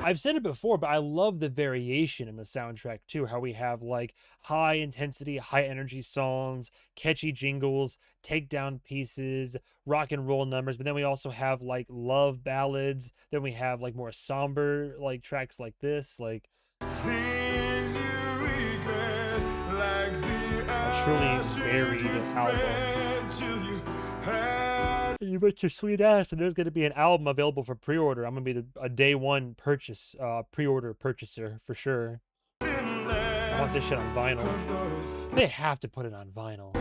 I've said it before, but I love the variation in the soundtrack too. How we have like high intensity, high energy songs, catchy jingles, takedown pieces, rock and roll numbers, but then we also have like love ballads. Then we have like more somber like tracks like this, like
Things you regret, like the
a truly varied album. You bet your sweet ass, and there's going to be an album available for pre-order. I'm going to be a day one purchase, pre-order purchaser for sure. I want this shit on vinyl. They have to put it on vinyl.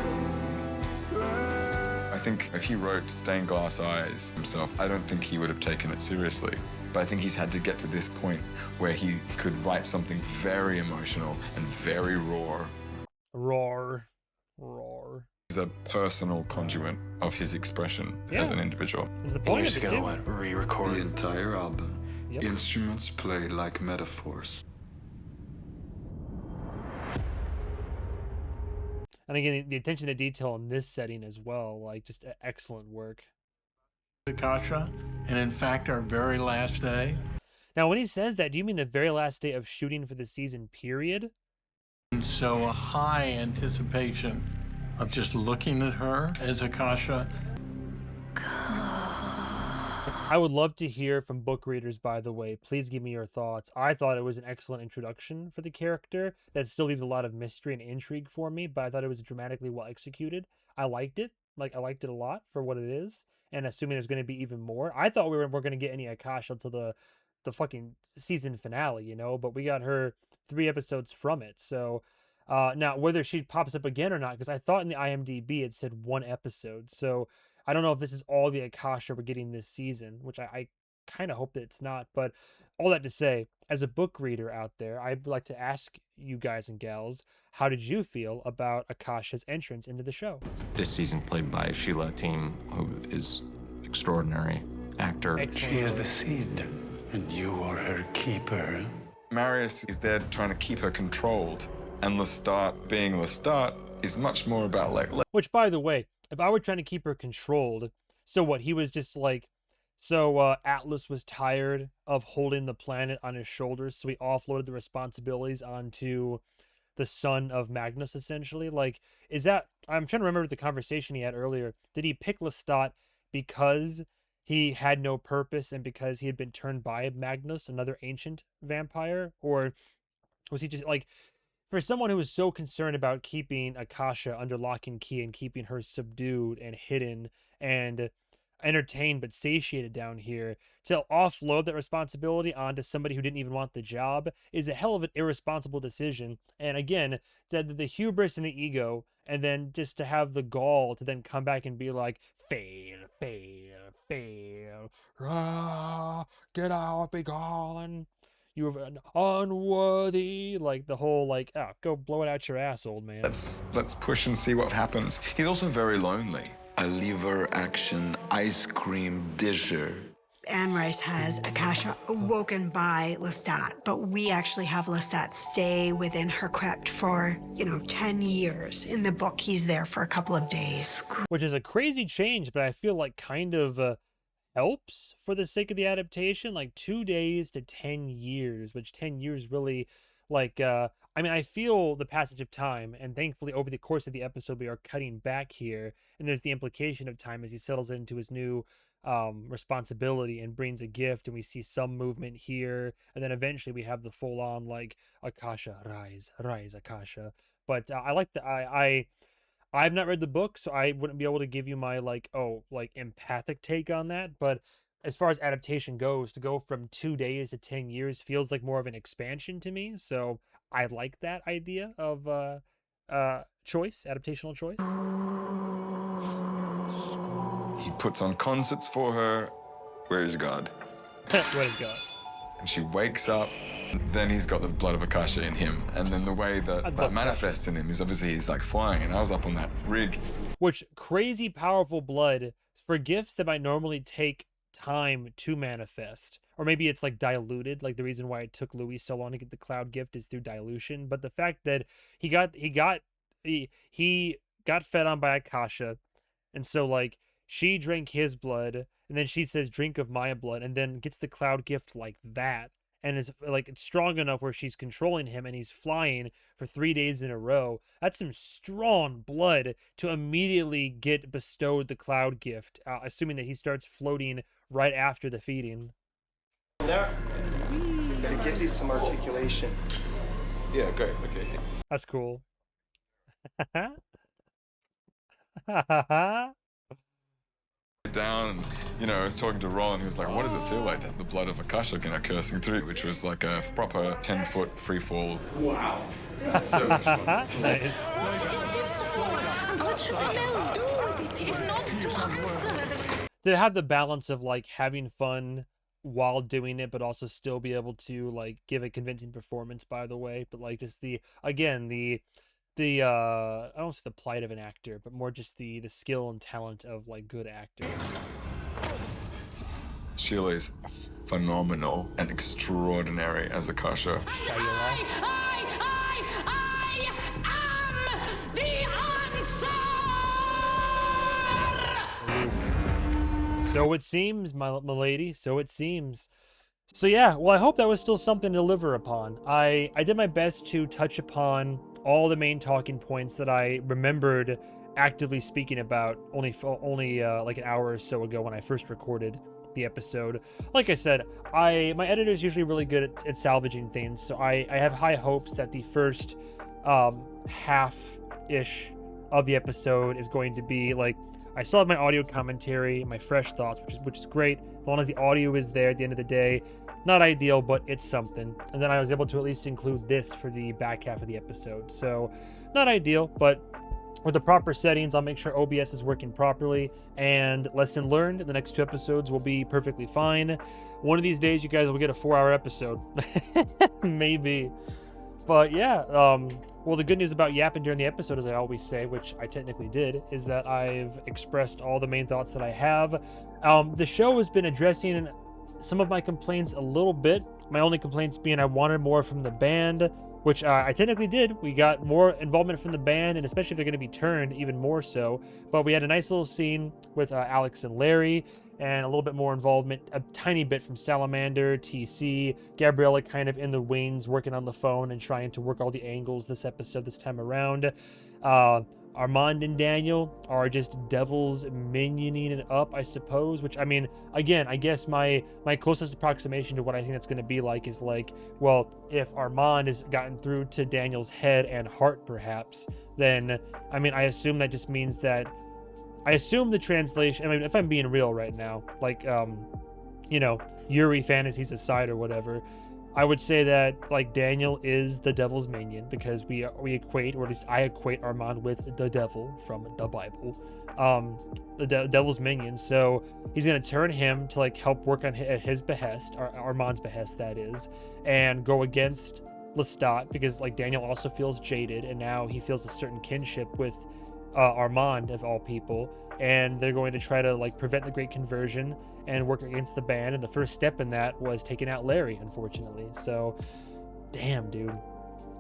I think if he wrote Stained Glass Eyes himself, I don't think he would have taken it seriously. But I think he's had to get to this point where he could write something very emotional and very raw.
Roar.
He's a personal conduit of his expression as an individual.
Is the point
of it too? Re-record
the entire album.
Yep.
Instruments played like metaphors.
And again, the attention to detail in this setting as well, like just excellent work.
Akasha, and in fact, our very last day.
Now, when he says that, do you mean the very last day of shooting for the season period?
And so a high anticipation of just looking at her as Akasha.
I would love to hear from book readers, by the way. Please give me your thoughts. I thought it was an excellent introduction for the character that still leaves a lot of mystery and intrigue for me, but I thought it was dramatically well executed. I liked it. Like, I liked it a lot for what it is, and assuming there's going to be even more. I thought we weren't going to get any Akasha until the fucking season finale, you know, but we got her 3 episodes from it, so Now, whether she pops up again or not, because I thought in the IMDb it said 1 episode. So I don't know if this is all the Akasha we're getting this season, which I kind of hope that it's not. But all that to say, as a book reader out there, I'd like to ask you guys and gals, how did you feel about Akasha's entrance into the show?
This season played by Sheila Team, who is extraordinary actor.
She is the seed, and you are her keeper.
Marius is there trying to keep her controlled, and Lestat, being Lestat, is much more about like...
Which, by the way, if I were trying to keep her controlled, so what, he was just like... So Atlas was tired of holding the planet on his shoulders, so he offloaded the responsibilities onto the son of Magnus, essentially. Like, is that... I'm trying to remember the conversation he had earlier. Did he pick Lestat because he had no purpose and because he had been turned by Magnus, another ancient vampire? Or was he just, like... For someone who was so concerned about keeping Akasha under lock and key and keeping her subdued and hidden and entertained but satiated down here, to offload that responsibility onto somebody who didn't even want the job is a hell of an irresponsible decision. And again, the hubris and the ego, and then just to have the gall to then come back and be like, fail, get out, be gone, you're unworthy, like the whole like, go blow it out your ass, old man.
Let's push and see what happens. He's also very lonely. A lever action ice cream disher.
Anne Rice has Akasha awoken by Lestat, but we actually have Lestat stay within her crypt for, 10 years. In the book, he's there for a couple of days.
Which is a crazy change, but I feel like kind of helps for the sake of the adaptation. Like 2 days to 10 years, which 10 years really, like, I feel the passage of time, and thankfully over the course of the episode we are cutting back here, and there's the implication of time as he settles into his new responsibility and brings a gift, and we see some movement here, and then eventually we have the full-on like Akasha, rise Akasha. But I like the I've not read the book, so I wouldn't be able to give you my empathic take on that. But as far as adaptation goes, to go from 2 days to 10 years feels like more of an expansion to me. So I like that idea of adaptational choice.
He puts on concerts for her. Where is God?
Where is God?
And she wakes up. Then he's got the blood of Akasha in him. And then the way that manifests in him is obviously he's like flying. And I was up on that rig.
Which crazy powerful blood for gifts that might normally take time to manifest, or maybe it's like diluted, like the reason why it took Louis so long to get the cloud gift is through dilution. But the fact that he got fed on by Akasha, and so like she drank his blood, and then she says drink of my blood, and then gets the cloud gift like that, and is like it's strong enough where she's controlling him and he's flying for 3 days in a row. That's some strong blood to immediately get bestowed the cloud gift, assuming that he starts floating right after the feeding.
There. But it gives you some articulation.
Yeah, great. Okay.
That's cool.
Down, and I was talking to Ron. He was like, "What does it feel like to have the blood of Akasha coursing through?" Which was like a proper 10-foot free fall.
Wow,
that's so much fun.
Nice.
What is this for? What should Mel do if not to answer?
To have the balance of like having fun while doing it, but also still be able to like give a convincing performance, by the way. But like just the I don't say the plight of an actor, but more just the skill and talent of like good actors.
Sheila is phenomenal and extraordinary as Akasha.
I am the answer!
So it seems, my lady, so it seems. So yeah, well, I hope that was still something to deliver upon. I did my best to touch upon all the main talking points that I remembered actively speaking about only like an hour or so ago when I first recorded the episode. Like I said, my editor is usually really good at salvaging things, so I have high hopes that the first half-ish of the episode is going to be like, I still have my audio commentary, my fresh thoughts, which is great. As long as the audio is there at the end of the day, Not ideal, but it's something. And then I was able to at least include this for the back half of the episode. So not ideal, but with the proper settings, I'll make sure OBS is working properly. And lesson learned, the next 2 episodes will be perfectly fine. One of these days, you guys will get a 4-hour episode. Maybe. But yeah, well, the good news about yapping during the episode, as I always say, which I technically did, is that I've expressed all the main thoughts that I have. The show has been addressing some of my complaints a little bit. My only complaints being I wanted more from the band, which I technically did. We got more involvement from the band, and especially if they're going to be turned, even more so. But we had a nice little scene with Alex and Larry, and a little bit more involvement, a tiny bit from Salamander, TC, Gabriella kind of in the wings, working on the phone and trying to work all the angles this time around. Armand and Daniel are just devils minioning it up, I suppose, which, I mean, again, I guess my closest approximation to what I think that's going to be like is like, well, if Armand has gotten through to Daniel's head and heart, perhaps, then, I mean, I assume that just means that, I assume the translation, I mean, if I'm being real right now, like, you know, Yuri fantasies aside or whatever, I would say that, like, Daniel is the devil's minion, because we equate, or at least I equate Armand with the devil from the Bible, the devil's minion. So he's going to turn him to, like, help work on at his behest, Armand's behest, that is, and go against Lestat, because, like, Daniel also feels jaded, and now he feels a certain kinship with Armand, of all people, and they're going to try to, like, prevent the Great Conversion and work against the band, and the first step in that was taking out Larry, unfortunately. So, damn, dude,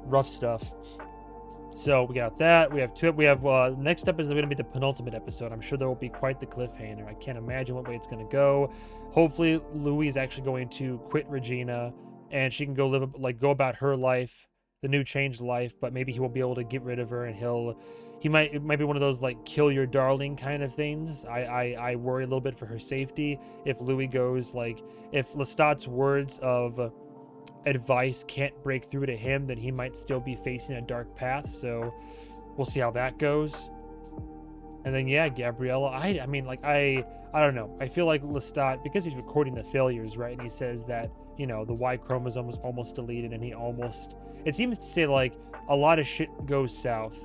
rough stuff. So we got that. We have next up is going to be the penultimate episode. I'm sure there will be quite the cliffhanger. I can't imagine what way it's going to go. Hopefully, Louis is actually going to quit Regina, and she can go live, like, go about her life, the new changed life. But maybe he won't be able to get rid of her, and it might be one of those, like, kill your darling kind of things. I worry a little bit for her safety. If Louis goes, like, if Lestat's words of advice can't break through to him, then he might still be facing a dark path. So we'll see how that goes. And then, yeah, Gabriella, I mean, like, I don't know. I feel like Lestat, because he's recording the failures, right? And he says that, you know, the Y chromosome was almost deleted, and it seems to say, like, a lot of shit goes south.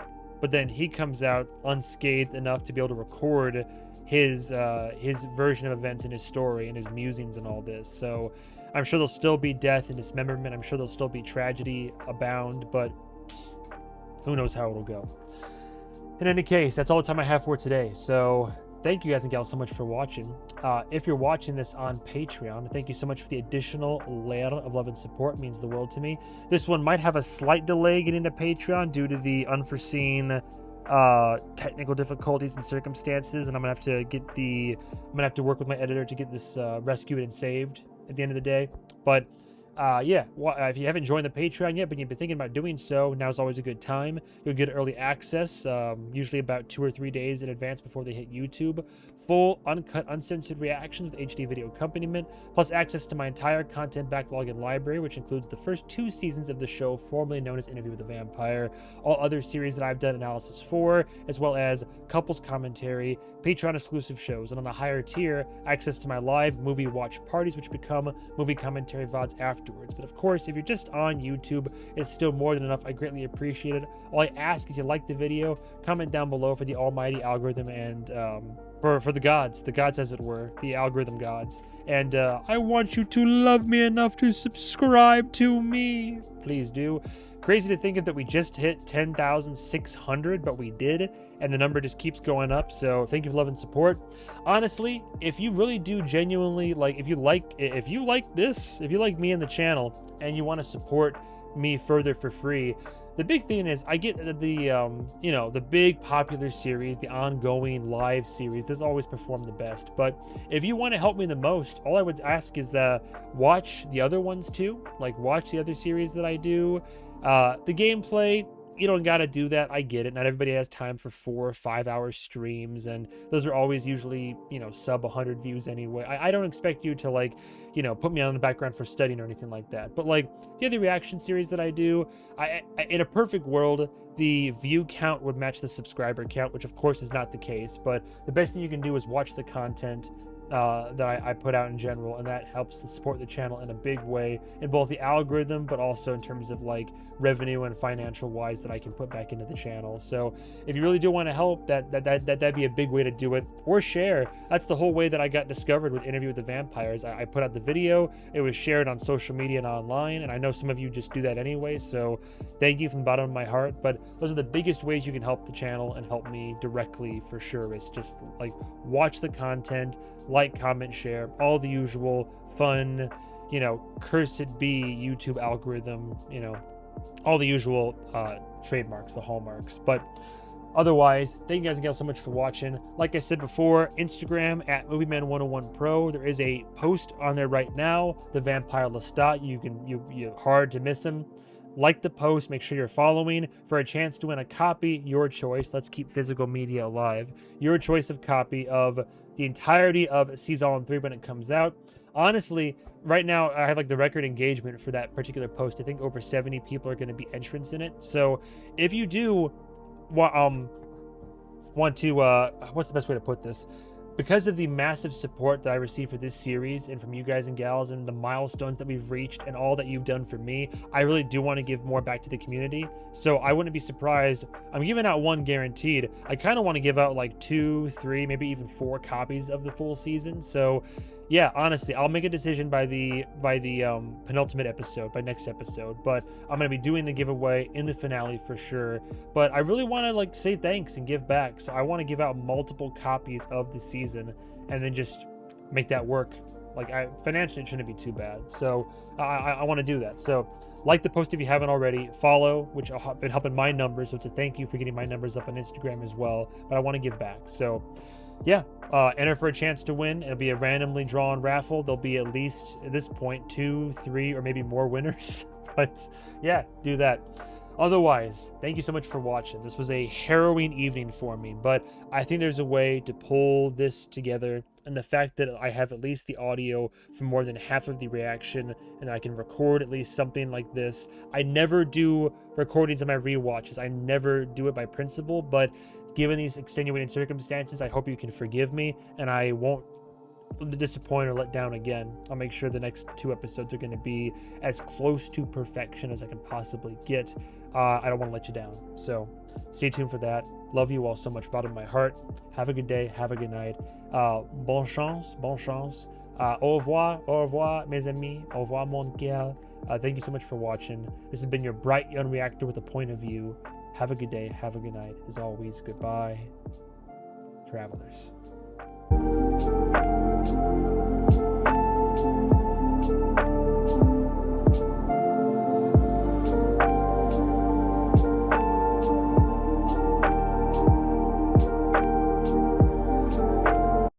But then he comes out unscathed enough to be able to record his version of events in his story and his musings and all this. So I'm sure there'll still be death and dismemberment. I'm sure there'll still be tragedy abound, but who knows how it'll go. In any case, that's all the time I have for today. So thank you guys and gals so much for watching. If you're watching this on Patreon, thank you so much for the additional layer of love and support. It means the world to me. This one might have a slight delay getting to Patreon due to the unforeseen technical difficulties and circumstances, and I'm gonna have to work with my editor to get this rescued and saved at the end of the day. But yeah, if you haven't joined the Patreon yet, but you've been thinking about doing so, now's always a good time. You'll get early access, usually about 2 or 3 days in advance before they hit YouTube. Full, uncut, uncensored reactions with HD video accompaniment, plus access to my entire content backlog and library, which includes the first 2 seasons of the show, formerly known as Interview with the Vampire, all other series that I've done analysis for, as well as couples commentary, Patreon exclusive shows, and on the higher tier, access to my live movie watch parties, which become movie commentary VODs afterwards. But of course, if you're just on YouTube, it's still more than enough. I greatly appreciate it. All I ask is you like the video, comment down below for the almighty algorithm and for the gods as it were, the algorithm gods. And I want you to love me enough to subscribe to me. Please do. Crazy to think of that we just hit 10,600, but we did, and the number just keeps going up. So thank you for love and support. Honestly, if you really do genuinely if you like me and the channel, and you want to support me further for free, the big thing is I get the big popular series, the ongoing live series, those always perform the best. But if you want to help me the most, all I would ask is watch the other ones too. Like, watch the other series that I do. The gameplay, you don't gotta do that. I get it. Not everybody has time for 4 or 5 hour streams, and those are always usually, sub 100 views anyway. I don't expect you to put me on the background for studying or anything like that. But the other reaction series that I do, in a perfect world, the view count would match the subscriber count, which of course is not the case. But the best thing you can do is watch the content, that I put out in general, and that helps to support the channel in a big way in both the algorithm, but also in terms of like revenue and financial wise that I can put back into the channel. So if you really do want to help, that'd be a big way to do it, or share. That's the whole way that I got discovered with Interview with the Vampires. I put out the video, it was shared on social media and online, and I know some of you just do that anyway, so thank you from the bottom of my heart. But those are the biggest ways you can help the channel and help me directly, for sure, is just like watch the content, like, comment, share, all the usual fun, you know, cursed be YouTube algorithm, you know, all the usual trademarks, the hallmarks. But otherwise, thank you guys again so much for watching. Like I said before, Instagram at MovieMan101Pro. There is a post on there right now, the Vampire Lestat. You're hard to miss him. Like the post, make sure you're following for a chance to win a copy, your choice. Let's keep physical media alive. Your choice of copy of the entirety of Season 3 when it comes out. Honestly, right now I have like the record engagement for that particular post. I think over 70 people are going to be entrants in it. So if you do want to, what's the best way to put this? Because of the massive support that I received for this series and from you guys and gals and the milestones that we've reached and all that you've done for me, I really do want to give more back to the community. So I wouldn't be surprised. I'm giving out 1 guaranteed. I kind of want to give out like 2, 3, maybe even 4 copies of the full season. So yeah, honestly, I'll make a decision by the penultimate episode, by next episode. But I'm gonna be doing the giveaway in the finale for sure. But I really want to like say thanks and give back. So I want to give out multiple copies of the season and then just make that work. Like financially, it shouldn't be too bad. So I want to do that. So like the post if you haven't already. Follow, which have been helping my numbers. So it's a thank you for getting my numbers up on Instagram as well. But I want to give back. So yeah, enter for a chance to win. It'll be a randomly drawn raffle. There'll be at least at this point 2, 3, or maybe more winners. But yeah, do that. Otherwise, thank you so much for watching. This was a harrowing evening for me, but I think there's a way to pull this together. And the fact that I have at least the audio for more than half of the reaction, and I can record at least something like this. I never do recordings of my rewatches. I never do it by principle, but given these extenuating circumstances, I hope you can forgive me and I won't disappoint or let down again. I'll make sure the next 2 episodes are going to be as close to perfection as I can possibly get. I don't want to let you down. So stay tuned for that. Love you all so much, bottom of my heart. Have a good day. Have a good night. Bonne chance. Bonne chance. Au revoir, mes amis. Au revoir, mon cœur. Thank you so much for watching. This has been your bright young reactor with a point of view. Have a good day. Have a good night. As always, goodbye, travelers.